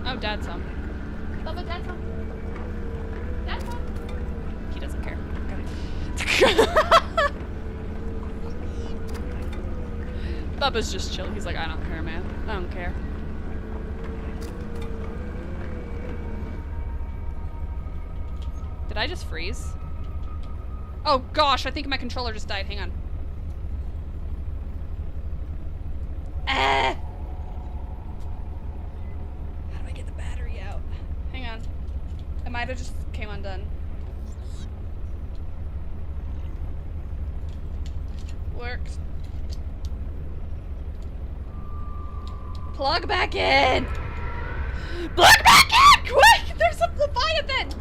Oh, Dad's home. Bubba, Dad's home. Dad's home. He doesn't care. Okay. Bubba's just chill. He's like, I don't care, man. I don't care. Did I just freeze? Oh gosh, I think my controller just died. Hang on. How do I get the battery out? Hang on. It might have just came undone. Works. Plug back in! Plug back in! Quick! There's a Leviathan!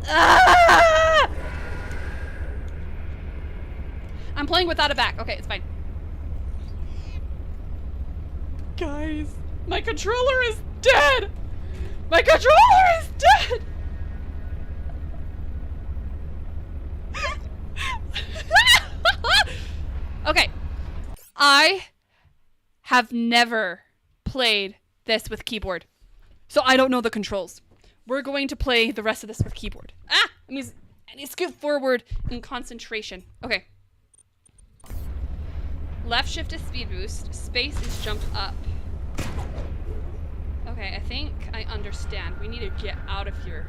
Ah! I'm playing without a back. Okay, it's fine. Guys, my controller is dead! My controller is dead! Okay. I have never played this with keyboard, so I don't know the controls. We're going to play the rest of this with keyboard. Ah! I need to scoot forward in concentration. Okay. Left shift is speed boost. Space is jump up. Okay, I think I understand. We need to get out of here.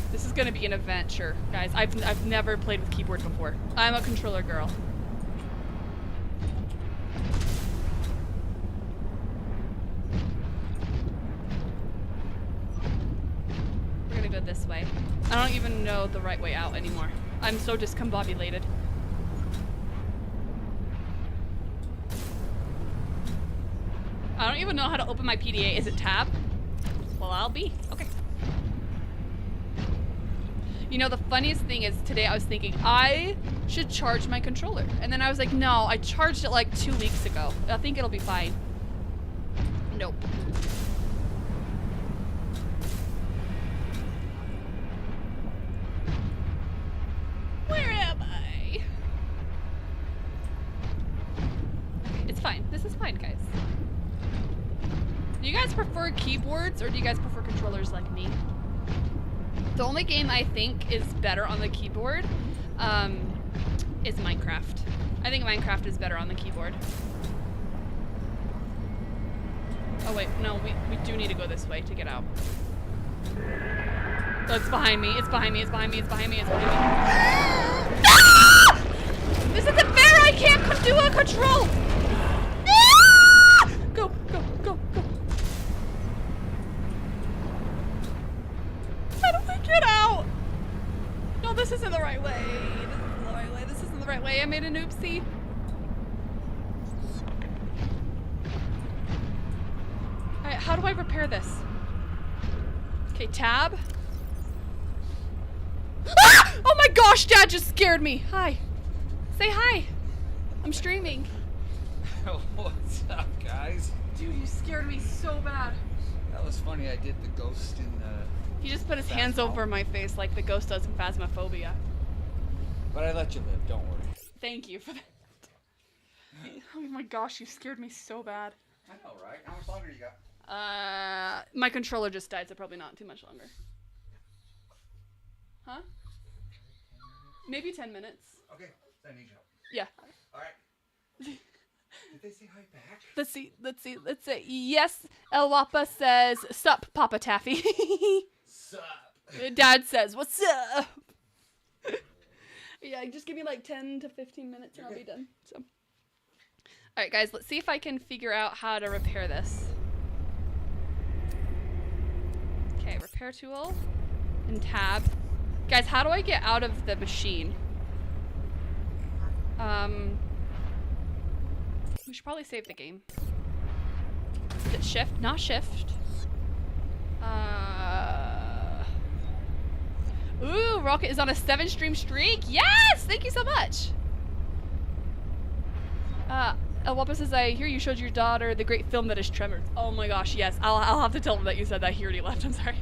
This is gonna be an adventure, guys. I've never played with keyboard before. I'm a controller girl. We're gonna go this way. I don't even know the right way out anymore. I'm so discombobulated. I don't even know how to open my PDA. Is it tab? Well, I'll be. Okay. You know, the funniest thing is today I was thinking I should charge my controller. And then I was like, no, I charged it like 2 weeks ago. I think it'll be fine. Nope. Where am I? Do you guys prefer keyboards or do you guys prefer controllers like me? The only game I think is better on the keyboard is Minecraft. I think Minecraft is better on the keyboard. Oh wait, no, we do need to go this way to get out. Oh, it's behind me, it's behind me, it's behind me, it's behind me, it's behind me. Ah! This isn't fair, I can't do a control! Ah! Go, go, go, go. How do I get out? No, this isn't the right way. This isn't the right way, this isn't the right way. I made an oopsie. Alright, how do I repair this? Okay, tab. Ah! Oh my gosh, Dad just scared me. Hi. Say hi. I'm streaming. What's up, guys? Dude, you scared me so bad. That was funny. I did the ghost in the... He just put his hands over my face like the ghost does in Phasmophobia. But I let you live, don't worry. Thank you for that. Oh my gosh, you scared me so bad. I know, right? How much longer you got? My controller just died, so probably not too much longer. Huh? Maybe 10 minutes. Okay, I need help. Yeah. Alright. Did they say hi back? Let's see. Yes, El Wapa says, sup, Papa Taffy. Sup? Dad says, what's up? Yeah, just give me like 10 to 15 minutes and I'll be done. So, alright guys, let's see if I can figure out how to repair this. Okay, repair tool and tab. Guys, how do I get out of the machine? We should probably save the game. Is it shift? Not shift. Ooh, Rocket is on a 7-stream streak. Yes! Thank you so much. El Wapa says, I hear you showed your daughter the great film that is Tremors. Oh my gosh, yes. I'll have to tell him that you said that. He already left. I'm sorry.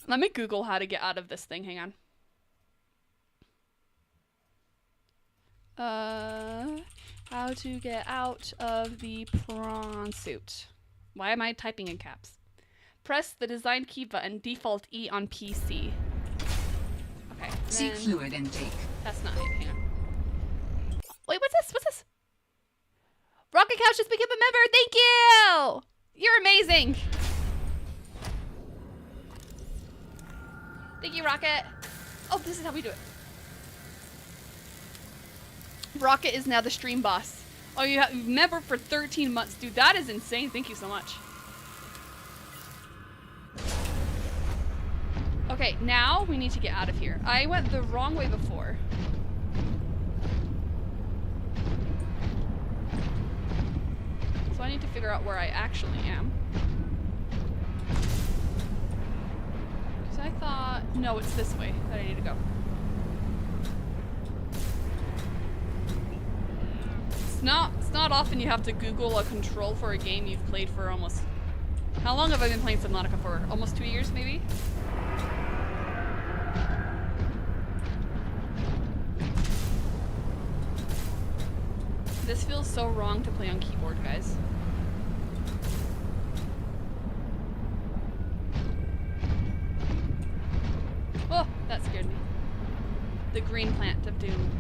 Let me Google how to get out of this thing. Hang on. How to get out of the prawn suit. Why am I typing in caps? Press the design key button, default E on PC. Okay. Seek fluid intake. That's not it. Hang on. Wait, what's this? What's this? Rocket Couch just became a member. Thank you! You're amazing. Thank you, Rocket. Oh, this is how we do it. Rocket is now the stream boss. Oh, you have member for 13 months. Dude, that is insane. Thank you so much. Okay, now we need to get out of here. I went the wrong way before. So I need to figure out where I actually am. Because I thought... No, it's this way that I need to go. It's not often you have to Google a control for a game you've played for almost... How long have I been playing Subnautica for? Almost 2 years, maybe? This feels so wrong to play on keyboard, guys. Oh, that scared me. The green plant of doom.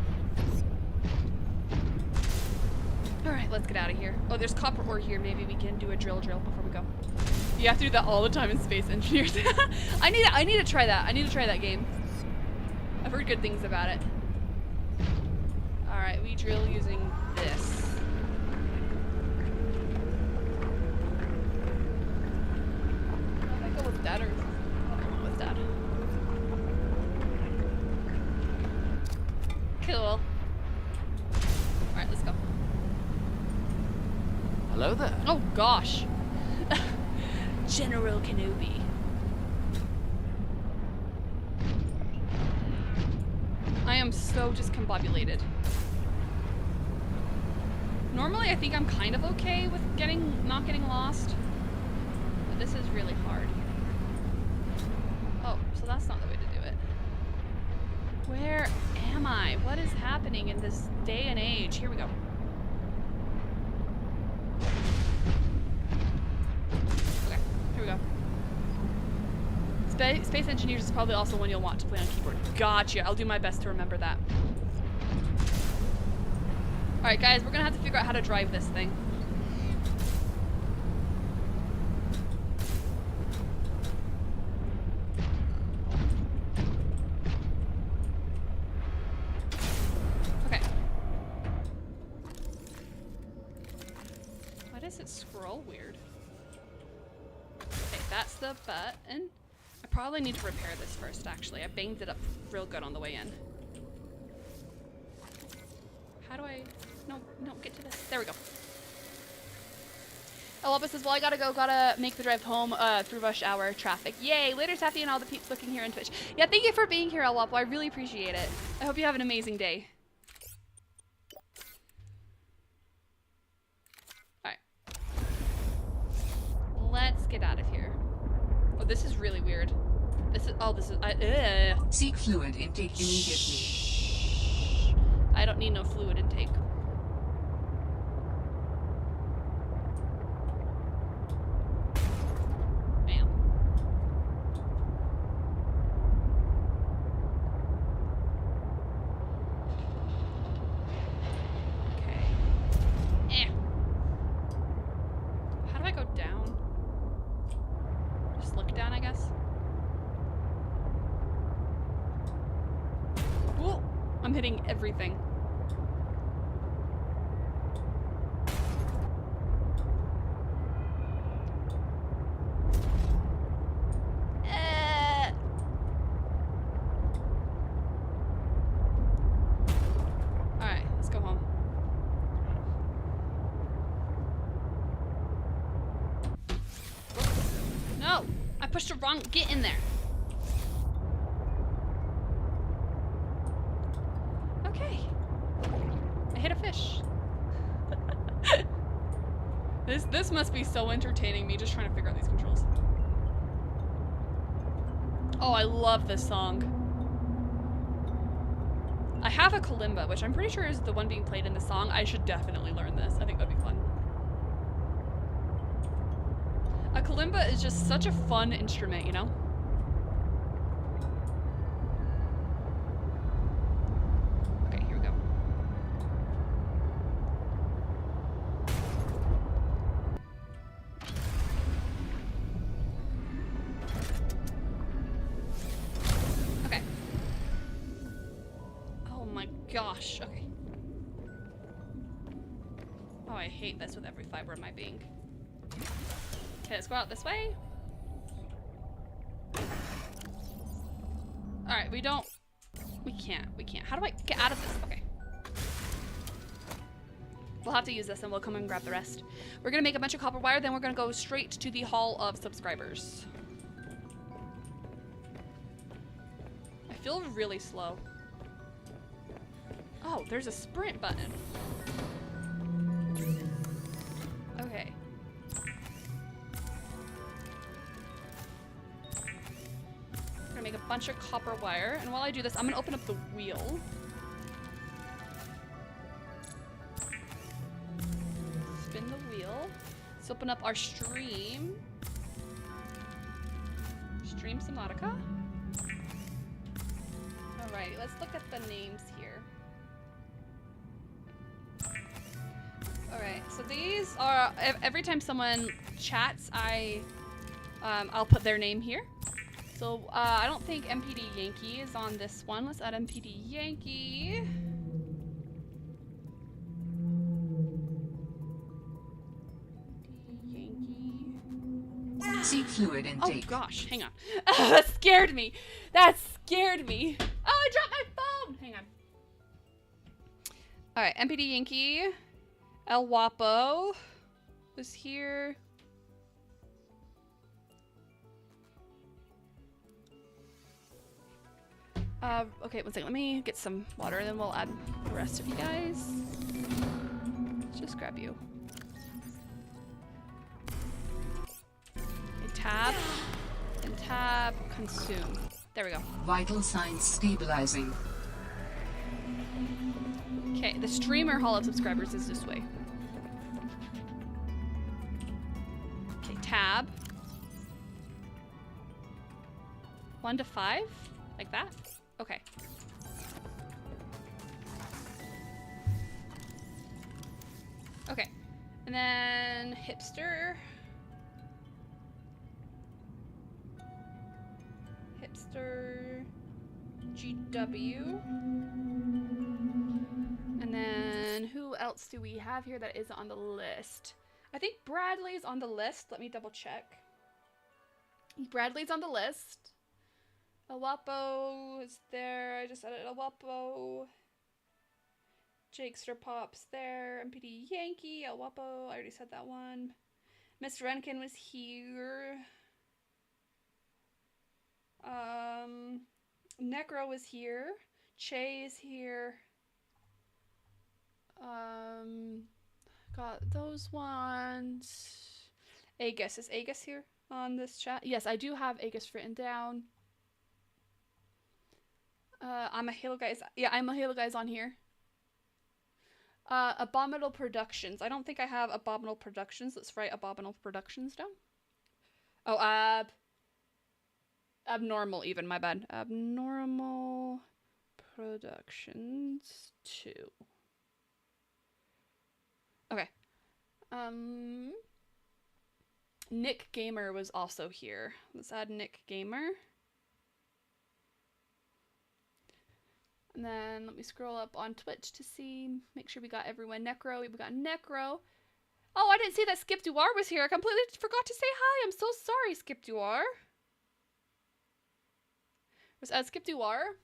Alright, let's get out of here. Oh, there's copper ore here. Maybe we can do a drill before we go. You have to do that all the time in Space Engineers. I need to try that. I need to try that game. I've heard good things about it. Alright, we drill using this. Should I go with that or with that? Cool. Alright, let's go. Hello there. Oh gosh. General Kenobi. I am so discombobulated. Normally I think I'm kind of okay with not getting lost. But this is really hard. Oh, so that's not the way to do it. Where am I? What is happening in this day and age? Here we go. Space Engineers is probably also one you'll want to play on keyboard. Gotcha. I'll do my best to remember that. Alright, guys, we're gonna have to figure out how to drive this thing. Okay. Why does it scroll weird? Okay, that's the button. I probably need to repair this first, actually. I banged it up real good on the way in. How do I... No, get to this. There we go. Elapa says, well, I gotta go. Gotta make the drive home through rush hour traffic. Yay! Later, Taffy and all the peeps looking here on Twitch. Yeah, thank you for being here, Elwapo. I really appreciate it. I hope you have an amazing day. Alright. Let's get out of here. Oh, this is really weird. This is... Oh, this is... Seek fluid intake immediately. Shh. I don't need no fluid intake. Bam. Okay. How do I go down? Just look down, I guess. Ooh, I'm hitting everything. Alright, let's go home. No! I pushed the wrong... Get in there! Okay. I hit a fish. This must be so entertaining, me just trying to figure out these controls. Oh, I love this song. I have a kalimba, which I'm pretty sure is the one being played in the song. I should definitely learn this. I think that'd be fun. A kalimba is just such a fun instrument, you know? Okay, here we go. Okay. Oh my gosh, okay. Oh, I hate this with every fiber of my being. Okay, let's go out this way. Alright, we can't. How do I get out of this? Okay. We'll have to use this and we'll come and grab the rest. We're gonna make a bunch of copper wire, then we're gonna go straight to the Hall of Subscribers. I feel really slow. Oh, there's a sprint button. Okay. Make a bunch of copper wire, and while I do this, I'm gonna open up the wheel. Spin the wheel. Let's open up our stream. Stream Subnautica. Alright, let's look at the names here. Alright, so these are every time someone chats, I'll put their name here. So, I don't think MPD Yankee is on this one. Let's add MPD Yankee. Seek fluid Oh intake. gosh, hang on. That scared me. That scared me. Oh, I dropped my phone. Hang on. All right, MPD Yankee. El Wapo was here. Okay, one second. Let me get some water, and then we'll add the rest of you guys. Let's just grab you. Okay, tab, and tab, consume. There we go. Vital signs stabilizing. Okay, the streamer Hall of Subscribers is this way. Okay, tab. 1 to 5? Like that? Okay. Okay. And then hipster. Hipster. GW. And then who else do we have here that is on the list? I think Bradley's on the list. Let me double check. Bradley's on the list. Awapo is there. I just added Awapo. Jakester Pop's there. MPD Yankee. Awapo. I already said that one. Miss Renkin was here. Necro was here. Che is here. Got those ones. Agus. Is Agus here on this chat? Yes, I do have Agus written down. I'm a Halo Guys. Yeah, I'm a Halo Guys on here. Abominable Productions. I don't think I have Abominable Productions. Let's write Abominable Productions down. Oh, Abnormal even, my bad. Abnormal Productions 2. Okay. Nick Gamer was also here. Let's add Nick Gamer. And then let me scroll up on Twitch to see, make sure we got everyone. Necro, we got Necro. Oh, I didn't see that Skip Duar was here. I completely forgot to say hi. I'm so sorry, Skip Duar. Was Skip Duar?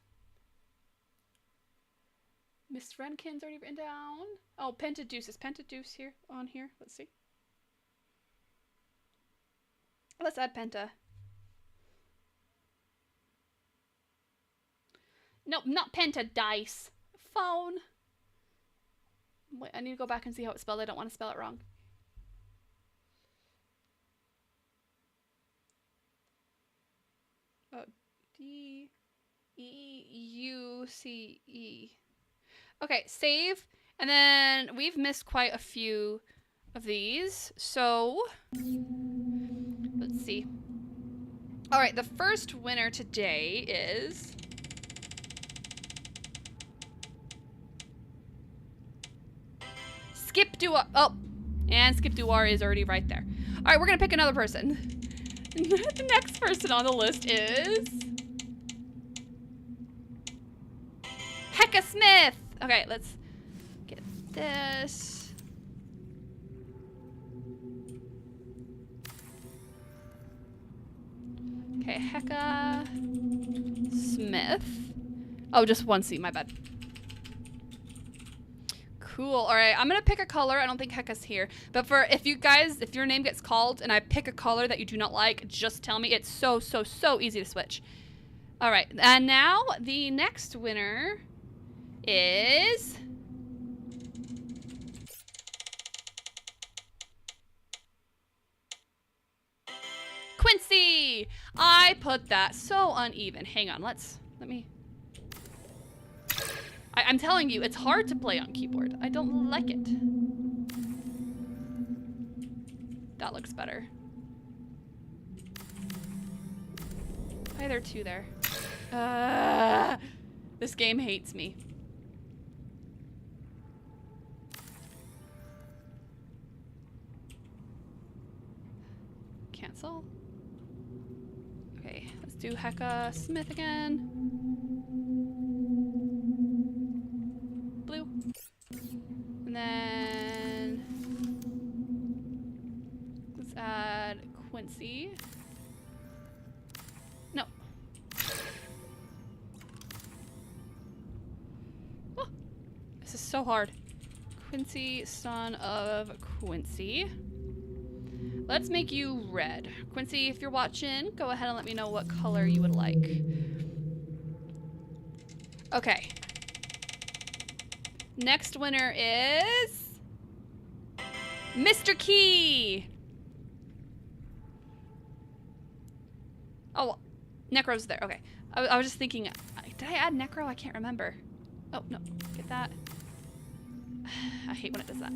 Miss Renkin's already written down. Oh, Pentadeuce. Is Pentadeuce here on here? Let's see. Let's add Penta. Nope, not Penta, Dice. Phone. Wait, I need to go back and see how it's spelled. I don't want to spell it wrong. Oh, D-E-U-C-E. Okay, save. And then we've missed quite a few of these. So, let's see. All right, the first winner today is... Skip Duar. Oh, and Skip Duar is already right there. All right, we're going to pick another person. The next person on the list is... Hecka Smith. Okay, let's get this. Okay, Hecka Smith. Oh, just one C, my bad. Cool. All right, I'm gonna pick a color. I don't think Hecka's here, but if your name gets called and I pick a color that you do not like, just tell me. It's so easy to switch. All right, and now the next winner is Quincy. I put that so uneven. Hang on, let me. I'm telling you, it's hard to play on keyboard. I don't like it. That looks better. Why are there two there? This game hates me. Cancel. Okay, let's do Hecka Smith again. Blue. And then let's add Quincy. No. Oh, this is so hard. Quincy, son of Quincy. Let's make you red. Quincy, if you're watching, go ahead and let me know what color you would like. Okay. Next winner is Mr. Key. Oh, Necro's there. Okay. I was just thinking, did I add Necro? I can't remember. Oh, no. Get that. I hate when it does that.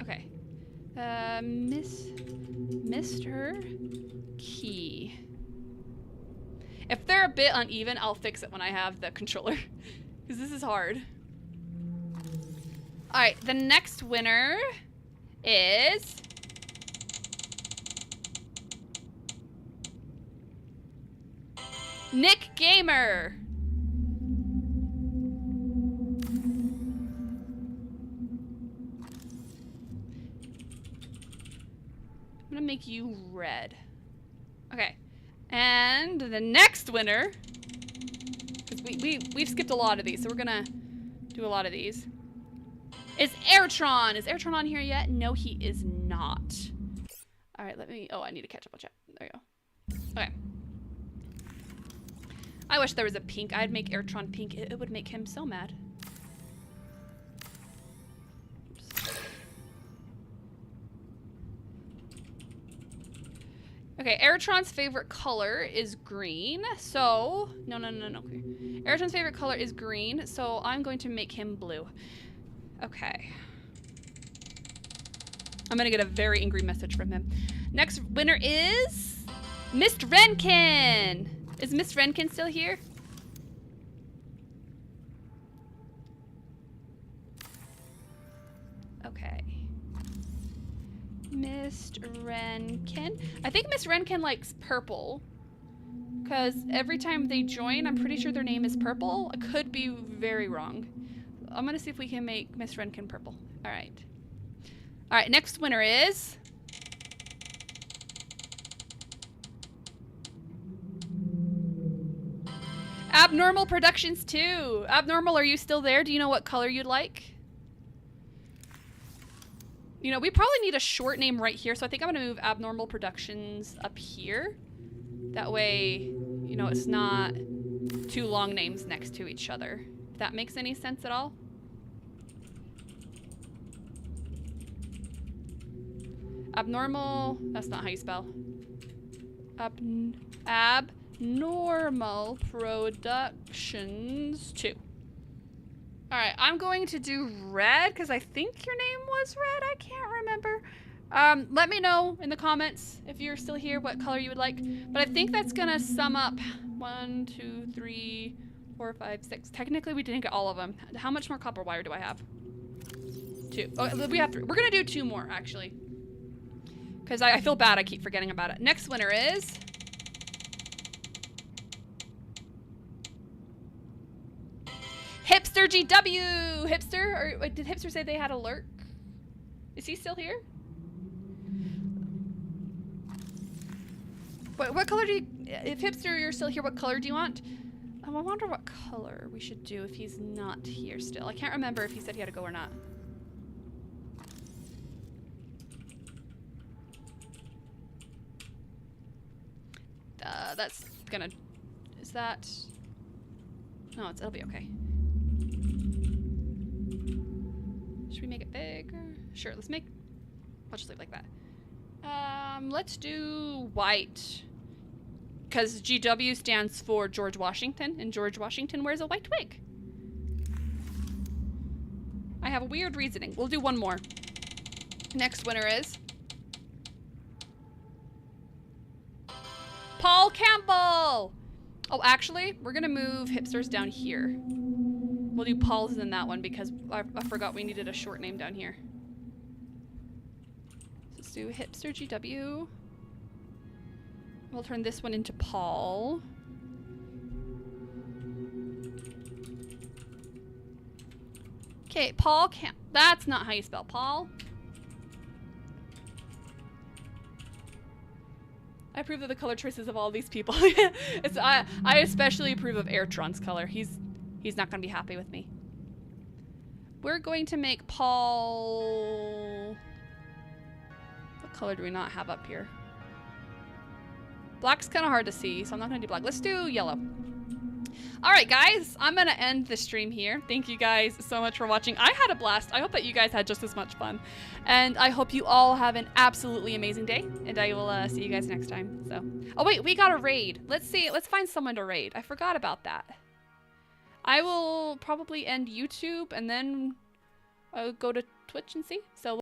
Okay. Mr. Key. If they're a bit uneven, I'll fix it when I have the controller. Because this is hard. Alright, the next winner is... Nick Gamer. I'm gonna make you red. Okay. And the next winner, because we've skipped a lot of these, so we're gonna do a lot of these, is Airtron. Is Airtron on here yet? No, he is not. All right, let me, oh, I need to catch up on chat. There we go. Okay. I wish there was a pink. I'd make Airtron pink. It would make him so mad. Okay, Airtron's favorite color is green, so... No. Okay. Airtron's favorite color is green, so I'm going to make him blue. Okay. I'm gonna get a very angry message from him. Next winner is... Mist Renkin! Is Mist Renkin still here? Okay. Mist Renkin. I think Mist Renkin likes purple. Because every time they join, I'm pretty sure their name is purple. I could be very wrong. I'm gonna see if we can make Mist Renkin purple. Alright. Alright, next winner is... Abnormal Productions 2. Abnormal, are you still there? Do you know what color you'd like? You know, we probably need a short name right here, so I think I'm gonna move Abnormal Productions up here. That way, you know, it's not two long names next to each other. If that makes any sense at all. Abnormal, that's not how you spell. Abnormal Productions 2. Alright, I'm going to do red because I think your name was red. I can't remember. Let me know in the comments if you're still here what color you would like. But I think that's gonna sum up 1, 2, 3, 4, 5, 6. Technically, we didn't get all of them. How much more copper wire do I have? 2. Oh, we have 3. We're gonna do 2 more, actually. Because I feel bad I keep forgetting about it. Next winner is... Hipster GW! Hipster? Or did Hipster say they had a lurk? Is he still here? What color do you... If Hipster, you're still here, what color do you want? I wonder what color we should do if he's not here still. I can't remember if he said he had to go or not. That's gonna... Is that... No, it'll be okay. Should we make it bigger? Sure, let's make... I'll just leave it like that. Let's do white. Because GW stands for George Washington, and George Washington wears a white wig. I have a weird reasoning. We'll do one more. Next winner is... Paul Campbell! Oh, actually, we're gonna move Hipsters down here. We'll do Paul's in that one because I forgot we needed a short name down here. So let's do Hipster GW. We'll turn this one into Paul. Okay, Paul Camp. That's not how you spell Paul. I approve of the color choices of all these people. I especially approve of Airtron's color. He's not gonna be happy with me. We're going to make Paul... What color do we not have up here? Black's kind of hard to see, so I'm not gonna do black. Let's do yellow. Alright guys, I'm gonna end the stream here. Thank you guys so much for watching. I had a blast. I hope that you guys had just as much fun. And I hope you all have an absolutely amazing day. And I will see you guys next time. So, oh wait, we got a raid. Let's see, let's find someone to raid. I forgot about that. I will probably end YouTube and then go to Twitch and see. So